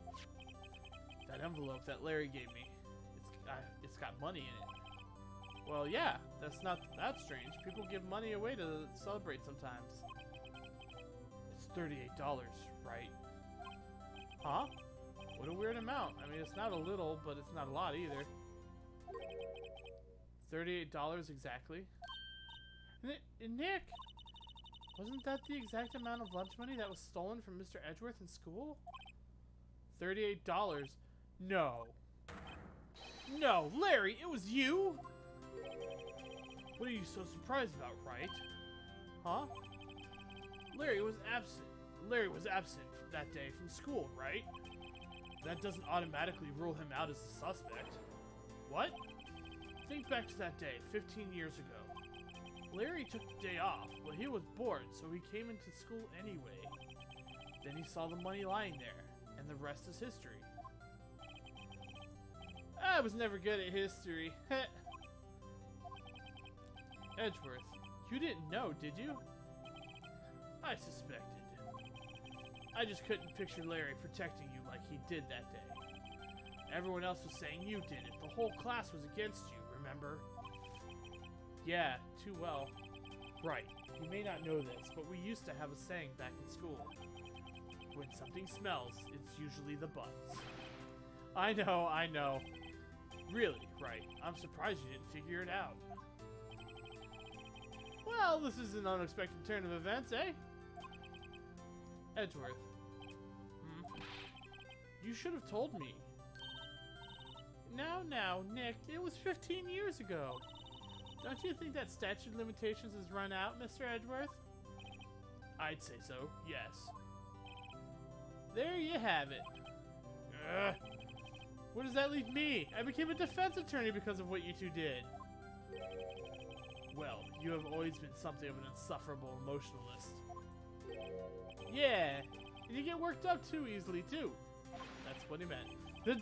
That envelope that Larry gave me. It's got money in it. Well, yeah. That's not that strange. People give money away to celebrate sometimes. It's $38, right? Huh? What a weird amount. I mean, it's not a little, but it's not a lot either. $38 exactly. Nick! Wasn't that the exact amount of lunch money that was stolen from Mr. Edgeworth in school? $38. No. No, Larry, it was you? What are you so surprised about, Wright? Huh? Larry was absent. Larry was absent that day from school, right? That doesn't automatically rule him out as a suspect. What? Think back to that day, 15 years ago. Larry took the day off, but he was bored, so he came into school anyway. Then he saw the money lying there, and the rest is history. I was never good at history. Edgeworth, you didn't know, did you? I suspected. I just couldn't picture Larry protecting you like he did that day. Everyone else was saying you did it. The whole class was against you, remember? Yeah, too well. Right. You may not know this, but we used to have a saying back in school. When something smells, it's usually the buds. I know. Really, Wright, I'm surprised you didn't figure it out. Well, this is an unexpected turn of events, eh? Edgeworth. You should have told me. Now, Nick, it was 15 years ago. Don't you think that statute of limitations has run out, Mr. Edgeworth? I'd say so, yes. There you have it. Ugh. What does that leave me? I became a defense attorney because of what you two did. Well, you have always been something of an insufferable emotionalist. Yeah, and you get worked up too easily, too. That's what he meant. The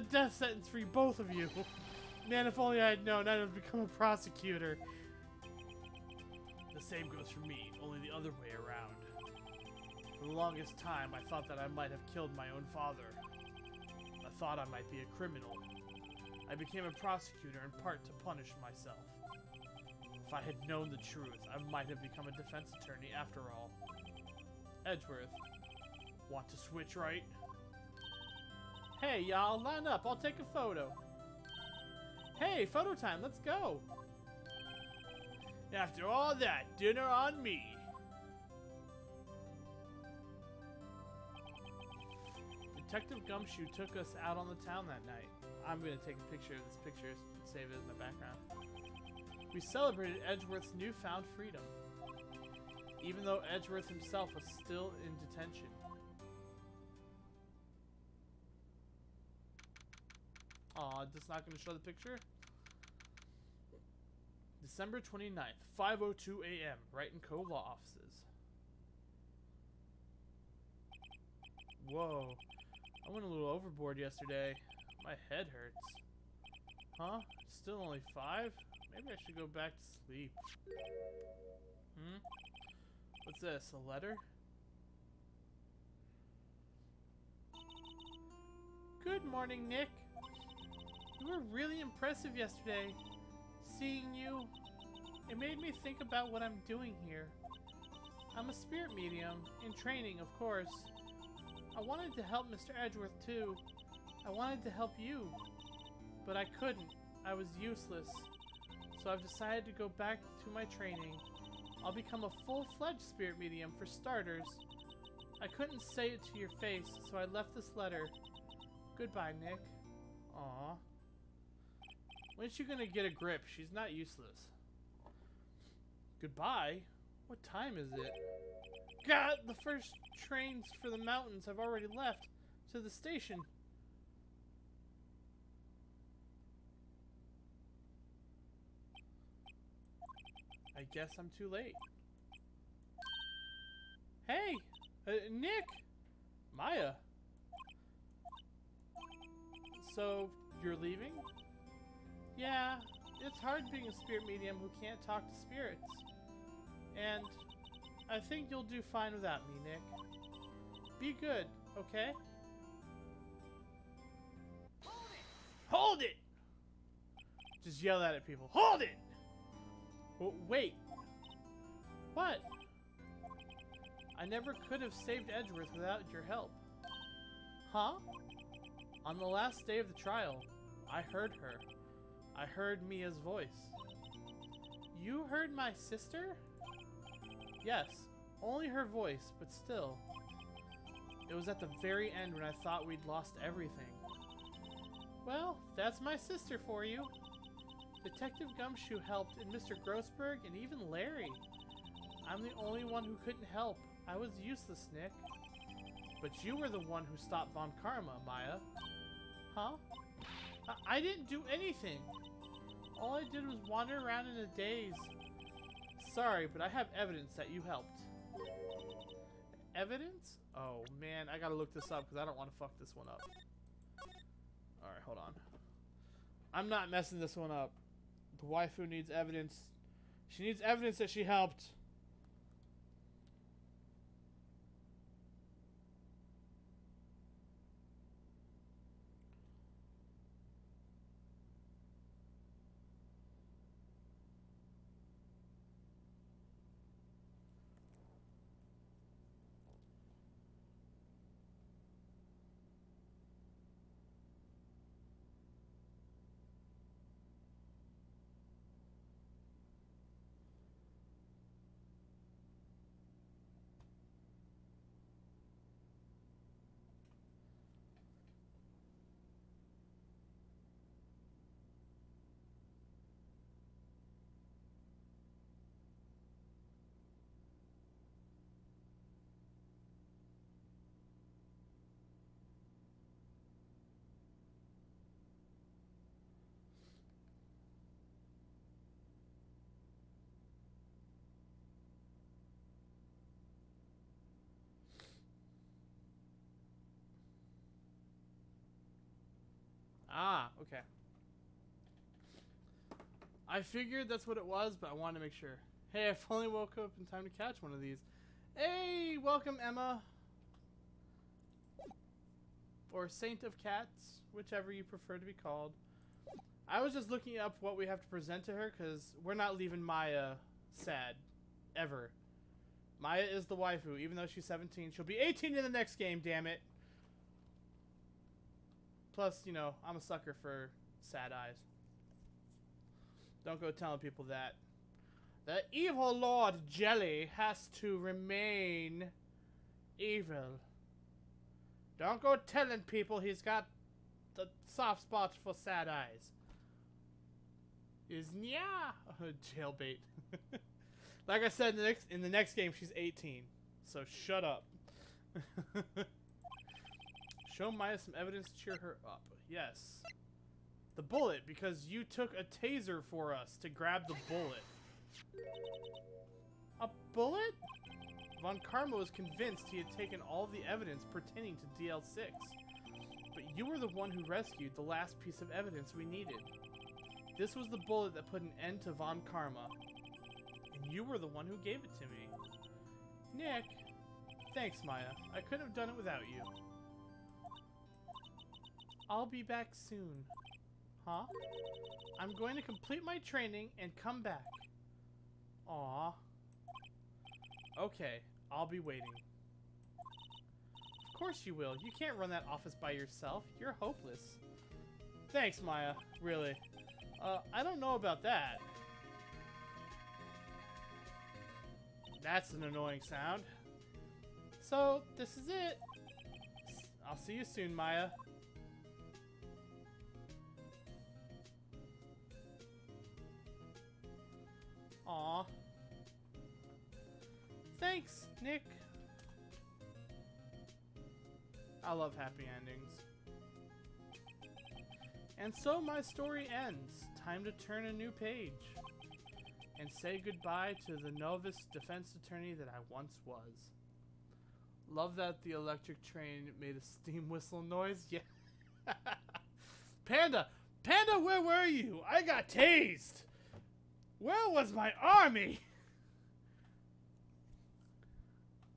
death sentence for you, both of you. Man, if only I had known, I'd have become a prosecutor. The same goes for me, only the other way around. For the longest time, I thought that I might have killed my own father. I thought I might be a criminal. I became a prosecutor in part to punish myself. If I had known the truth, I might have become a defense attorney after all. Edgeworth. Want to switch, right? Hey, y'all, line up. I'll take a photo. Hey, photo time. Let's go. After all that, dinner on me. Detective Gumshoe took us out on the town that night. I'm going to take a picture of this picture and save it in the background. We celebrated Edgeworth's newfound freedom, even though Edgeworth himself was still in detention. Aw, it's not going to show the picture? December 29th, 5:02 a.m., Wright & Co. Law Offices. Whoa. I went a little overboard yesterday. My head hurts. Huh? Still only 5? Maybe I should go back to sleep. What's this? A letter? Good morning, Nick. You were really impressive yesterday. Seeing you, it made me think about what I'm doing here. I'm a spirit medium, in training, of course. I wanted to help Mr. Edgeworth, too. I wanted to help you, but I couldn't. I was useless. So I've decided to go back to my training. I'll become a full-fledged spirit medium for starters. I couldn't say it to your face, so I left this letter. Goodbye, Nick. Aww. When's she gonna get a grip? She's not useless. Goodbye? What time is it? God, the first trains for the mountains have already left to the station. I guess I'm too late. Hey! Nick! Maya! So, you're leaving? Yeah, it's hard being a spirit medium who can't talk to spirits. And I think you'll do fine without me, Nick. Be good, okay? Hold it! Just yell at people. Hold it! Oh, wait. What? I never could have saved Edgeworth without your help. Huh? On the last day of the trial, I heard her. I heard Mia's voice. You heard my sister? Yes, only her voice, but still. It was at the very end when I thought we'd lost everything. Well, that's my sister for you. Detective Gumshoe helped, and Mr. Grossberg, and even Larry. I'm the only one who couldn't help. I was useless, Nick. But you were the one who stopped Von Karma, Maya. Huh? I didn't do anything. All I did was wander around in a daze. Sorry, but I have evidence that you helped. Evidence? Oh, man, I gotta look this up because I don't want to fuck this one up. Alright, hold on. I'm not messing this one up. The waifu needs evidence. She needs evidence that she helped. Ah, okay. I figured that's what it was, but I wanted to make sure. Hey, I finally woke up in time to catch one of these. Hey, welcome, Emma. Or Saint of Cats, whichever you prefer to be called. I was just looking up what we have to present to her, because we're not leaving Maya sad. Ever. Maya is the waifu, even though she's 17. She'll be 18 in the next game, damn it. Plus, you know, I'm a sucker for sad eyes. Don't go telling people that. The evil Lord Jelly has to remain evil. Don't go telling people he's got the soft spots for sad eyes. Is nya jailbait. Like I said, in the next game she's 18. So shut up. Show Maya some evidence to cheer her up. Yes. The bullet, because you took a taser for us to grab the bullet. A bullet? Von Karma was convinced he had taken all the evidence pertaining to DL6. But you were the one who rescued the last piece of evidence we needed. This was the bullet that put an end to Von Karma. And you were the one who gave it to me. Nick. Thanks, Maya. I couldn't have done it without you. I'll be back soon. Huh? I'm going to complete my training and come back. Aw. Okay, I'll be waiting. Of course you will. You can't run that office by yourself. You're hopeless. Thanks, Maya. Really. I don't know about that. That's an annoying sound. So, this is it. I'll see you soon, Maya. Aw. Thanks, Nick. I love happy endings. And so my story ends. Time to turn a new page. And say goodbye to the novice defense attorney that I once was. Love that the electric train made a steam whistle noise. Yeah. Panda! Panda, where were you? I got tased! Where was my army?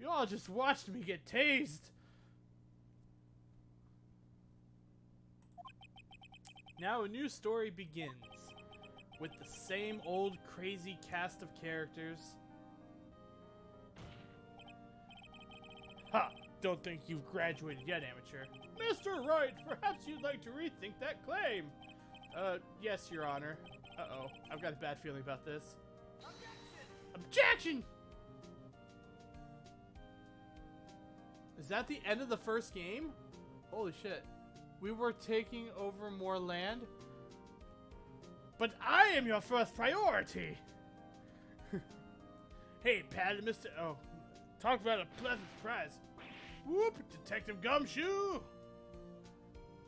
You all just watched me get tased. Now a new story begins. With the same old crazy cast of characters. Ha! Don't think you've graduated yet, amateur. Mr. Wright, perhaps you'd like to rethink that claim. Yes, Your Honor. Uh-oh, I've got a bad feeling about this. Objection! Is that the end of the first game? Holy shit. We were taking over more land? But I am your first priority! Hey, Pat and Mr. Oh, talk about a pleasant surprise. Whoop, Detective Gumshoe!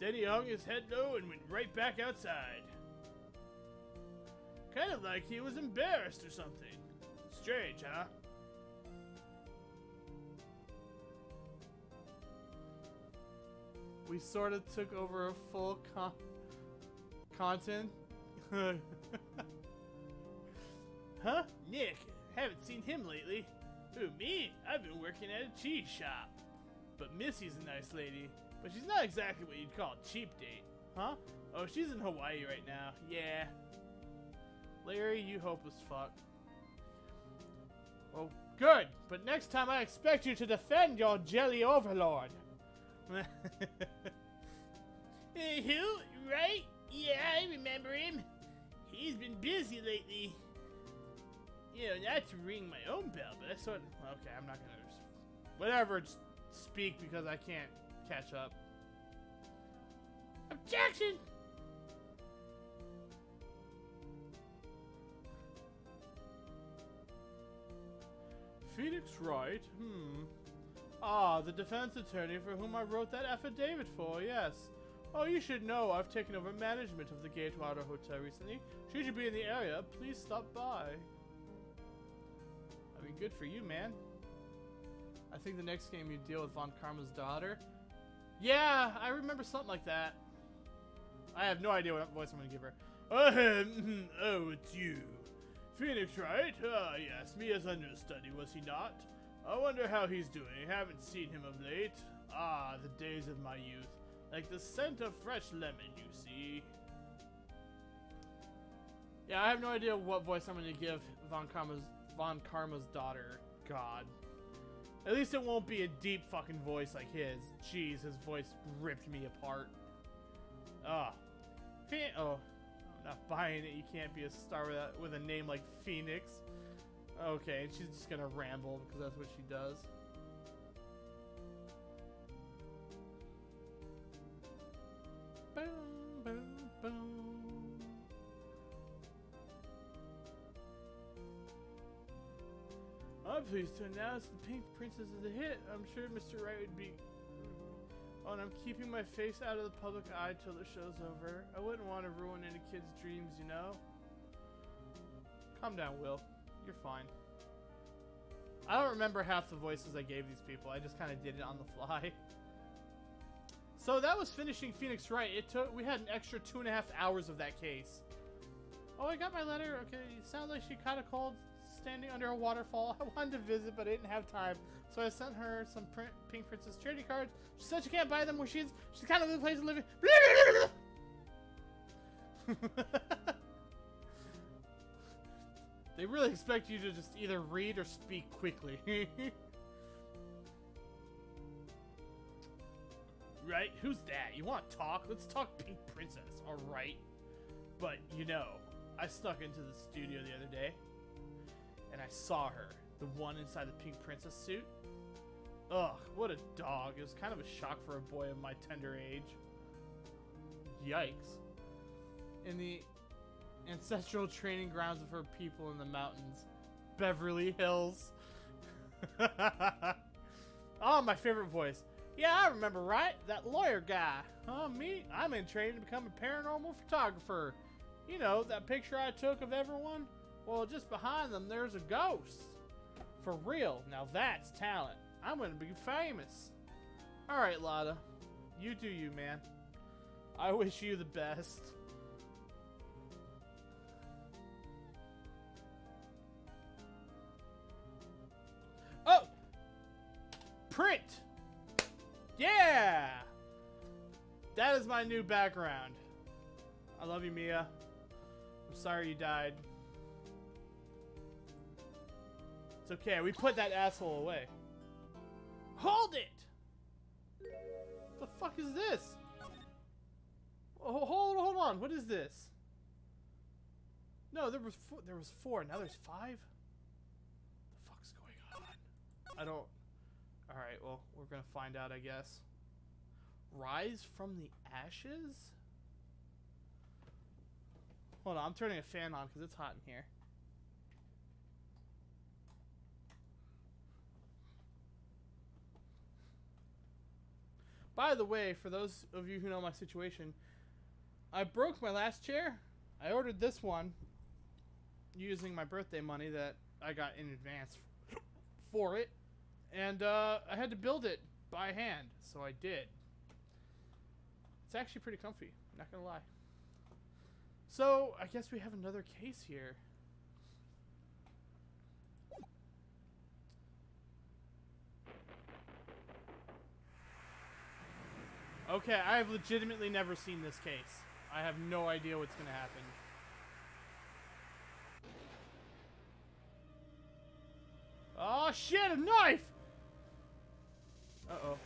Then he hung his head low and went right back outside. Kind of like he was embarrassed or something. Strange, huh? We sort of took over a full content. Huh? Nick, haven't seen him lately. Who, me? I've been working at a cheese shop. But Missy's a nice lady. But she's not exactly what you'd call a cheap date. Huh? Oh, she's in Hawaii right now. Yeah. Larry, you hopeless fuck. Well, good. But next time I expect you to defend your jelly overlord. Who? Right? Yeah, I remember him. He's been busy lately. You know, not to ring my own bell, but that's sort of... Okay, I'm not gonna... Whatever, just speak because I can't catch up. Objection! Phoenix Wright? Ah, the defense attorney for whom I wrote that affidavit for, yes. Oh, you should know I've taken over management of the Gatewater Hotel recently. Should you be in the area, please stop by. I mean, good for you, man. I think the next game you deal with Von Karma's daughter. Yeah, I remember something like that. I have no idea what voice I'm gonna give her. Oh, it's you. Phoenix, right? Ah, yes, Mia's understudy, was he not? I wonder how he's doing. Haven't seen him of late. Ah, the days of my youth. Like the scent of fresh lemon, you see. Yeah, I have no idea what voice I'm gonna give Von Karma's daughter. God. At least it won't be a deep fucking voice like his. Jeez, his voice ripped me apart. Oh. Oh. I'm not buying it. You can't be a star with a name like Phoenix. Okay, and she's just gonna ramble because that's what she does. Boom, boom, boom. I'm pleased to announce the Pink Princess is a hit. I'm sure Mr. Wright would be... Oh, and I'm keeping my face out of the public eye till the show's over. I wouldn't want to ruin any kid's dreams, you know? Calm down, Will. You're fine. I don't remember half the voices I gave these people. I just kind of did it on the fly. So that was finishing Phoenix Wright. We had an extra 2.5 hours of that case. Oh, I got my letter. Okay, it sounds like she kind of called standing under a waterfall. I wanted to visit, but I didn't have time. So I sent her some Pink Princess charity cards. She said she can't buy them where she's kind of in the place of living. They really expect you to just either read or speak quickly. Right? Who's that? You want to talk? Let's talk Pink Princess, alright? But, you know, I snuck into the studio the other day, and I saw her. The one inside the Pink Princess suit. Ugh, what a dog. It was kind of a shock for a boy of my tender age. Yikes. In the ancestral training grounds of her people in the mountains. Beverly Hills. Oh, my favorite voice. Yeah, I remember, right? That lawyer guy. Me? I'm in training to become a paranormal photographer. You know, that picture I took of everyone? Well, just behind them, there's a ghost. For real. Now that's talent. I'm gonna be famous. Alright, Lotta. You do you, man. I wish you the best. Oh! Print! Yeah! That is my new background. I love you, Mia. I'm sorry you died. It's okay, we put that asshole away. Hold it! What the fuck is this? Oh, hold on, what is this? No, there was four, now there's 5? What the fuck's going on? I don't... Alright, well, we're gonna find out, I guess. Rise from the ashes? Hold on, I'm turning a fan on because it's hot in here. By the way, for those of you who know my situation, I broke my last chair. I ordered this one using my birthday money that I got in advance for it. And I had to build it by hand, so I did. It's actually pretty comfy, not gonna lie. So, I guess we have another case here. Okay, I have legitimately never seen this case. I have no idea what's gonna happen. Oh shit, a knife! Uh-oh.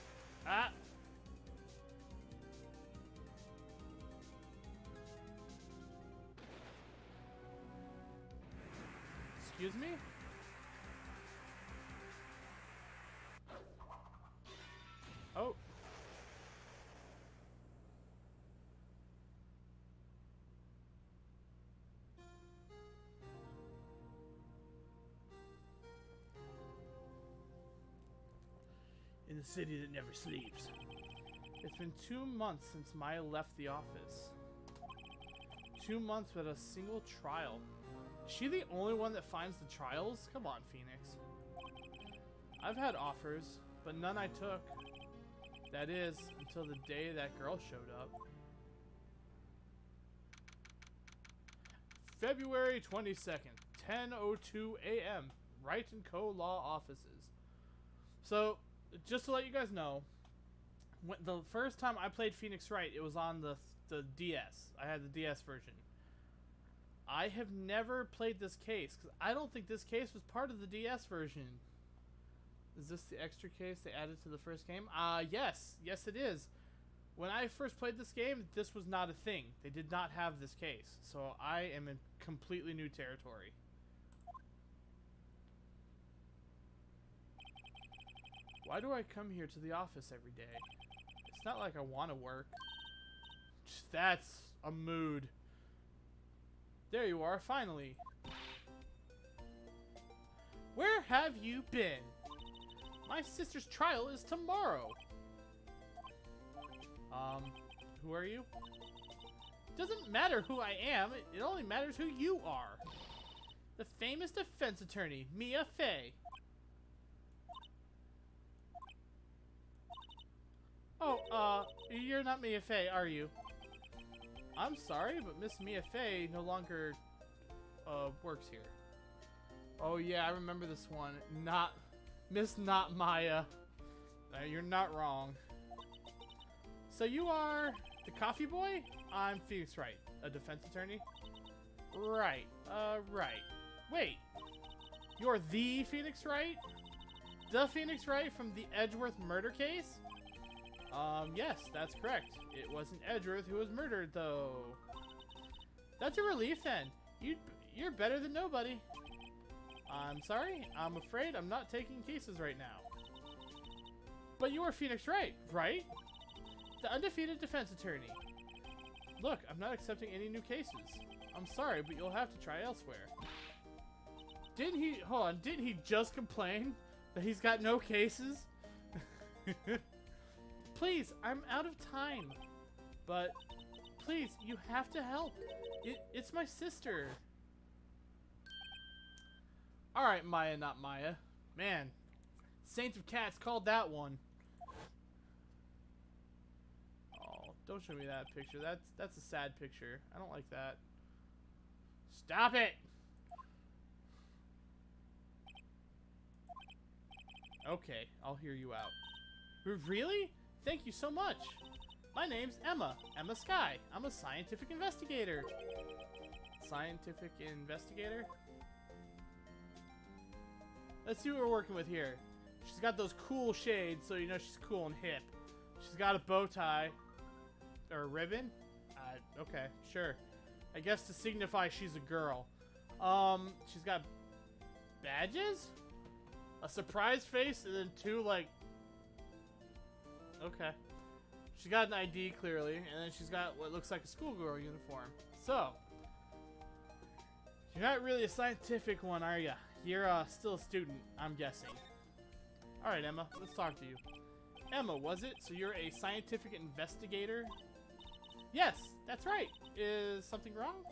Ah! Excuse me? Oh. In the city that never sleeps. It's been 2 months since Maya left the office. 2 months without a single trial. Is she the only one that finds the trials? Come on, Phoenix. I've had offers, but none I took. That is, until the day that girl showed up. February 22nd, 10:02 a.m. Wright & Co. Law Offices. So, just to let you guys know, the first time I played Phoenix Wright, it was on the DS. I had the DS version. I have never played this case, because I don't think this case was part of the DS version. Is this the extra case they added to the first game? Yes. Yes, it is. When I first played this game, this was not a thing. They did not have this case. So I am in completely new territory. Why do I come here to the office every day? It's not like I want to work. That's a mood. There you are, finally. Where have you been? My sister's trial is tomorrow. Who are you? Doesn't matter who I am, it only matters who you are. The famous defense attorney, Mia Fey. Oh, you're not Mia Fey, are you? I'm sorry, but Miss Mia Fey no longer, works here. Oh yeah, I remember this one. Not Maya. You're not wrong. So you are the coffee boy? I'm Phoenix Wright, a defense attorney. Right, right. Wait, you're the Phoenix Wright? The Phoenix Wright from the Edgeworth murder case? Yes, that's correct. It wasn't Edgeworth who was murdered, though. That's a relief, then. You're better than nobody. I'm sorry. I'm afraid I'm not taking cases right now. But you are Phoenix Wright, right? The undefeated defense attorney. Look, I'm not accepting any new cases. I'm sorry, but you'll have to try elsewhere. Didn't he just complain that he's got no cases? Please, I'm out of time. But, please, you have to help. It's my sister. Alright, Maya, not Maya. Man, Saint of Cats called that one. Oh, don't show me that picture. That's a sad picture. I don't like that. Stop it! Okay, I'll hear you out. Really? Thank you so much. My name's Emma. Emma Sky. I'm a scientific investigator. Scientific investigator? Let's see what we're working with here. She's got those cool shades, so you know she's cool and hip. She's got a bow tie. Or a ribbon? Okay, sure. I guess to signify she's a girl. She's got badges? A surprise face, and then two, like... Okay. She's got an ID, clearly, and then she's got what looks like a schoolgirl uniform. So, you're not really a scientific one, are ya? You're still a student, I'm guessing. Alright, Emma, let's talk to you. Emma, was it? So you're a scientific investigator? Yes, that's right. Is something wrong?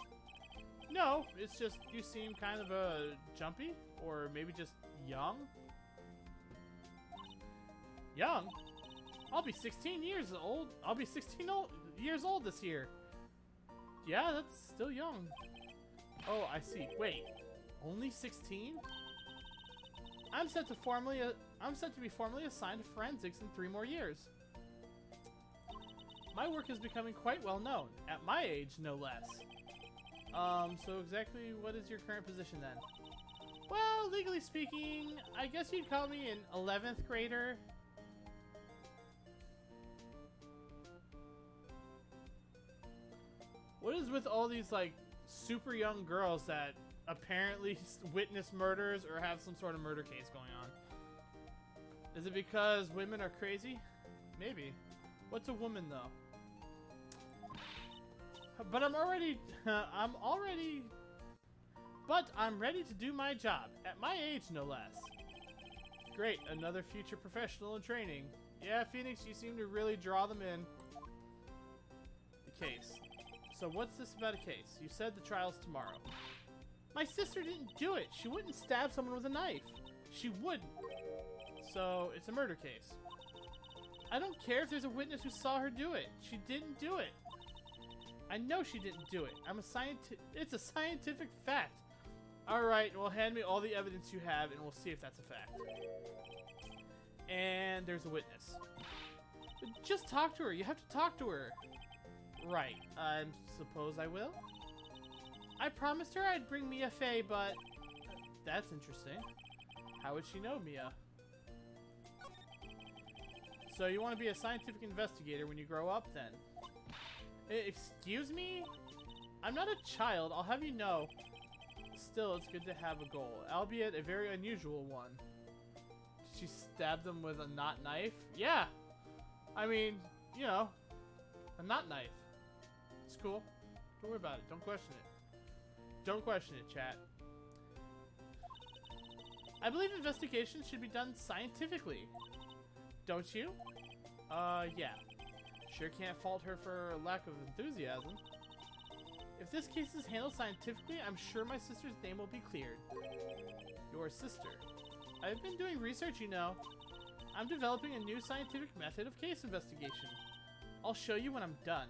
No, it's just you seem kind of jumpy, or maybe just young. Young? I'll be 16 years old. I'll be 16 years old this year. Yeah, that's still young. Oh, I see. Wait, only 16? I'm set to be formally assigned to forensics in 3 more years. My work is becoming quite well known, at my age, no less. So exactly what is your current position then? Well, legally speaking, I guess you'd call me an 11th grader. What is with all these, like, super young girls that apparently witness murders or have some sort of murder case going on? Is it because women are crazy? Maybe. What's a woman, though? But I'm ready to do my job. At my age, no less. Great, another future professional in training. Yeah, Phoenix, you seem to really draw them in. The case. So what's this about a case? You said the trial's tomorrow. My sister didn't do it. She wouldn't stab someone with a knife. She wouldn't. So it's a murder case. I don't care if there's a witness who saw her do it. She didn't do it. I know she didn't do it. It's a scientific fact. Alright, well, hand me all the evidence you have and we'll see if that's a fact. And there's a witness. Just talk to her. You have to talk to her. Right. I suppose I will. I promised her I'd bring Mia Fey, but... That's interesting. How would she know Mia? So you want to be a scientific investigator when you grow up, then? Excuse me? I'm not a child, I'll have you know. Still, it's good to have a goal, albeit a very unusual one. Did she stab them with a knot knife? Yeah! I mean, you know, a knot knife. It's cool. Don't worry about it. Don't question it. Don't question it, chat. I believe investigations should be done scientifically. Don't you? Yeah. Sure can't fault her for lack of enthusiasm. If this case is handled scientifically, I'm sure my sister's name will be cleared. Your sister. I've been doing research, you know. I'm developing a new scientific method of case investigation. I'll show you when I'm done.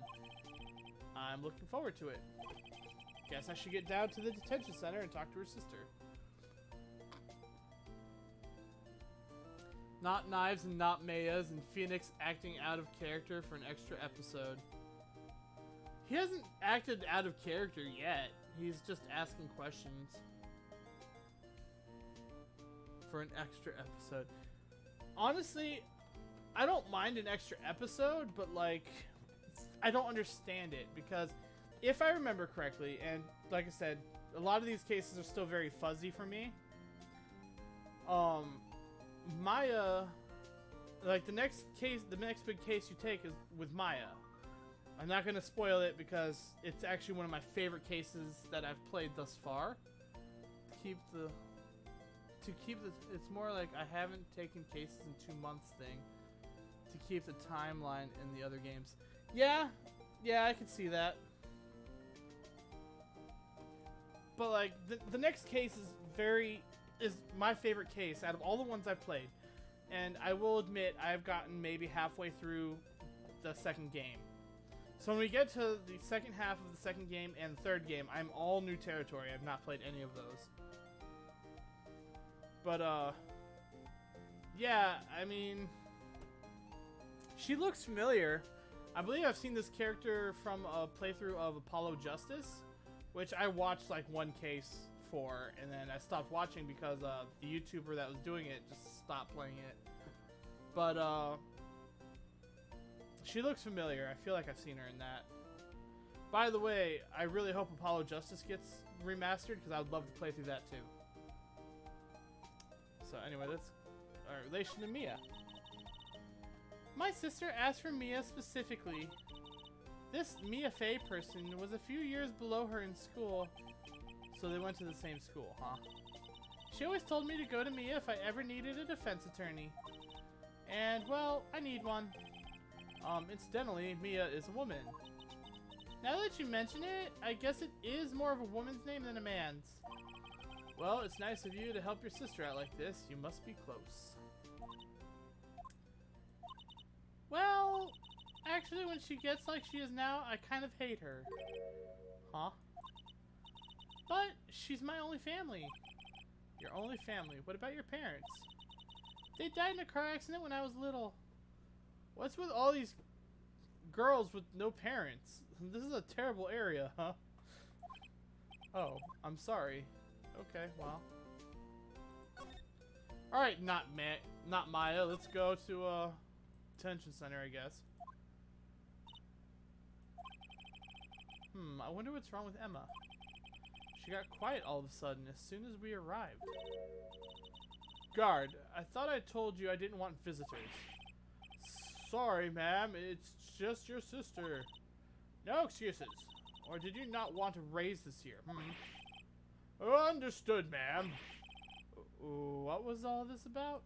I'm looking forward to it. Guess I should get down to the detention center and talk to her sister. Not knives and not Mayas, and Phoenix acting out of character for an extra episode. He hasn't acted out of character yet. He's just asking questions for an extra episode. Honestly, I don't mind an extra episode, but like, I don't understand it because if I remember correctly, and like I said, a lot of these cases are still very fuzzy for me. Maya, like the next big case you take is with Maya. I'm not gonna spoil it because it's actually one of my favorite cases that I've played thus far. It's more like I haven't taken cases in 2 months thing to keep the timeline in the other games. Yeah, I can see that. But like the next case is my favorite case out of all the ones I've played. And I will admit I've gotten maybe halfway through the second game. So when we get to the second half of the second game and the third game, I'm all new territory. I've not played any of those. But yeah, I mean, she looks familiar. I believe I've seen this character from a playthrough of Apollo Justice, which I watched like one case for, and then I stopped watching because the YouTuber that was doing it just stopped playing it. But she looks familiar. I feel like I've seen her in that. By the way, I really hope Apollo Justice gets remastered because I would love to play through that too. So anyway, that's our relation to Mia. My sister asked for Mia specifically. This Mia Fey person was a few years below her in school, so they went to the same school, huh? She always told me to go to Mia if I ever needed a defense attorney. And, well, I need one. Incidentally, Mia is a woman. Now that you mention it, I guess it is more of a woman's name than a man's. Well, it's nice of you to help your sister out like this. You must be close. Well, actually, when she gets like she is now, I kind of hate her. Huh? But she's my only family. Your only family? What about your parents? They died in a car accident when I was little. What's with all these girls with no parents? This is a terrible area, huh? Oh, I'm sorry. Okay, well. Alright, not Maya. Let's go to detention center, I guess. I wonder what's wrong with Emma. She got quiet all of a sudden as soon as we arrived. Guard, I thought I told you I didn't want visitors. Sorry, ma'am. It's just your sister. No excuses. Or did you not want to raise this here? Understood, ma'am. What was all this about?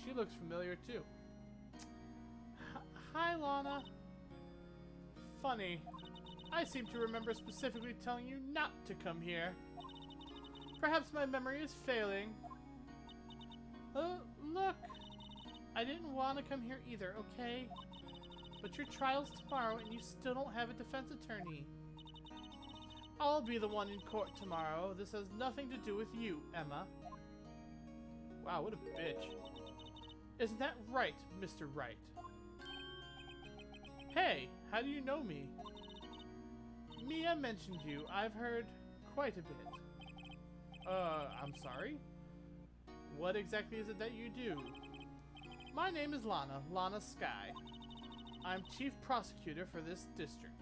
She looks familiar, too. Hi, Lana. Funny. I seem to remember specifically telling you not to come here. Perhaps my memory is failing. Look. I didn't want to come here either, okay? But your trial's tomorrow and you still don't have a defense attorney. I'll be the one in court tomorrow. This has nothing to do with you, Emma. Wow, what a bitch. Isn't that right, Mr. Wright? Hey, how do you know me? Mia mentioned you. I've heard quite a bit. I'm sorry? What exactly is it that you do? My name is Lana, Lana Sky. I'm chief prosecutor for this district.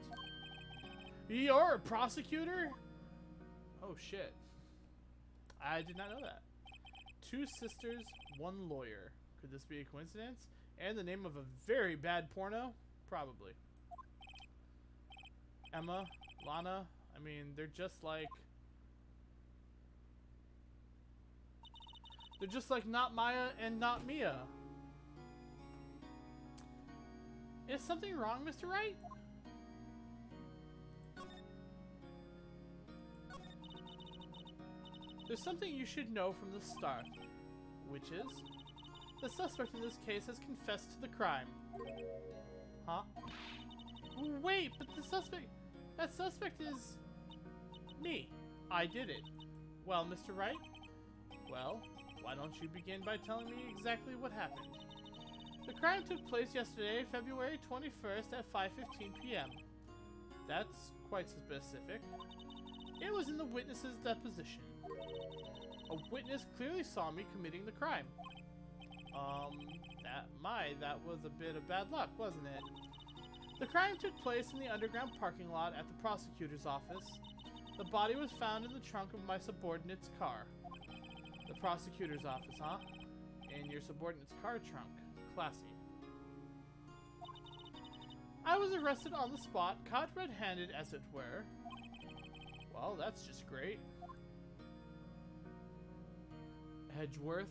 You're a prosecutor? Oh shit. I did not know that. 2 sisters, 1 lawyer. Could this be a coincidence? And the name of a very bad porno? Probably. Emma, Lana, I mean, they're just like... They're just like not Maya and not Mia. Is something wrong, Mr. Wright? There's something you should know from the start, which is the suspect in this case has confessed to the crime. Huh? Wait, but that suspect is me. I did it. Well, Mr. Wright? Well, why don't you begin by telling me exactly what happened? The crime took place yesterday, February 21st at 5:15 p.m. That's quite specific. It was in the witness's deposition. A witness clearly saw me committing the crime. That was a bit of bad luck, wasn't it? The crime took place in the underground parking lot at the prosecutor's office. The body was found in the trunk of my subordinate's car. The prosecutor's office, huh? In your subordinate's car trunk. Classy. I was arrested on the spot, caught red-handed as it were. Well, that's just great. Edgeworth.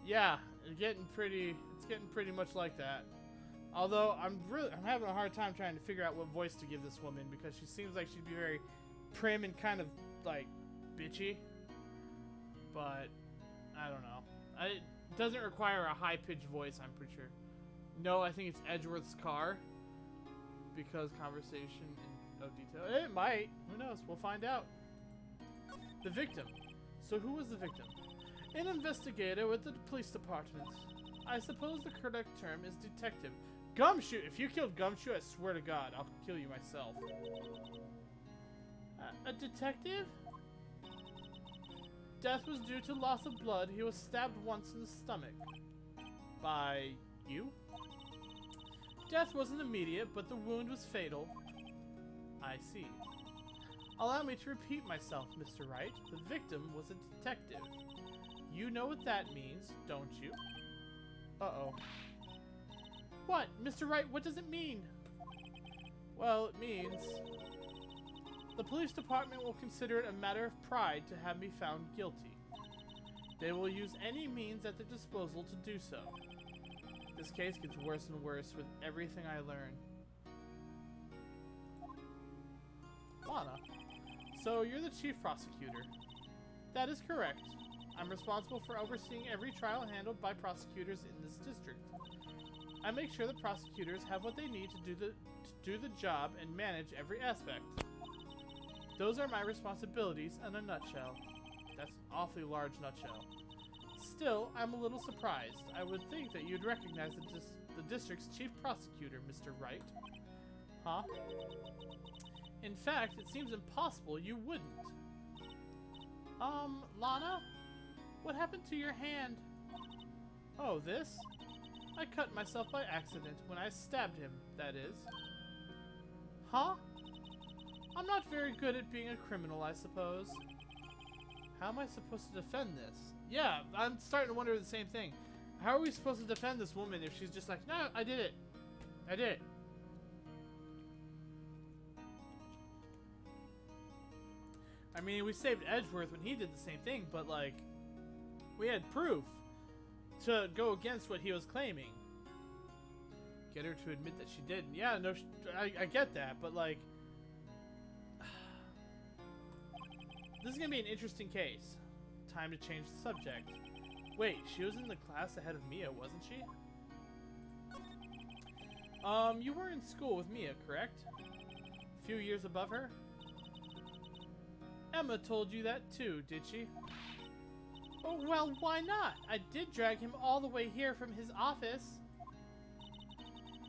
Yeah, it's getting pretty much like that. Although I'm having a hard time trying to figure out what voice to give this woman because she seems like she'd be very prim and kind of like bitchy. But I don't know. It doesn't require a high-pitched voice, I'm pretty sure. No, I think it's Edgeworth's car because conversation in no detail. It might. Who knows? We'll find out. The victim. So who was the victim? An investigator with the police department. I suppose the correct term is detective. Gumshoe! If you killed Gumshoe, I swear to God, I'll kill you myself. A detective? Death was due to loss of blood. He was stabbed once in the stomach. By you? Death wasn't immediate, but the wound was fatal. I see. Allow me to repeat myself, Mr. Wright. The victim was a detective. You know what that means, don't you? Uh-oh. What? Mr. Wright, what does it mean? Well, it means... The police department will consider it a matter of pride to have me found guilty. They will use any means at their disposal to do so. This case gets worse and worse with everything I learn. Lana. So, you're the chief prosecutor. That is correct. I'm responsible for overseeing every trial handled by prosecutors in this district. I make sure the prosecutors have what they need to do the job and manage every aspect. Those are my responsibilities in a nutshell. That's an awfully large nutshell. Still, I'm a little surprised. I would think that you'd recognize the district's chief prosecutor, Mr. Wright. Huh? In fact, it seems impossible you wouldn't. Lana? What happened to your hand? Oh, this? I cut myself by accident when I stabbed him, that is. Huh? I'm not very good at being a criminal, I suppose. How am I supposed to defend this? Yeah, I'm starting to wonder the same thing. How are we supposed to defend this woman if she's just like, no, I did it. I did it. I mean, we saved Edgeworth when he did the same thing, but like, we had proof to go against what he was claiming. Get her to admit that she didn't. Yeah, no, I get that, but like, this is gonna be an interesting case time to change the subject. Wait, she was in the class ahead of Mia, wasn't she? You were in school with Mia, correct? A few years above her? Emma told you that too, did she? Oh, well, why not? I did drag him all the way here from his office.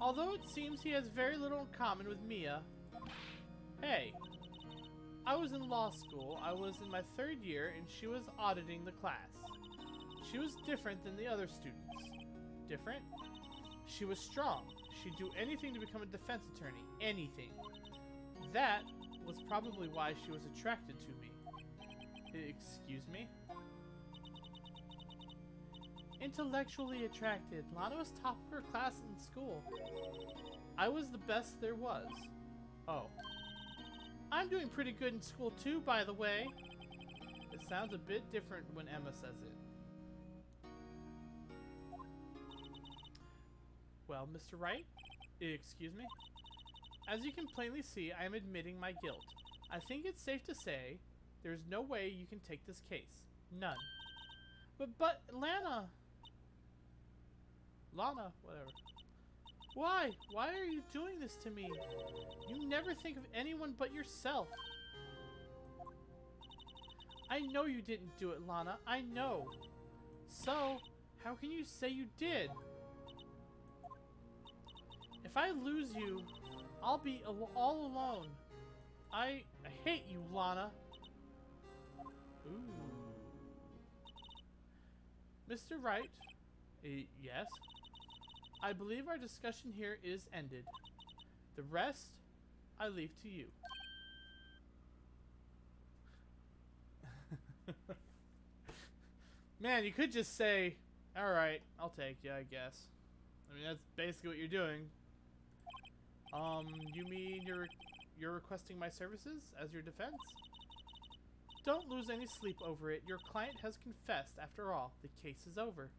Although it seems he has very little in common with Mia. Hey, I was in law school. I was in my 3rd year and she was auditing the class. She was different than the other students. Different? She was strong. She'd do anything to become a defense attorney. Anything. That was probably why she was attracted to me. Excuse me? Intellectually attracted. Lana was top of her class in school. I was the best there was. Oh. I'm doing pretty good in school too, by the way. It sounds a bit different when Emma says it. Well, Mr. Wright? Excuse me? As you can plainly see, I am admitting my guilt. I think it's safe to say there's no way you can take this case. None. But, Lana, whatever. Why? Why are you doing this to me? You never think of anyone but yourself. I know you didn't do it, Lana. I know. So, how can you say you did? If I lose you, I'll be all alone. I hate you, Lana. Ooh. Mr. Wright? Yes? I believe our discussion here is ended. The rest, I leave to you. Man, you could just say, alright, I'll take you, I guess. I mean, that's basically what you're doing. You mean you're requesting my services as your defense? Don't lose any sleep over it. Your client has confessed. After all, the case is over.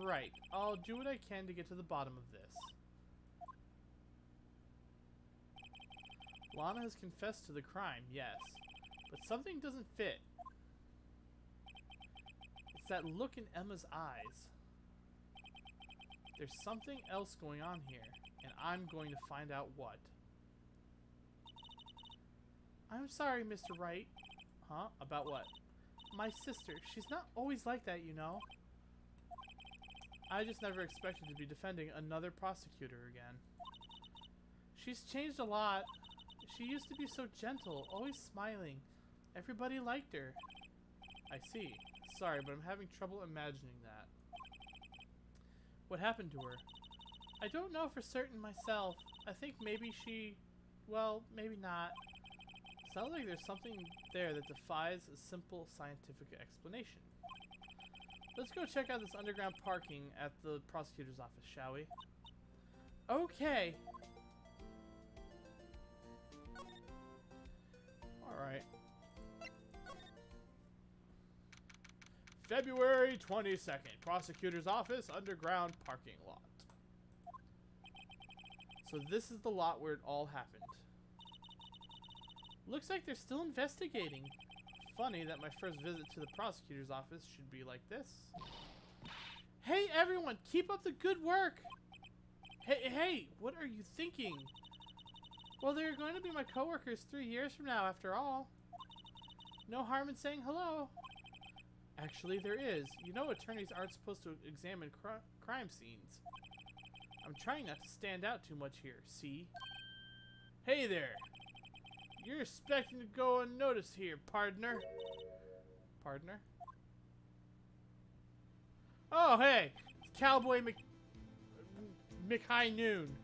Right. I'll do what I can to get to the bottom of this. Lana has confessed to the crime, yes. But something doesn't fit. It's that look in Emma's eyes. There's something else going on here, and I'm going to find out what. I'm sorry, Mr. Wright. Huh? About what? My sister. She's not always like that, you know. I just never expected to be defending another prosecutor again. She's changed a lot. She used to be so gentle, always smiling. Everybody liked her. I see. Sorry, but I'm having trouble imagining that. What happened to her? I don't know for certain myself. I think maybe she... well, maybe not. Sounds like there's something there that defies a simple scientific explanation. Let's go check out this underground parking at the prosecutor's office, shall we? Okay. Alright. February 22nd. Prosecutor's office, underground parking lot. So this is the lot where it all happened. Looks like they're still investigating. Funny that my first visit to the prosecutor's office should be like this. Hey everyone, keep up the good work! Hey, what are you thinking? Well, they're going to be my coworkers 3 years from now, after all. No harm in saying hello. Actually, there is. You know attorneys aren't supposed to examine crime scenes. I'm trying not to stand out too much here, see? Hey there! You're expecting to go unnoticed here, partner. Partner? Oh, hey! It's Cowboy McHigh Noon.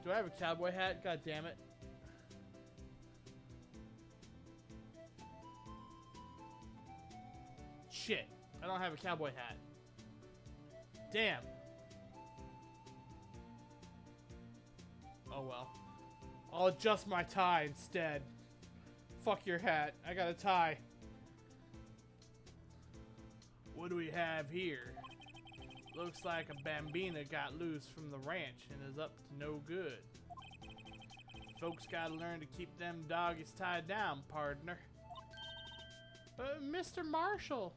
Do I have a cowboy hat? God damn it. Shit. I don't have a cowboy hat. Damn. Oh well. I'll adjust my tie instead. Fuck your hat. I got a tie. What do we have here? Looks like a bambina got loose from the ranch and is up to no good. Folks gotta learn to keep them doggies tied down, partner. Mr. Marshall.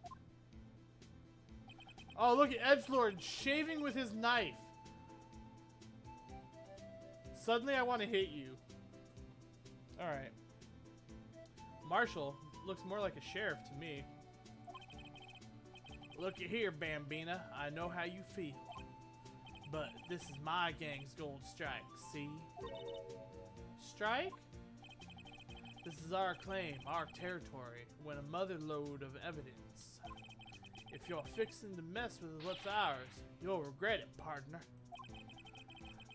Oh, look at Edgelord shaving with his knife. Suddenly I want to hit you. Alright. Marshall looks more like a sheriff to me. Looky here, Bambina. I know how you feel. But this is my gang's gold strike, see? Strike? This is our claim, our territory, when a mother lode of evidence. If you're fixing to mess with what's ours, you'll regret it, partner.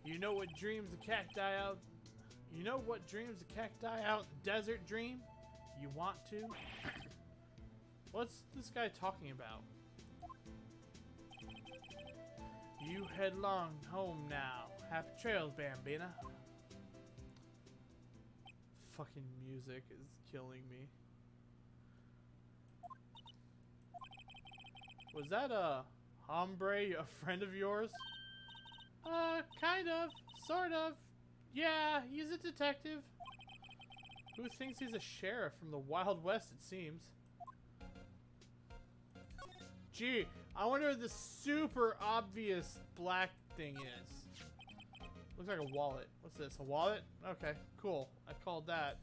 You know what dreams the cacti out? You know what dreams the cacti out in the desert dream? You want to? What's this guy talking about? You headlong home now. Happy trails, Bambina. Fucking music is killing me. Was that a hombre, a friend of yours? Kind of. Sort of. Yeah, he's a detective. Who thinks he's a sheriff from the Wild West, it seems. Gee, I wonder what the super obvious black thing is. Looks like a wallet. What's this, a wallet? Okay, cool. I called that.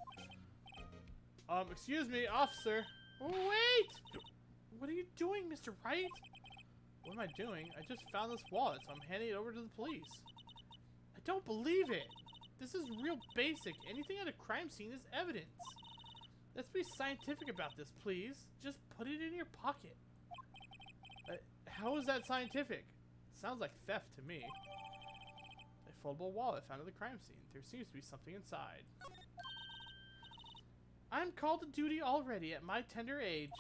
Excuse me, officer. Wait! What are you doing, Mr. Wright? What am I doing? I just found this wallet, so I'm handing it over to the police. I don't believe it. This is real basic. Anything at a crime scene is evidence. Let's be scientific about this, please. Just put it in your pocket. How is that scientific? Sounds like theft to me. A foldable wallet found at the crime scene. There seems to be something inside. I'm called to duty already at my tender age.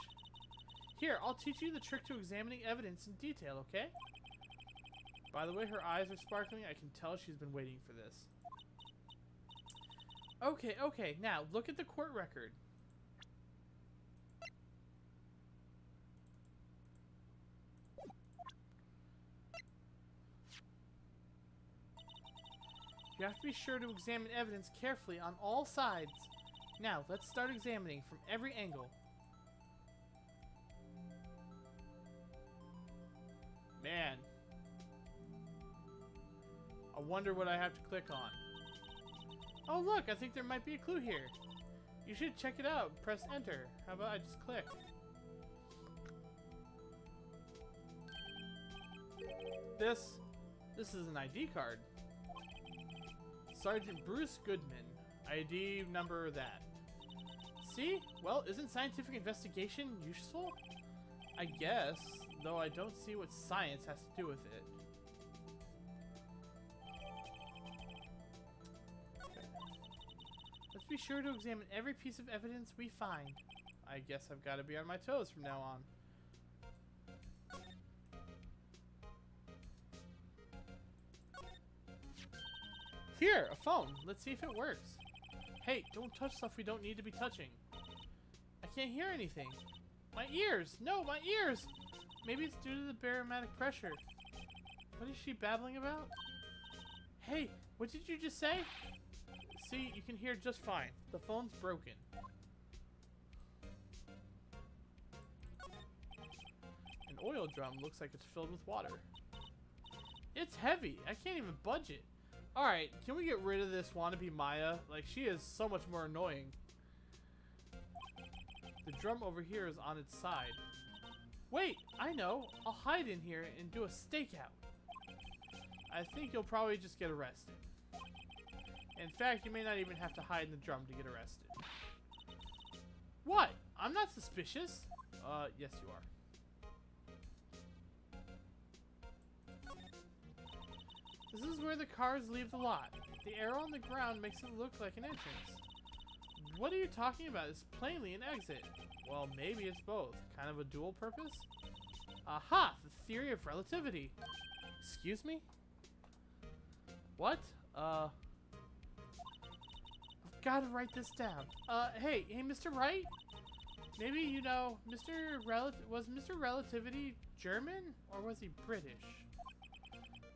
Here, I'll teach you the trick to examining evidence in detail, okay? By the way, her eyes are sparkling. I can tell she's been waiting for this. Okay. Now, look at the court record. You have to be sure to examine evidence carefully on all sides. Now, let's start examining from every angle. Man. I wonder what I have to click on. Oh look, I think there might be a clue here. You should check it out. Press enter. How about I just click? This is an ID card. Sergeant Bruce Goodman. ID number that. See? Well, isn't scientific investigation useful? I guess, though I don't see what science has to do with it. Okay. Let's be sure to examine every piece of evidence we find. I guess I've got to be on my toes from now on. Here, a phone. Let's see if it works. Hey, don't touch stuff we don't need to be touching. I can't hear anything. My ears! No, my ears! Maybe it's due to the barometric pressure. What is she babbling about? Hey, what did you just say? See, you can hear just fine. The phone's broken. An oil drum looks like it's filled with water. It's heavy. I can't even budge it. Alright, can we get rid of this wannabe Maya? Like, she is so much more annoying. The drum over here is on its side. Wait, I know. I'll hide in here and do a stakeout. I think you'll probably just get arrested. In fact, you may not even have to hide in the drum to get arrested. What? I'm not suspicious. Yes you are. This is where the cars leave the lot. The arrow on the ground makes it look like an entrance. What are you talking about? It's plainly an exit. Well, maybe it's both. Kind of a dual purpose? Aha! The theory of relativity. Excuse me? What? I've got to write this down. Hey, Mr. Wright? Maybe, you know, was Mr. Relativity German? Or was he British?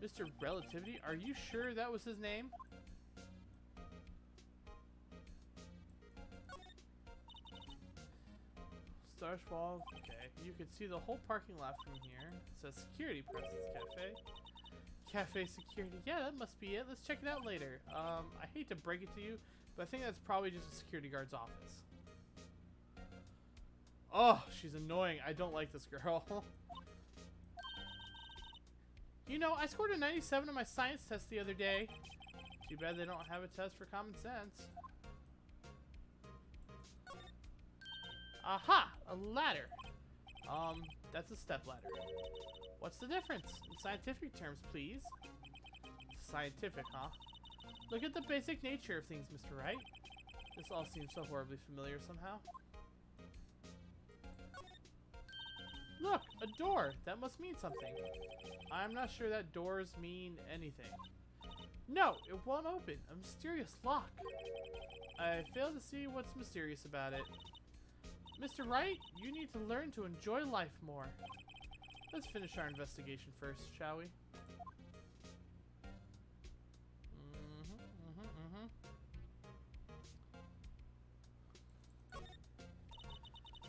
Mr. Relativity? Are you sure that was his name? Starch wall. Okay, you can see the whole parking lot from here. It says security presence cafe. Cafe security. Yeah, that must be it. Let's check it out later. I hate to break it to you, but I think that's probably just a security guard's office. Oh, she's annoying. I don't like this girl. You know, I scored a 97 on my science test the other day. Too bad they don't have a test for common sense. Aha! A ladder. That's a step ladder. What's the difference? In scientific terms, please. Scientific, huh? Look at the basic nature of things, Mr. Wright. This all seems so horribly familiar somehow. Look! A door! That must mean something. I'm not sure that doors mean anything. No! It won't open. A mysterious lock. I fail to see what's mysterious about it. Mr. Wright, you need to learn to enjoy life more. Let's finish our investigation first, shall we?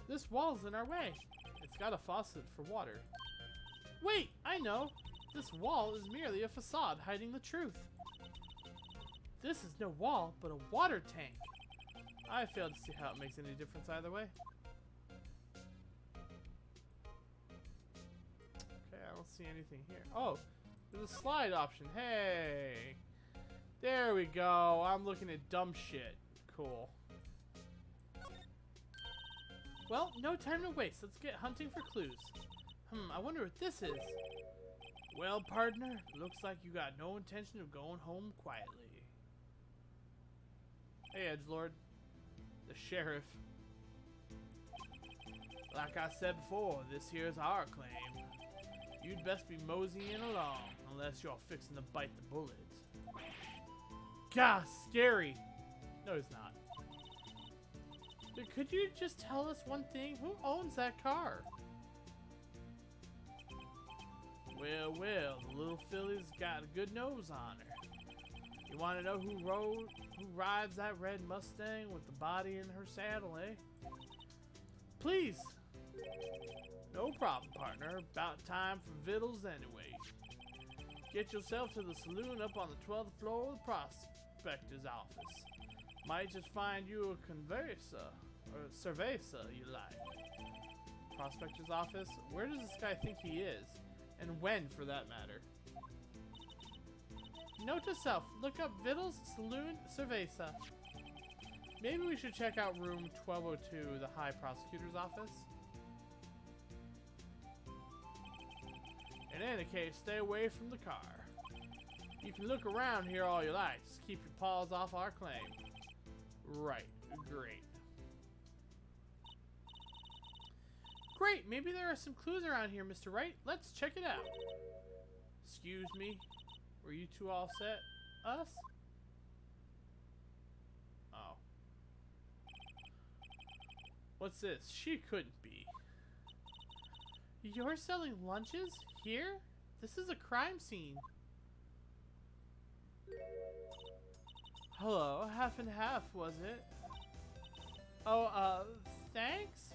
This wall's in our way. It's got a faucet for water. Wait, I know. This wall is merely a facade hiding the truth. This is no wall, but a water tank. I fail to see how it makes any difference either way. Okay, I don't see anything here. Oh, there's a slide option. Hey. There we go. I'm looking at dumb shit. Cool. Well, no time to waste. Let's get hunting for clues. I wonder what this is. Well, partner, looks like you got no intention of going home quietly. Hey, edgelord. The sheriff. Like I said before, this here's our claim. You'd best be moseying along, unless you're fixing to bite the bullets. Gah, scary. No, it's not. But could you just tell us one thing? Who owns that car? Well, the little filly's got a good nose on her. You want to know who rides that red Mustang with the body in her saddle, eh? Please. No problem, partner. About time for vittles anyway. Get yourself to the saloon up on the 12th floor of the prospector's office. Might just find you a converser, or a cerveza you like. Prospector's office? Where does this guy think he is? And when, for that matter? Note to self, look up Vittles, Saloon, Cerveza. Maybe we should check out room 1202, the High Prosecutor's office. In any case, stay away from the car. You can look around here all you like, just keep your paws off our claim. Right, great. Great, maybe there are some clues around here, Mr. Wright. Let's check it out. Excuse me, were you two all set? Us? Oh. What's this? She couldn't be. You're selling lunches? Here? This is a crime scene. Hello, half and half, was it? Oh, thanks?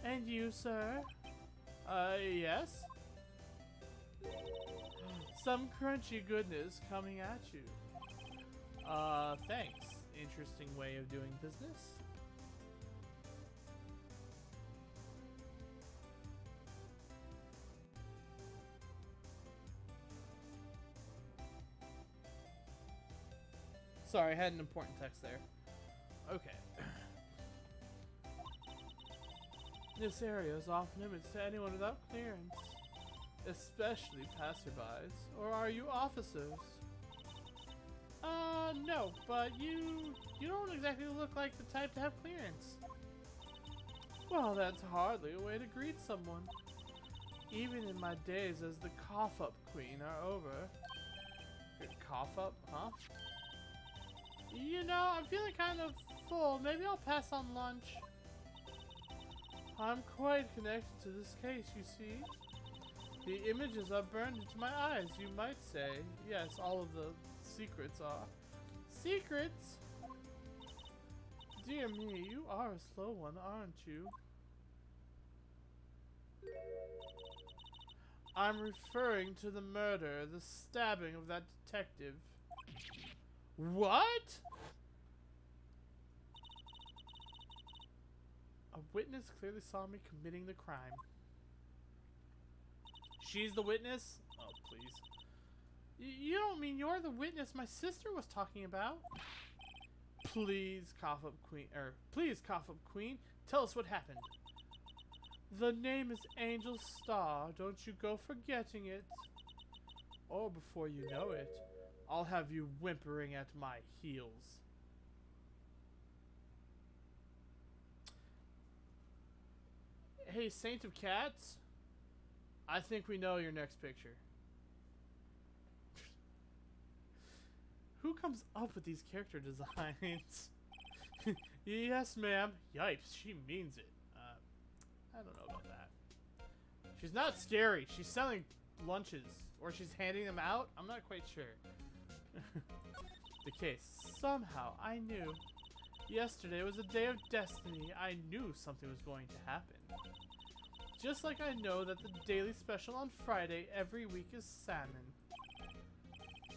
And you, sir? Yes? Some crunchy goodness coming at you. Thanks. Interesting way of doing business. Sorry, I had an important text there. Okay. This area is off limits to anyone without clearance, especially passerbys. Or are you officers? No, but you don't exactly look like the type to have clearance. Well, that's hardly a way to greet someone. Even in my days as the cough-up queen are over. Cough up, huh? You know, I'm feeling kind of full. Maybe I'll pass on lunch. I'm quite connected to this case, you see. The images are burned into my eyes, you might say. Yes, all of the secrets are. Secrets? Dear me, you are a slow one, aren't you? I'm referring to the murder, the stabbing of that detective. What? A witness clearly saw me committing the crime. She's the witness? Oh, please. You don't mean you're the witness my sister was talking about? Please, cough up queen, please, cough up queen, tell us what happened. The name is Angel Star, don't you go forgetting it. Or before you know it, I'll have you whimpering at my heels. Hey, Saint of Cats, I think we know your next picture. Who comes up with these character designs? Yes, ma'am. Yipes, she means it. I don't know about that. She's not scary. She's selling lunches. Or she's handing them out. I'm not quite sure. The case. Somehow, I knew. Yesterday was a day of destiny. I knew something was going to happen. Just like I know that the daily special on Friday every week is salmon.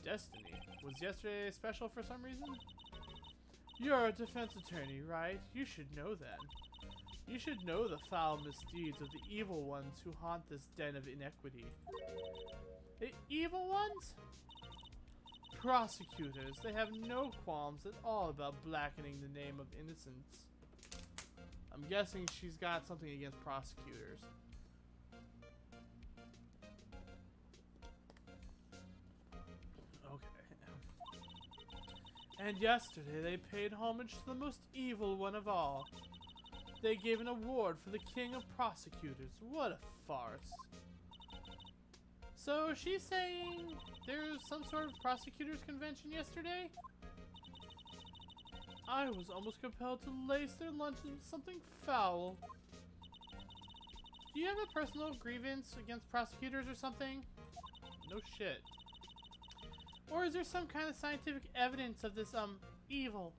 Destiny. Was yesterday special for some reason? You're a defense attorney, right? You should know then. You should know the foul misdeeds of the evil ones who haunt this den of inequity. The evil ones? Prosecutors. They have no qualms at all about blackening the name of innocence. I'm guessing she's got something against prosecutors. And yesterday they paid homage to the most evil one of all. They gave an award for the king of prosecutors. What a farce. So she's saying there's some sort of prosecutors convention yesterday? I was almost compelled to lace their lunches with something foul. Do you have a personal grievance against prosecutors or something? No shit. Or is there some kind of scientific evidence of this, evil?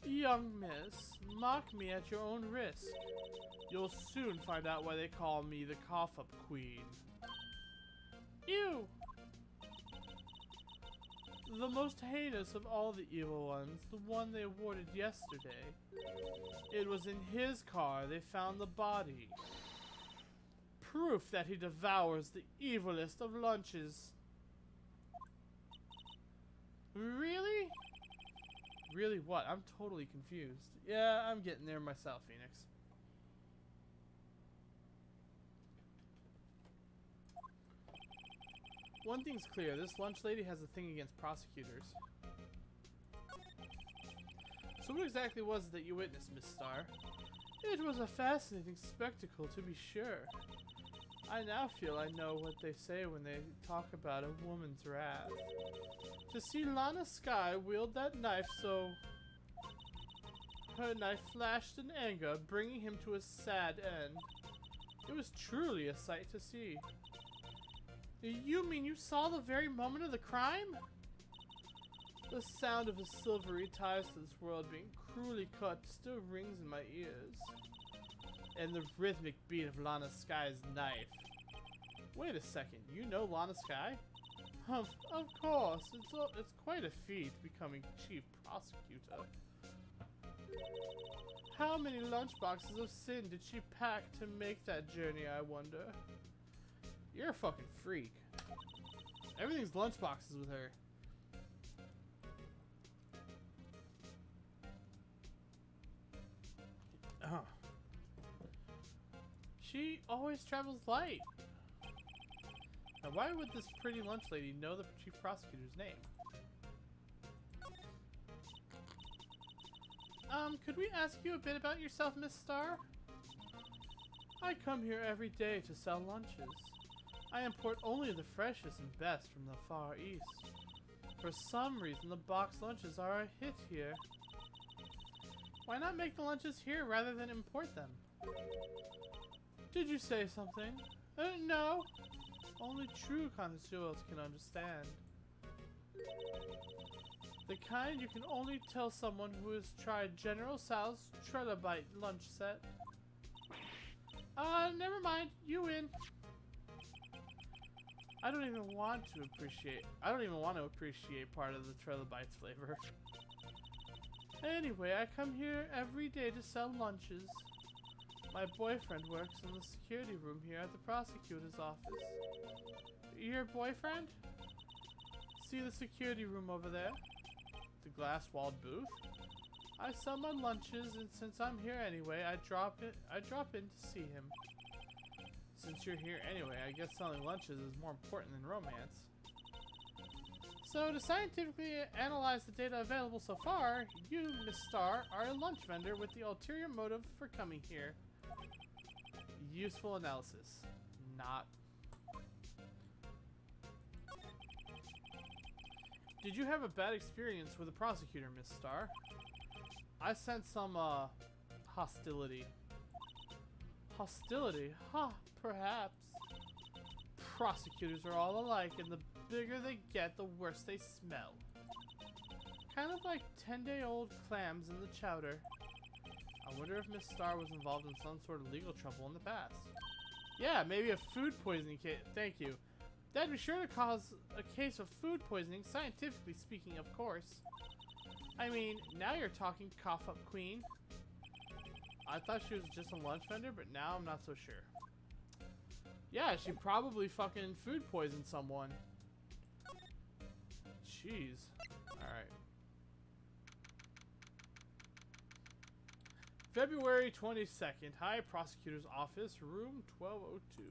Young miss, mock me at your own risk. You'll soon find out why they call me the cough-up queen. Ew! The most heinous of all the evil ones, the one they awarded yesterday. It was in his car they found the body. Proof that he devours the evilest of lunches. Really? Really what? I'm totally confused. Yeah, I'm getting there myself, Phoenix. One thing's clear, this lunch lady has a thing against prosecutors. So what exactly was it that you witnessed, Miss Starr? It was a fascinating spectacle, to be sure. I now feel I know what they say when they talk about a woman's wrath. To see Lana Skye wield that knife so... Her knife flashed in anger, bringing him to a sad end. It was truly a sight to see. You mean you saw the very moment of the crime? The sound of his silvery ties to this world being cruelly cut still rings in my ears. And the rhythmic beat of Lana Skye's knife. Wait a second, you know Lana Skye? Of course, it's quite a feat becoming chief prosecutor. How many lunchboxes of sin did she pack to make that journey, I wonder? You're a fucking freak. Everything's lunchboxes with her. Oh. She always travels light. Now why would this pretty lunch lady know the chief prosecutor's name? Could we ask you a bit about yourself, Miss Starr? I come here every day to sell lunches. I import only the freshest and best from the Far East. For some reason, the box lunches are a hit here. Why not make the lunches here rather than import them? Did you say something? No. Only true connoisseurs can understand. The The kind you can only tell someone who has tried General Sal's Trilogy lunch set. Never mind. You win. I don't even want to appreciate part of the Trilobyte's flavor. Anyway, I come here every day to sell lunches. My boyfriend works in the security room here at the prosecutor's office. Your boyfriend? See the security room over there? The glass-walled booth? I sell my lunches, and since I'm here anyway, I drop in to see him. Since you're here anyway, I guess selling lunches is more important than romance. So, to scientifically analyze the data available so far, you, Miss Star, are a lunch vendor with the ulterior motive for coming here. Useful analysis. Not. Did you have a bad experience with the prosecutor, Miss Star? I sense some, hostility. Hostility? Huh, perhaps. Prosecutors are all alike, and the bigger they get, the worse they smell. Kind of like 10-day-old clams in the chowder. I wonder if Miss Star was involved in some sort of legal trouble in the past. Yeah, maybe a food poisoning case. Thank you. That'd be sure to cause a case of food poisoning, scientifically speaking, of course. I mean, now you're talking, cough-up queen. I thought she was just a lunch vendor, but now I'm not so sure. Yeah, she probably fucking food poisoned someone. Jeez. Alright. February 22nd. High Prosecutor's Office, room 1202.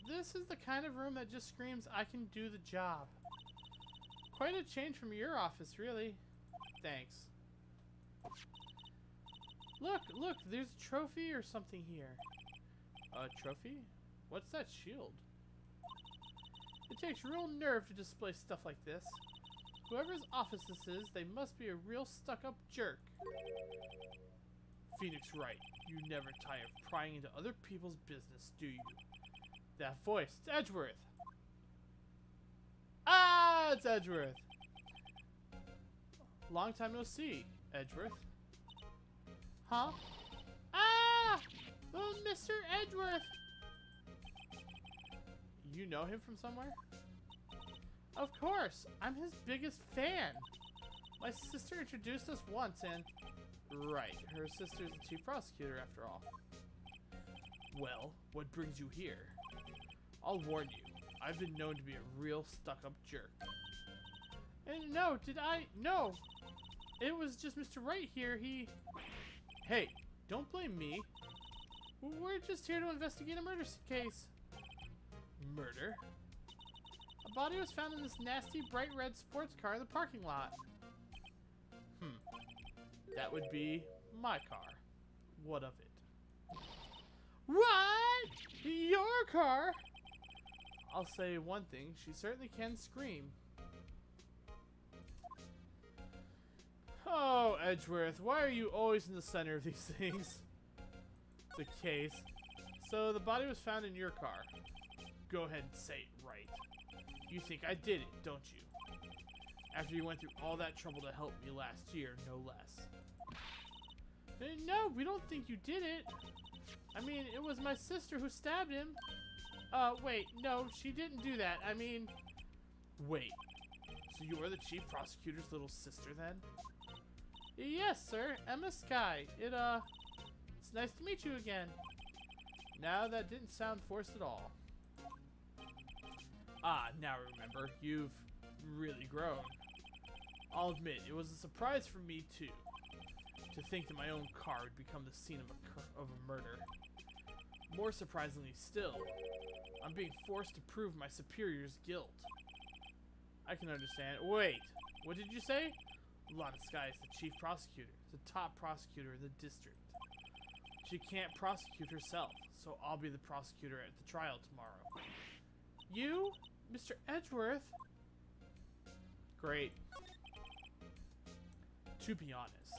This is the kind of room that just screams, I can do the job. Quite a change from your office, really. Thanks. Look, there's a trophy or something here. A trophy? What's that shield? It takes real nerve to display stuff like this. Whoever's office this is, they must be a real stuck-up jerk. Phoenix Wright, you never tire of prying into other people's business, do you? That voice, it's Edgeworth. Ah, it's Edgeworth. Long time no see, Edgeworth. Huh? Ah! Oh, Mr. Edgeworth! You know him from somewhere? Of course! I'm his biggest fan! My sister introduced us once and... Right, her sister's the chief prosecutor after all. Well, what brings you here? I'll warn you, I've been known to be a real stuck-up jerk. And no, did I? No! It was just Mr. Wright here, he... Hey, don't blame me. We're just here to investigate a murder case. Murder? A body was found in this nasty bright red sports car in the parking lot. That would be my car. What of it? What? Your car? I'll say one thing, she certainly can scream. Oh, Edgeworth, why are you always in the center of these things? The case. So the body was found in your car. Go ahead and say it right. You think I did it, don't you? After you went through all that trouble to help me last year, no less. No, we don't think you did it. I mean, it was my sister who stabbed him. Wait, no, she didn't do that. I mean... Wait, so you are the chief prosecutor's little sister then? Yes, sir, Emma Sky. It's nice to meet you again. Now that didn't sound forced at all. Ah, now I remember. You've really grown. I'll admit, it was a surprise for me too. To think that my own car would become the scene of a murder. More surprisingly still, I'm being forced to prove my superior's guilt. I can understand. Wait, what did you say? Lana Sky is the chief prosecutor, the top prosecutor in the district. She can't prosecute herself, so I'll be the prosecutor at the trial tomorrow. You? Mr. Edgeworth? Great. To be honest,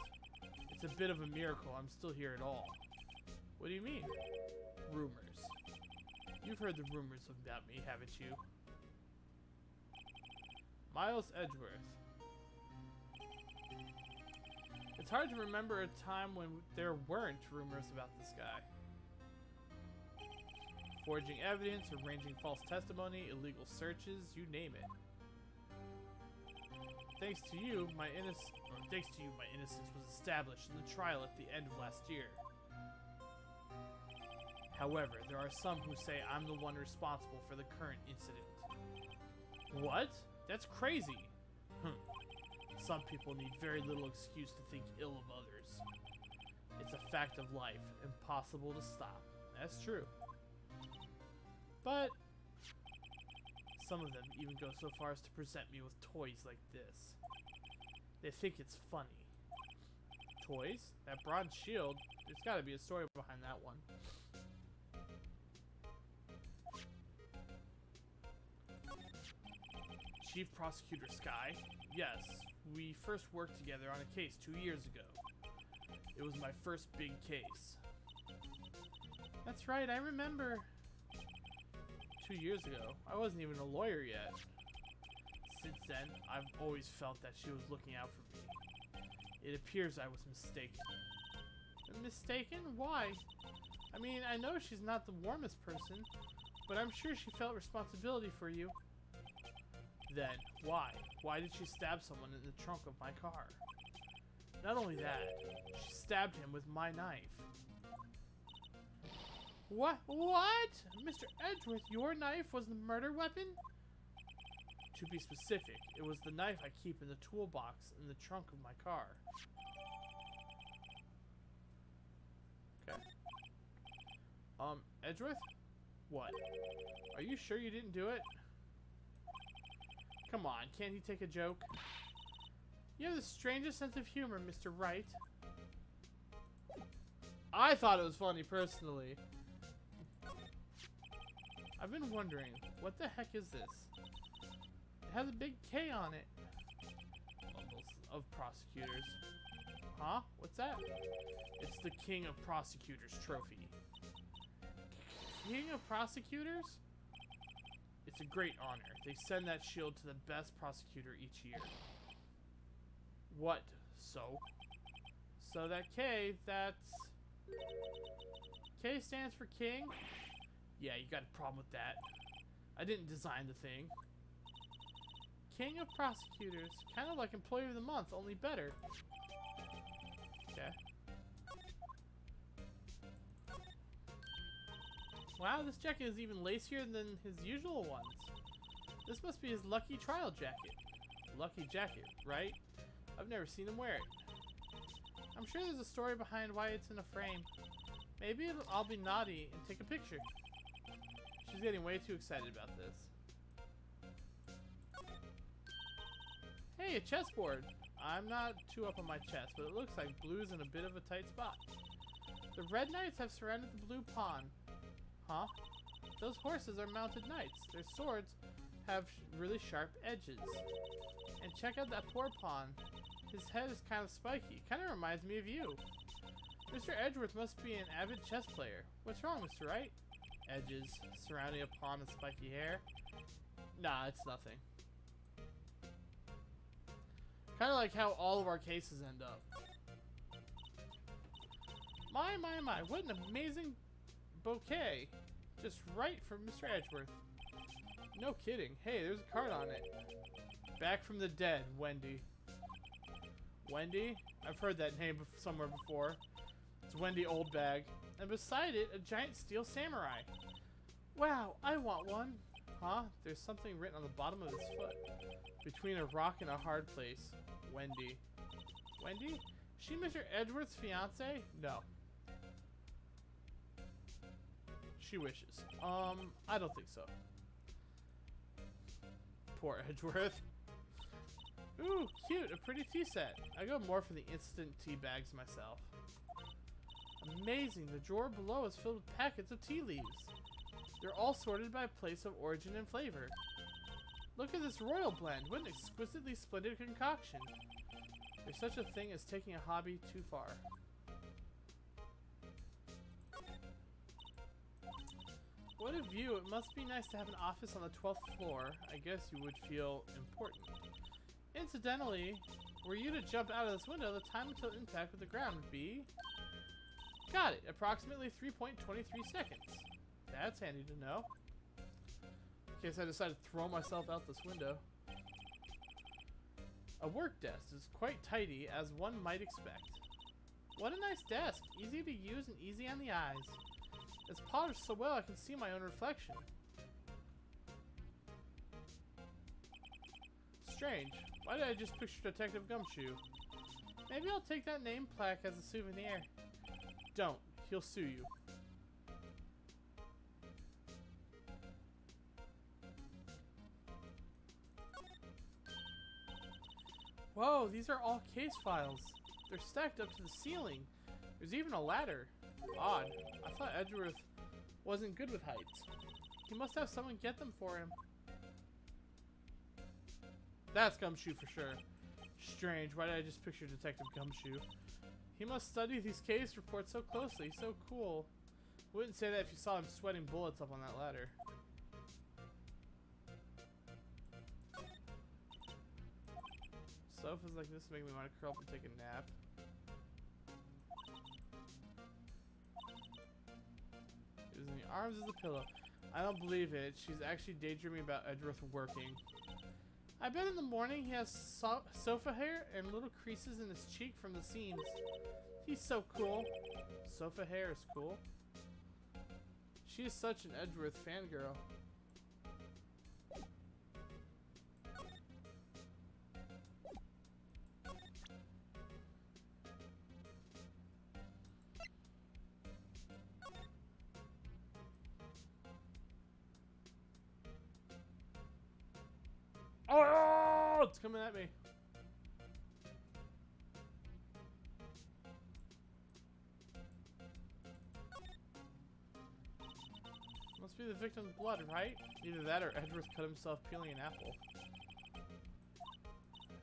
it's a bit of a miracle I'm still here at all. What do you mean? Rumors. You've heard the rumors about me, haven't you? Miles Edgeworth. It's hard to remember a time when there weren't rumors about this guy. Forging evidence, arranging false testimony, illegal searches, you name it. Thanks to you, my innocence was established in the trial at the end of last year. However, there are some who say I'm the one responsible for the current incident. What? That's crazy. Some people need very little excuse to think ill of others. It's a fact of life, impossible to stop. That's true. But some of them even go so far as to present me with toys like this. They think it's funny. Toys? That bronze shield? There's gotta be a story behind that one. Chief Prosecutor Sky? Yes, we first worked together on a case 2 years ago. It was my first big case. That's right, I remember. 2 years ago. I wasn't even a lawyer yet. Since then, I've always felt that she was looking out for me. It appears I was mistaken. Mistaken? Why? I mean, I know she's not the warmest person, but I'm sure she felt responsibility for you. Then, why? Why did she stab someone in the trunk of my car? Not only that, she stabbed him with my knife. What? What? Mr. Edgeworth, your knife was the murder weapon? To be specific, it was the knife I keep in the toolbox in the trunk of my car. Okay. Edgeworth? What? Are you sure you didn't do it? Come on, can't he take a joke? You have the strangest sense of humor, Mr. Wright. I thought it was funny, personally. I've been wondering, what the heck is this? It has a big K on it. Mumbles of prosecutors. Huh? What's that? It's the King of Prosecutors trophy. King of Prosecutors? It's a great honor. They send that shield to the best prosecutor each year. What? So? So that K, that's... K stands for King? Yeah, you got a problem with that. I didn't design the thing. King of Prosecutors. Kind of like Employee of the Month, only better. Okay. Wow, this jacket is even lacier than his usual ones. This must be his lucky trial jacket. Lucky jacket, right? I've never seen him wear it. I'm sure there's a story behind why it's in a frame. Maybe I'll be naughty and take a picture. She's getting way too excited about this. Hey, a chessboard. I'm not too up on my chess, but it looks like blue's in a bit of a tight spot. The red knights have surrounded the blue pawn. Huh? Those horses are mounted knights. Their swords have really sharp edges. And check out that poor pawn. His head is kind of spiky. Kind of reminds me of you. Mr. Edgeworth must be an avid chess player. What's wrong, Mr. Wright? Edges surrounding a pawn with spiky hair. Nah, it's nothing. Kind of like how all of our cases end up. My, what an amazing bouquet. Just right from Mr. Edgeworth. No kidding. Hey, there's a card on it. Back from the dead, Wendy. Wendy? I've heard that name somewhere before. It's Wendy Oldbag. And beside it, a giant steel samurai. Wow, I want one. Huh? There's something written on the bottom of his foot. Between a rock and a hard place. Wendy. Wendy? She Mr. Edgeworth's fiance? No. She wishes. I don't think so. Poor Edgeworth. Ooh, cute. A pretty tea set. I go more for the instant tea bags myself. Amazing. The drawer below is filled with packets of tea leaves. They're all sorted by place of origin and flavor. Look at this royal blend. What an exquisitely splendid concoction. There's such a thing as taking a hobby too far. What a view. It must be nice to have an office on the 12th floor. I guess you would feel important. Incidentally, were you to jump out of this window, the time until impact with the ground would be... Got it. Approximately 3.23 seconds. That's handy to know. In case I decide to throw myself out this window. A work desk is quite tidy, as one might expect. What a nice desk. Easy to use and easy on the eyes. It's polished so well I can see my own reflection. Strange. Why did I just picture Detective Gumshoe? Maybe I'll take that name plaque as a souvenir. Don't. He'll sue you. Whoa, these are all case files. They're stacked up to the ceiling. There's even a ladder. Odd. I thought Edgeworth wasn't good with heights. He must have someone get them for him. That's Gumshoe for sure. Strange. Why did I just picture Detective Gumshoe? He must study these case reports so closely. So cool. Wouldn't say that if you saw him sweating bullets up on that ladder. Sofas like this make me want to curl up and take a nap. Using the arms as a pillow. I don't believe it. She's actually daydreaming about Edgeworth working. I bet in the morning he has sofa hair and little creases in his cheek from the seams. He's so cool. Sofa hair is cool. She is such an Edgeworth fangirl. Oh, it's coming at me. Must be the victim's blood, right? Either that or Edgeworth cut himself peeling an apple.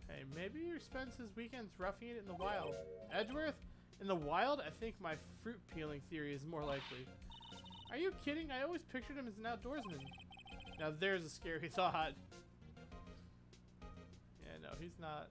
Hey, maybe he spends his weekends roughing it in the wild. Edgeworth? In the wild? I think my fruit peeling theory is more likely. Are you kidding? I always pictured him as an outdoorsman. Now there's a scary thought. Yeah, no, he's not.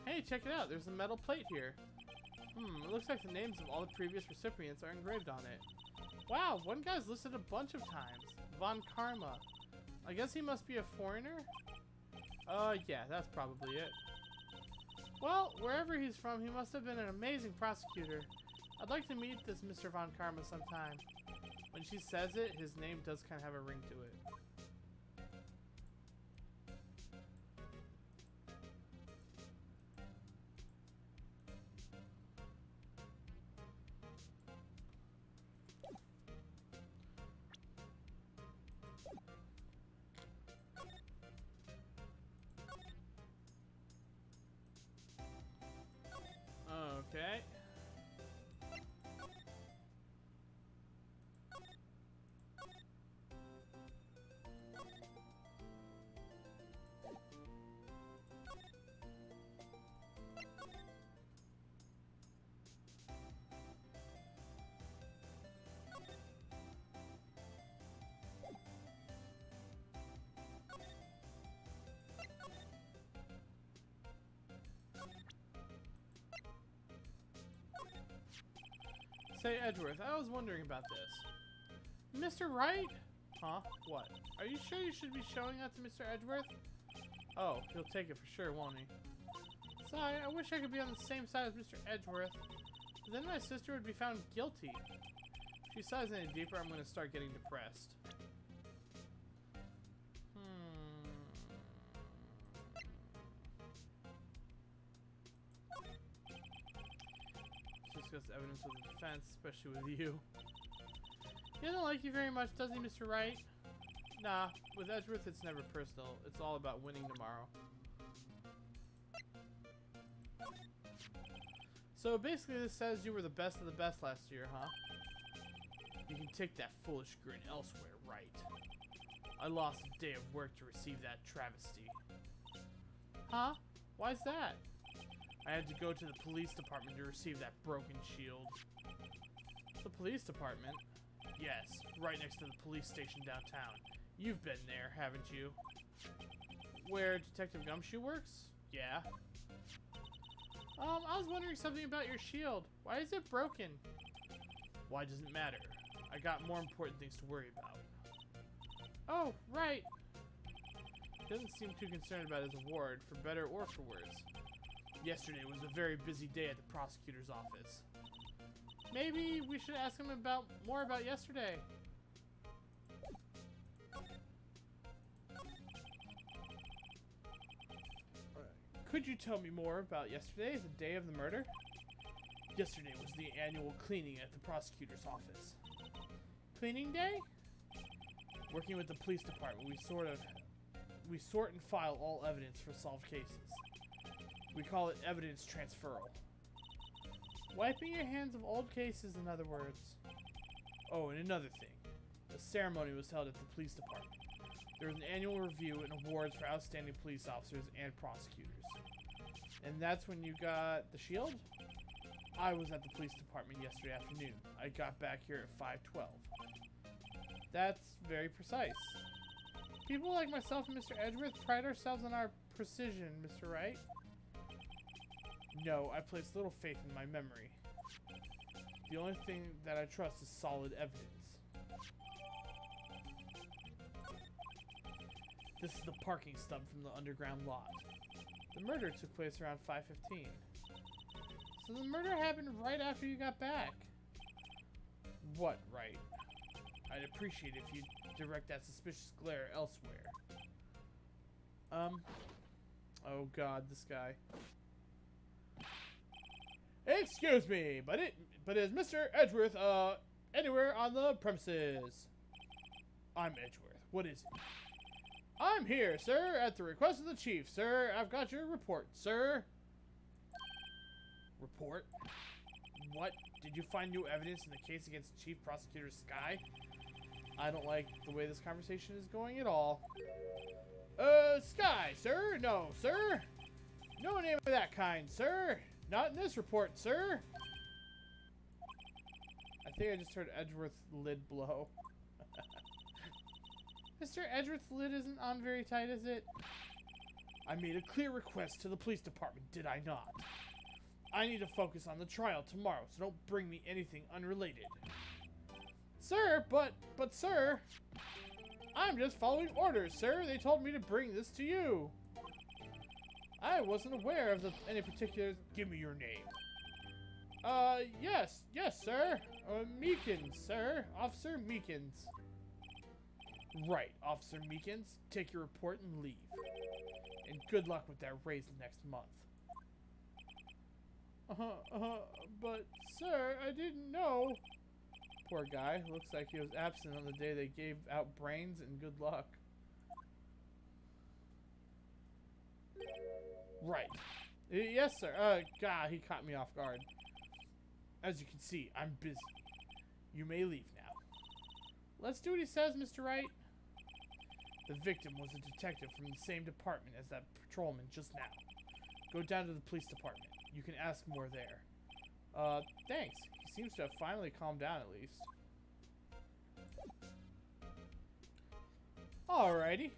Hey, check it out. There's a metal plate here. It looks like the names of all the previous recipients are engraved on it. Wow, one guy's listed a bunch of times. Von Karma. I guess he must be a foreigner? Yeah, that's probably it. Well, wherever he's from, he must have been an amazing prosecutor. I'd like to meet this Mr. Von Karma sometime. When she says it, his name does kind of have a ring to it. Okay. Say, Edgeworth, I was wondering about this. Mr. Wright? Huh? What? Are you sure you should be showing that to Mr. Edgeworth? Oh, he'll take it for sure, won't he? Sorry, I wish I could be on the same side as Mr. Edgeworth. But then my sister would be found guilty. If she sighs any deeper, I'm going to start getting depressed. Discuss evidence of the defense, especially with you. He doesn't like you very much, does he, Mr. Wright? Nah, with Edgeworth it's never personal. It's all about winning tomorrow. So basically this says you were the best of the best last year, huh? You can take that foolish grin elsewhere, right? I lost a day of work to receive that travesty. Huh? Why's that? I had to go to the police department to receive that broken shield. The police department? Yes, right next to the police station downtown. You've been there, haven't you? Where Detective Gumshoe works? Yeah. I was wondering something about your shield. Why is it broken? Why does it matter? I got more important things to worry about. Oh, right. He doesn't seem too concerned about his award, for better or for worse. Yesterday was a very busy day at the prosecutor's office. Maybe we should ask him more about yesterday. Could you tell me more about yesterday, the day of the murder? Yesterday was the annual cleaning at the prosecutor's office. Cleaning day? Working with the police department, we sort and file all evidence for solved cases. We call it evidence transferal. Wiping your hands of old cases, in other words. Oh, and another thing. A ceremony was held at the police department. There was an annual review and awards for outstanding police officers and prosecutors. And that's when you got the shield? I was at the police department yesterday afternoon. I got back here at 5:12. That's very precise. People like myself and Mr. Edgeworth pride ourselves on our precision, Mr. Wright. No, I place little faith in my memory. The only thing that I trust is solid evidence. This is the parking stub from the underground lot. The murder took place around 5:15. So the murder happened right after you got back. What, right? I'd appreciate if you'd direct that suspicious glare elsewhere. Oh god, this guy. Excuse me, but is Mr. Edgeworth, anywhere on the premises? I'm Edgeworth. What is it? I'm here, sir, at the request of the chief, sir. I've got your report, sir. Report? What? Did you find new evidence in the case against Chief Prosecutor Sky? I don't like the way this conversation is going at all. Sky, sir? No, sir. No name of that kind, sir. Not in this report, sir. I think I just heard Edgeworth's lid blow. Mr. Edgeworth's lid isn't on very tight, is it? I made a clear request to the police department, did I not? I need to focus on the trial tomorrow, so don't bring me anything unrelated. Sir, but sir, I'm just following orders, sir. They told me to bring this to you. I wasn't aware of any particular... Give me your name. Yes, sir. Meekins, sir. Officer Meekins. Right, Officer Meekins. Take your report and leave. And good luck with that raise next month. But, sir, I didn't know. Poor guy. Looks like he was absent on the day they gave out brains and good luck. Right. Yes, sir. God, he caught me off guard. As you can see, I'm busy. You may leave now. Let's do what he says, Mr. Wright. The victim was a detective from the same department as that patrolman just now. Go down to the police department. You can ask more there. Thanks. He seems to have finally calmed down at least. Alrighty.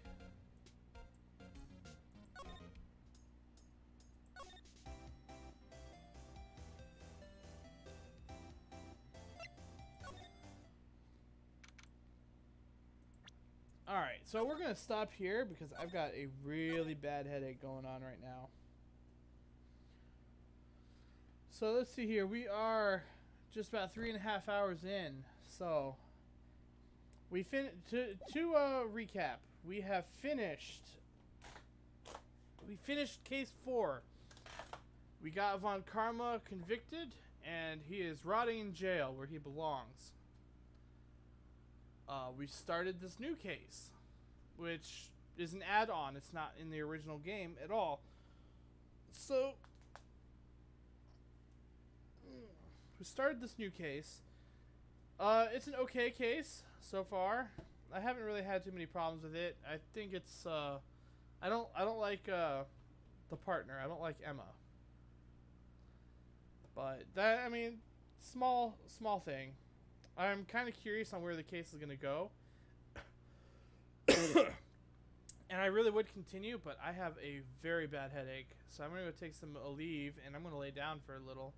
Alright, so we're going to stop here because I've got a really bad headache going on right now. So let's see here. We are just about 3.5 hours in. So we to recap. We have finished. We finished case 4. We got Von Karma convicted, and he is rotting in jail where he belongs. We started this new case, which is an add-on. It's not in the original game at all. So who started this new case. It's an okay case so far. I haven't really had too many problems with it. I think it's I don't like the partner. I don't like Emma. But that, I mean, small thing. I'm kind of curious on where the case is going to go. And I really would continue, but I have a very bad headache. So I'm going to go take a leave, and I'm going to lay down for a little.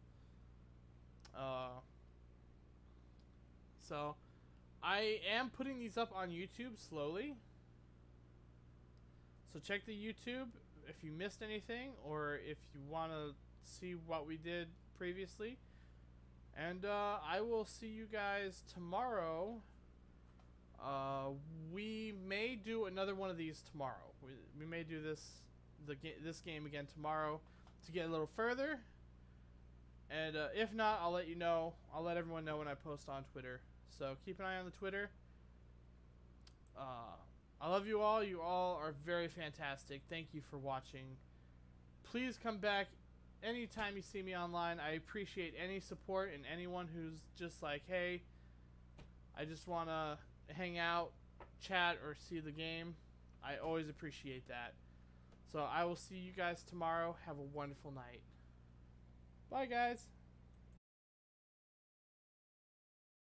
So I am putting these up on YouTube slowly. So check the YouTube if you missed anything, or if you want to see what we did previously. And I will see you guys tomorrow. We may do another one of these tomorrow. We may do this game again tomorrow to get a little further. And if not, I'll let you know. I'll let everyone know when I post on Twitter. So keep an eye on the Twitter. I love you all. You all are very fantastic. Thank you for watching. Please come back anytime you see me online. I appreciate any support and anyone who's just like, hey, I just want to hang out, chat, or see the game. I always appreciate that. So I will see you guys tomorrow. Have a wonderful night. Bye, guys.